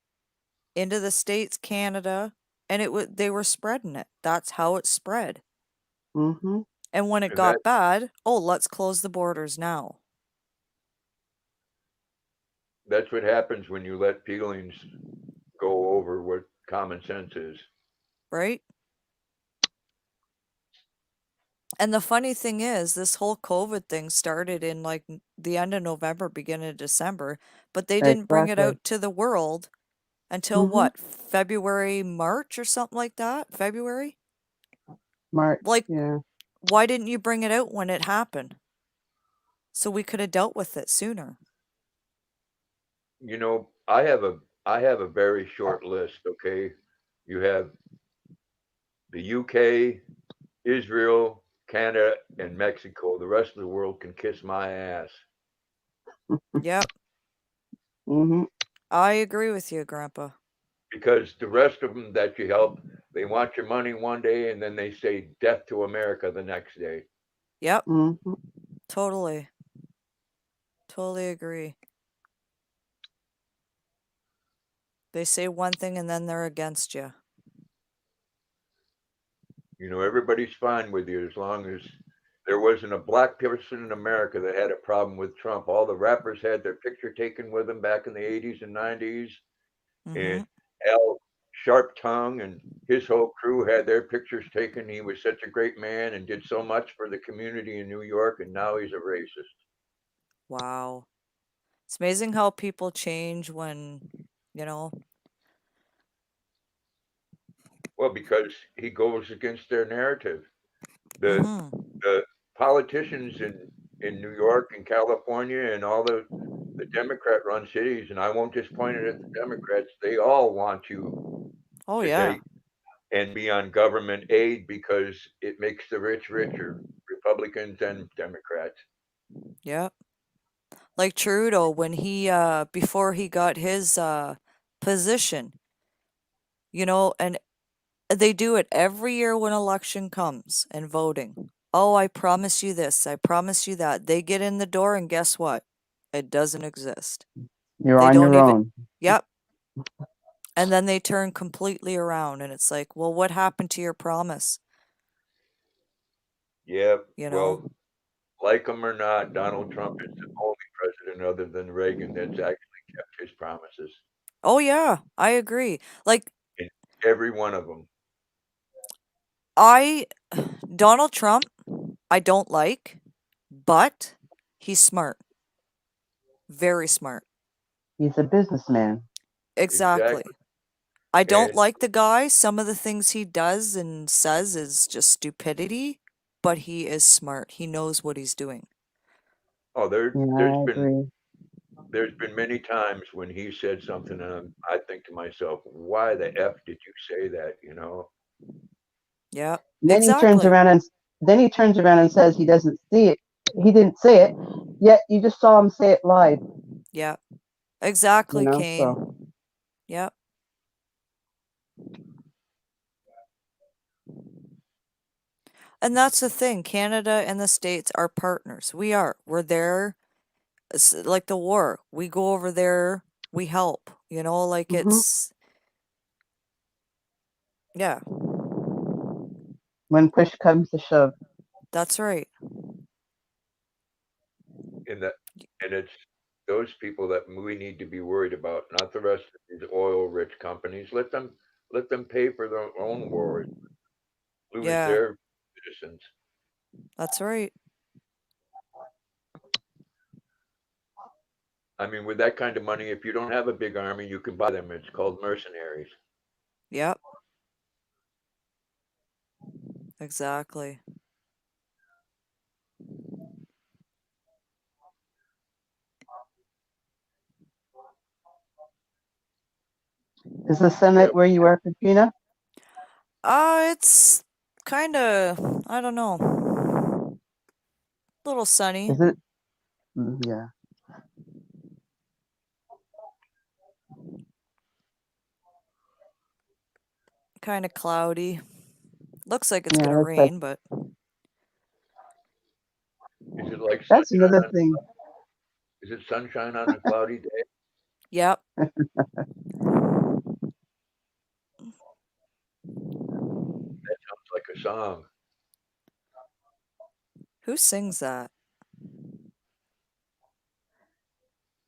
into the States, Canada, and they were spreading it. That's how it spread. Mm-hmm. And when it And that got bad, oh, let's close the borders now. that's what happens when you let feelings go over what common sense is. Right? And the funny thing is, this whole COVID thing started in like the end of November, beginning of December, but they didn't bring it Exactly. out to the world until Mm-hmm. what? February, March or something like that? February? March. Like, Yeah. why didn't you bring it out when it happened? So we could have dealt with it sooner. You know, I have a very short list, okay? You have the UK, Israel, Canada, and Mexico. The rest of the world can kiss my ass. Yep, Mm-hmm. I agree with you, Grandpa. Because the rest of them that you help, they want your money one day and then they say death to America the next day. Yep, Mm-hmm. totally. Totally agree. They say one thing and then they're against you. You know, everybody's fine with you as long as there wasn't a black person in America that had a problem with Trump. All the rappers had their picture taken with them back in the 80s and 90s. Mm-hmm. And Al Sharp Tongue and his whole crew had their pictures taken. He was such a great man and did so much for the community in New York, and now he's a racist. Wow. It's amazing how people change when, you know. Well, because he goes against their narrative. The Mm-hmm. the politicians in New York and California and all the Democrat run cities, and I won't just point it at the Democrats, they all want you Oh, to yeah. take and be on government aid because it makes the rich richer, Republicans and Democrats. Yep. Like Trudeau, when before he got his, position, and they do it every year when election comes and voting. Oh, I promise you this. I promise you that. They get in the door and guess what? It doesn't exist. You're They on don't your even, own. yep. And then they turn completely around and it's like, well, what happened to your promise? Yeah, You know? well, like him or not, Donald Trump is the only president other than Reagan that's actually kept his promises. Oh, yeah, I agree. Like, And every one of them. I, Donald Trump, I don't like, but he's smart. Very smart. He's a businessman. Exactly. Exactly. I don't And like the guy. Some of the things he does and says is just stupidity, but he is smart. He knows what he's doing. oh, Yeah, I agree. there's been many times when he said something, and I think to myself, why the f did you say that? You know? Yeah, And exactly. then he turns around and says he doesn't see it. He didn't say it, yet you just saw him say it live. Yeah, exactly, So Kane. Yep. And that's the thing. Canada and the States are partners. We are. We're there. It's like the war. We go over there. We help. Like hmm yeah, when push comes to shove. that's right. And that, and it's those people that we need to be worried about, not the rest of these oil-rich companies. Let them pay for their own wars, lose Yeah, their citizens. that's right. I mean, with that kind of money, if you don't have a big army, you can buy them. It's called mercenaries. Yep. Exactly. Is the sun Yeah. out where you are, Katrina? It's kind of, I don't know, a little sunny, Is it? Yeah. kind of cloudy. Looks like it's Yeah, gonna that's like rain, but Is it like that's sunshine another on? thing. Is it sunshine on a cloudy day? yep. That sounds like a song. Who sings that?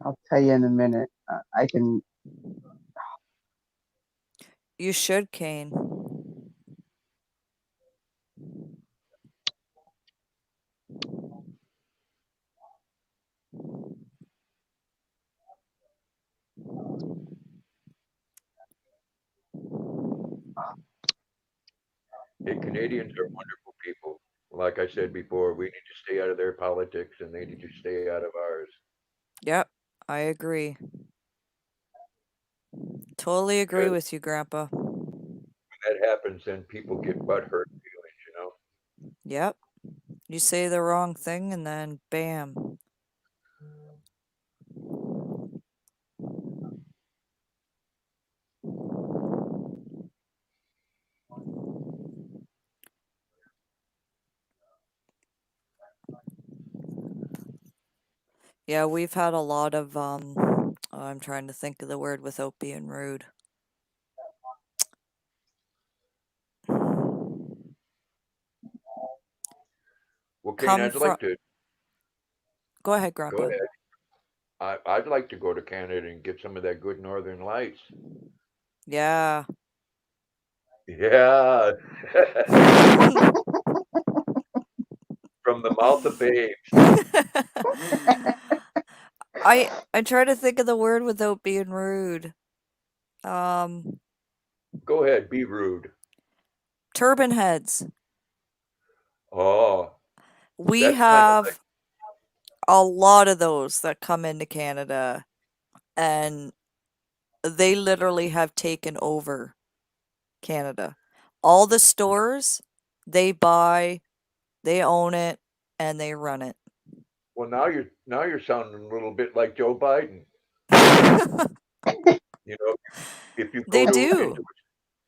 I'll tell you in a minute. I can. You should, Kane. Hey, Canadians are wonderful people. Like I said before, we need to stay out of their politics and they need to stay out of ours. Yep, I agree. Totally agree Because with you, Grandpa. when that happens, then people get butt hurt feelings, you know? Yep. You say the wrong thing and then bam. Yeah, we've had a lot of I'm trying to think of the word without being rude. Well, Kane, Come I'd from like to Go ahead, go Grandpa. ahead. I'd like to go to Canada and get some of that good Northern Lights. Yeah. Yeah. From the mouth of babes. I try to think of the word without being rude. Um, Go ahead, be rude. turban heads. Oh, We that's kind of like, have a lot of those that come into Canada, and they literally have taken over Canada. All the stores, they buy, they own it, and they run it. well, now you're sounding a little bit like Joe Biden. You know, if you They go to do. into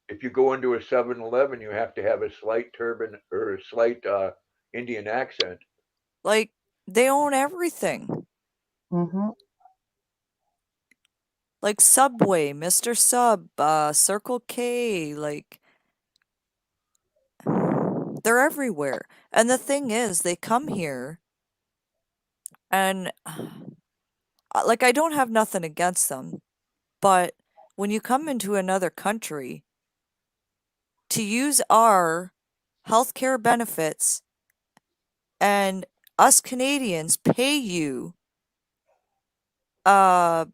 if you go into a 7-Eleven, you have to have a slight turban or a slight Indian accent. Like, they own everything. Hmm. Like Subway, Mr. Sub, Circle K, like they're everywhere. And the thing is, they come here and like I don't have nothing against them, but when you come into another country to use our healthcare benefits and us Canadians pay you uh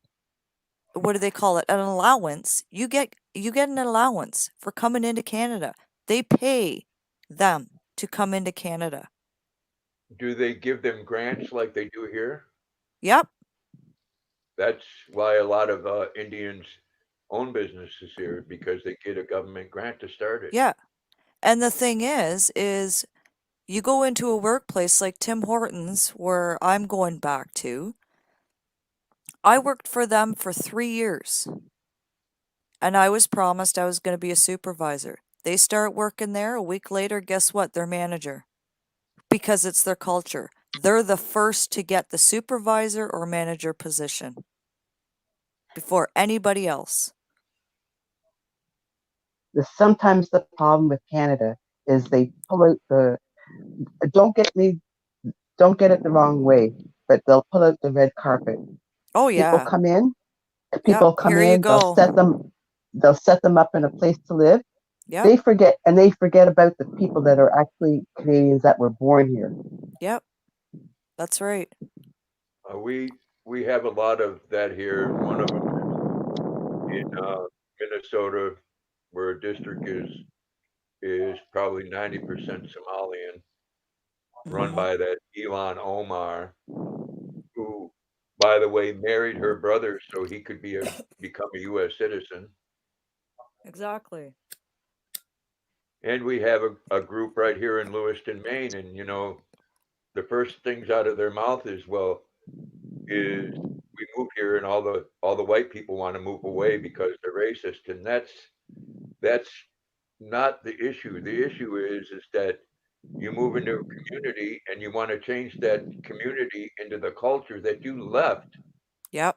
what do they call it? An allowance. You get an allowance for coming into Canada. They pay them to come into Canada. Do they give them grants like they do here? Yep. That's why a lot of Indians own businesses here because they get a government grant to start it. Yeah. And the thing is you go into a workplace like Tim Hortons, where I'm going back to. I worked for them for 3 years, and I was promised I was going to be a supervisor. They start working there. A week later, guess what? They're manager because it's their culture. They're the first to get the supervisor or manager position before anybody else. Sometimes the problem with Canada is they pull out the. Don't get me. Don't get it the wrong way, but they'll pull out the red carpet. Oh, People yeah. come in. Yep. People come Here you in. They'll set them. go. They'll set them up in a place to live. Yep. They forget about the people that are actually Canadians that were born here. Yep. That's right. We we have a lot of that here. One of them in Minnesota, where a district is probably 90% Somalian, run Mhm. by that Elon Omar, who, by the way, married her brother so he could become a U.S. citizen. Exactly. And we have a group right here in Lewiston, Maine, and the first things out of their mouth is, well, is we move here and all the white people want to move away because they're racist, and that's not the issue. The issue is that you move into a community and you want to change that community into the culture that you left. Yep.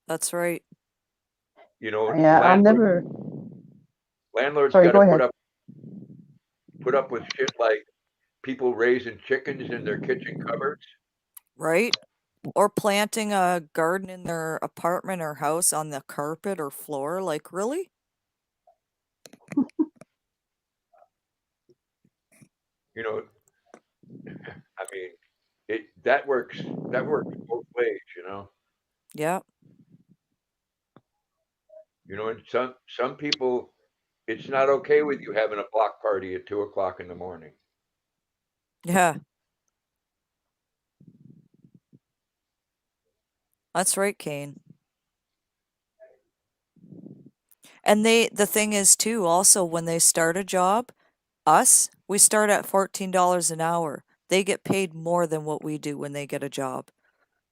That's right. Yeah, I'll never. Landlords Sorry, got go to ahead. put up with shit like people raising chickens in their kitchen cupboards. Right? Or planting a garden in their apartment or house on the carpet or floor. Like, really? You know, I mean, that works both ways. Yep. And some people, it's not okay with you having a block party at 2 o'clock in the morning. Yeah. That's right, Kane. And the thing is too, also when they start a job, we start at $14 an hour. They get paid more than what we do when they get a job.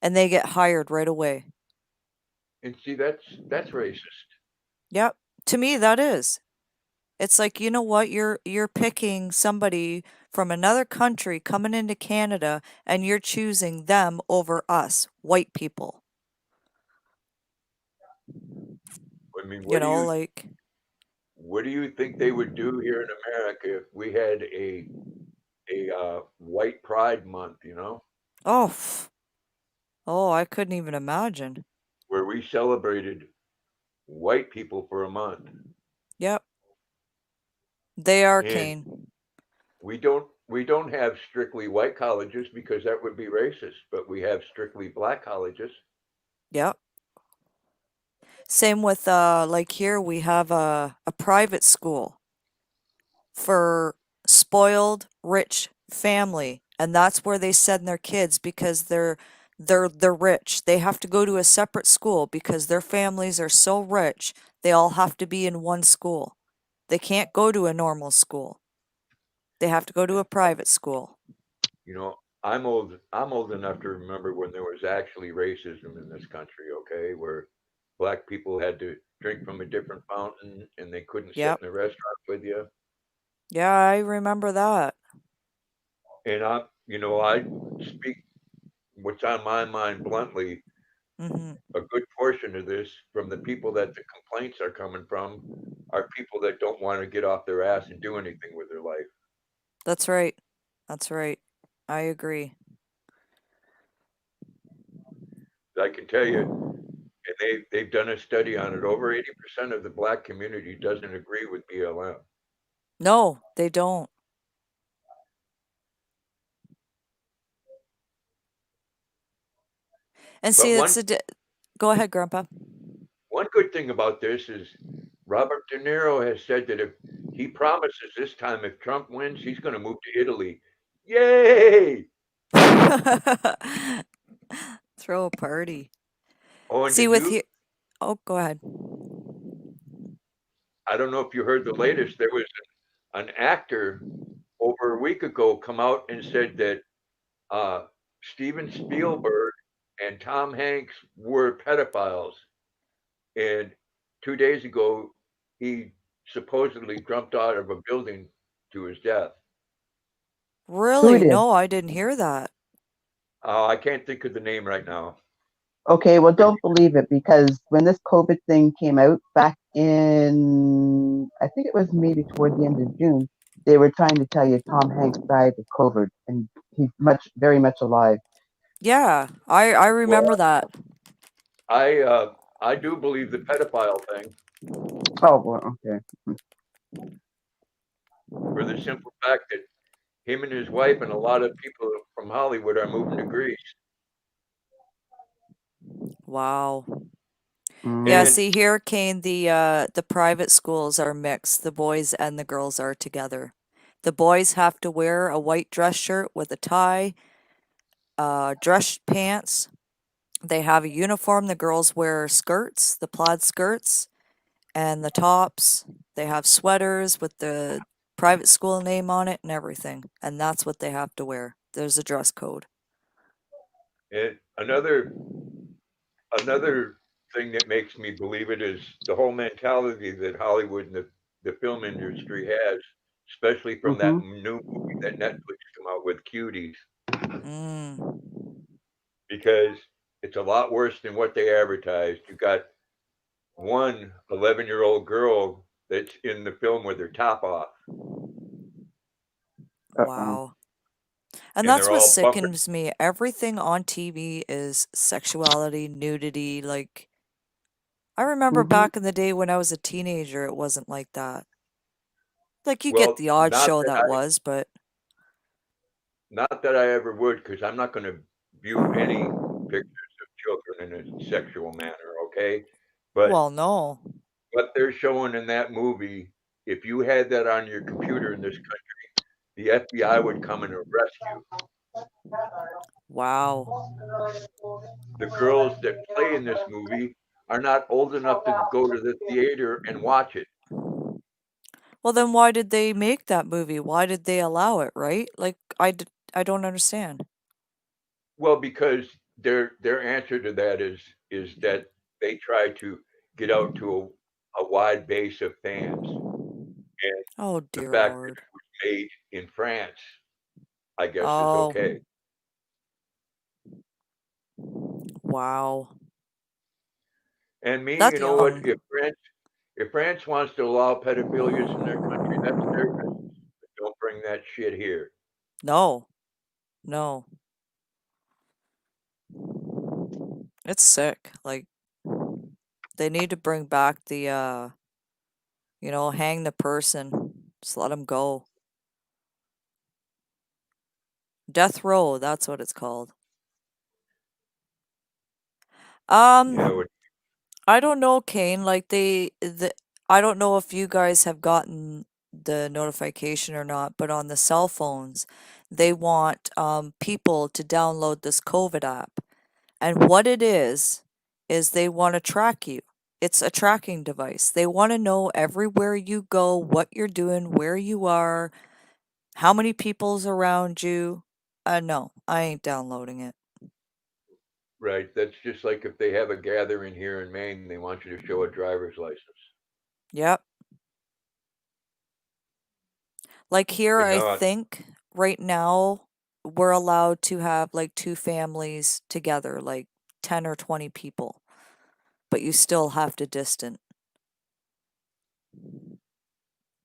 And they get hired right away. And see, that's racist. Yep. To me that is. It's like, you know what? You're picking somebody from another country coming into Canada and you're choosing them over us, white people. I mean, You know, like what do you think they would do here in America if we had a white pride month, oh, oh, I couldn't even imagine. where we celebrated white people for a month? Yep. They are, And Kane. we don't have strictly white colleges because that would be racist, but we have strictly black colleges. Yep. Same with like here we have a private school for spoiled rich family, and that's where they send their kids because they're rich. They have to go to a separate school because their families are so rich. They all have to be in one school. They can't go to a normal school. They have to go to a private school. You know, I'm old enough to remember when there was actually racism in this country, okay, where black people had to drink from a different fountain and they couldn't sit Yep. in the restaurant with you. Yeah, I remember that. And I speak what's on my mind bluntly. Mhm. A good portion of this, from the people that the complaints are coming from, are people that don't want to get off their ass and do anything with their life. That's right. That's right. I agree. I can tell you, and they've done a study on it. Over 80% of the black community doesn't agree with BLM. No, they don't. And But see, go ahead, Grandpa. one good thing about this is Robert De Niro has said that if he promises this time, if Trump wins, he's going to move to Italy. Yay! Throw a party. Oh, and See, with you. Oh, go ahead. I don't know if you heard the latest. There was an actor over a week ago come out and said that Steven Spielberg and Tom Hanks were pedophiles. And 2 days ago, he supposedly jumped out of a building to his death. Who Really? it is? No, I didn't hear that. I can't think of the name right now. Okay, well, But don't believe it because when this COVID thing came out back in, I think it was maybe toward the end of June, they were trying to tell you Tom Hanks died of COVID and he's very much alive. Yeah, I well, remember that. I do believe the pedophile thing Oh, well, okay. for the simple fact that him and his wife and a lot of people from Hollywood are moving to Greece. Wow. Yeah, Mm. And see here, Kane, the private schools are mixed. The boys and the girls are together. The boys have to wear a white dress shirt with a tie, dress pants. They have a uniform. The girls wear skirts, the plaid skirts, and the tops. They have sweaters with the private school name on it and everything. And that's what they have to wear. There's a dress code. and another thing that makes me believe it is the whole mentality that Hollywood and the film industry has, especially from that Mhm. new movie that Netflix come out with, Cuties, Mm. because it's a lot worse than what they advertised. You got one 11-year-old girl that's in the film with her top off, Uh-uh. Wow. And and that's they're what all bumping. sickens me. Everything on TV is sexuality, nudity. Like, I remember Mhm. back in the day when I was a teenager, it wasn't like that. Like, you get Well, the odd show that was, but not that I ever would, because I'm not going to view any pictures of children in a sexual manner. Okay, but well, no. what they're showing in that movie, if you had that on your computer in this country, the FBI would come and arrest you. Wow. The girls that play in this movie are not old enough to go to the theater and watch it. Well, then why did they make that movie? Why did they allow it, right? Like, I don't understand. Well, because their answer to that is that they try to get out to a wide base of fans, and Oh, the dear fact that Lord. it was made in France, I guess, is Oh, okay. wow. And me, you That's know what? young. If France wants to allow pedophilias in their country, that's their business. But don't bring that shit here. No, no. It's sick. Like, they need to bring back hang the person. Just let them go. Death row, that's what it's called. Yeah, Um, I don't know, Kane. Like I don't know if you guys have gotten the notification or not, but on the cell phones, they want people to download this COVID app. And what it is they want to track you. It's a tracking device. They want to know everywhere you go, what you're doing, where you are, how many people's around you. No, I ain't downloading it. right. That's just like if they have a gathering here in Maine, they want you to show a driver's license. Yep. Like here, And I now, think right now we're allowed to have like two families together, like 10 or 20 people, but you still have to distant.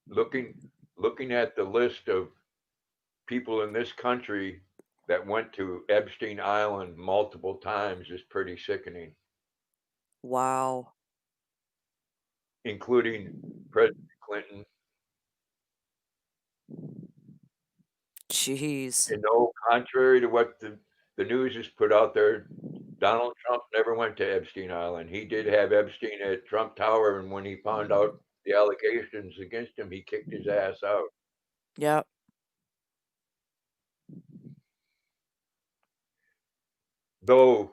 looking looking at the list of people in this country that went to Epstein Island multiple times is pretty sickening, Wow. including President Clinton. Jeez. And no, contrary to what the news has put out there, Donald Trump never went to Epstein Island. He did have Epstein at Trump Tower, and when he found out the allegations against him, he kicked his ass out. Yep. Though,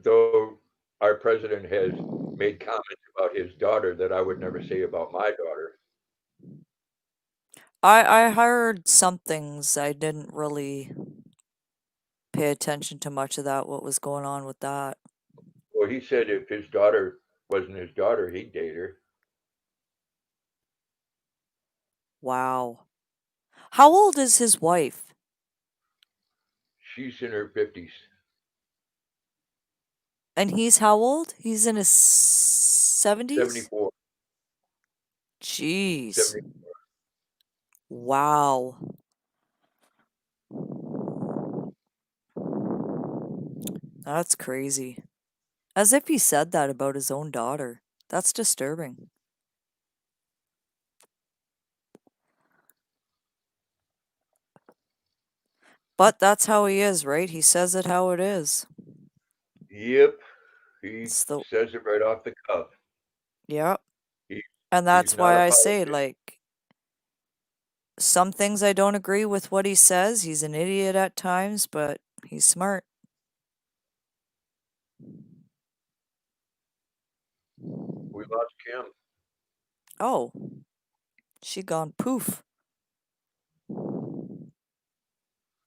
though our president has made comments about his daughter that I would never say about my daughter. I heard some things. I didn't really pay attention to much of that, what was going on with that. Well, he said if his daughter wasn't his daughter, he'd date her. Wow. How old is his wife? She's in her 50s, And he's how old? He's in his 70s? 74, Jeez. 70. Wow. That's crazy. As if he said that about his own daughter. That's disturbing. But that's how he is, right? He says it how it is. Yep. He It's the says it right off the cuff. Yep. He, And he's that's not why a I say, politician. like, some things I don't agree with what he says. He's an idiot at times, but he's smart. We lost Kim. Oh, she gone poof.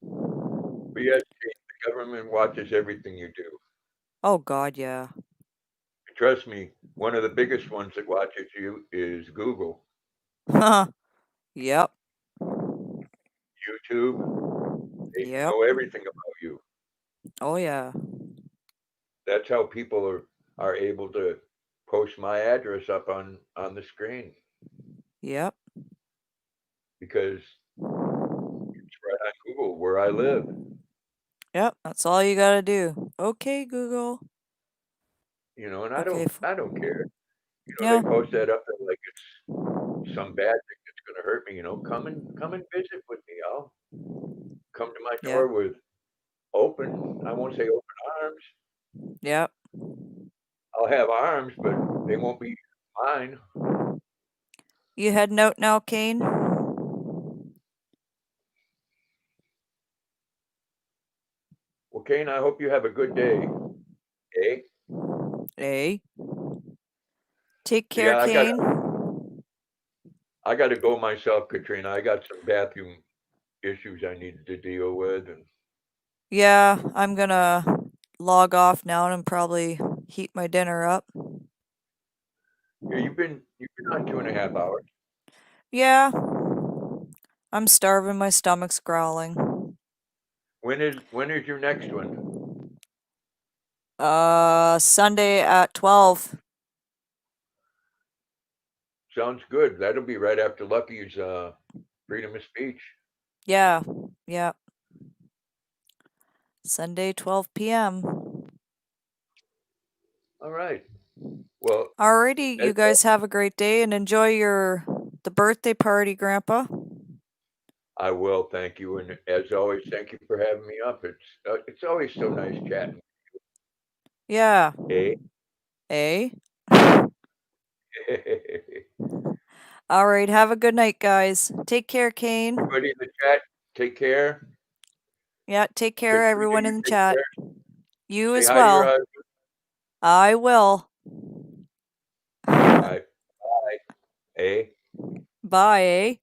But yes, Kate, the government watches everything you do. Oh God, yeah. Trust me, one of the biggest ones that watches you is Google, Yep. YouTube. They Yep. know everything about you. Oh yeah. That's how people are able to post my address up on the screen Yep. because it's right on Google where I live. Yep. That's all you gotta do. Okay, Google. You know, and Okay. I don't care. You know, Yeah. they post that up there like it's some bad thing that's going to hurt me. You know, come and visit with me. I'll come to my Yep. door with open. I won't say open arms. Yep. I'll have arms, but they won't be mine. You heading out now, Kane? Well, Kane, I hope you have a good day. Eh? Hey. Take So, care, yeah, Kane. I got to go myself, Katrina. I got some bathroom issues I needed to deal with, and Yeah, I'm gonna log off now and probably heat my dinner up. yeah, you've been on 2.5 hours. Yeah. I'm starving, my stomach's growling. When is your next one? Sunday at 12. Sounds good. That'll be right after Lucky's freedom of speech. Yeah. Yeah. Sunday, 12 p.m. All right. Well, Alrighty, as you guys have a great day and enjoy the birthday party, Grandpa. I will, thank you, and as always, thank you for having me up. It's always so nice chatting. Yeah. Eh? Eh? Alright, have a good night, guys. Take care, Kane. Everybody in the chat, take care. Yeah, take care, Katrina, everyone you in the take chat. care. You Say as hi to your well. husband. I will. All right. Bye. Eh? Bye, eh?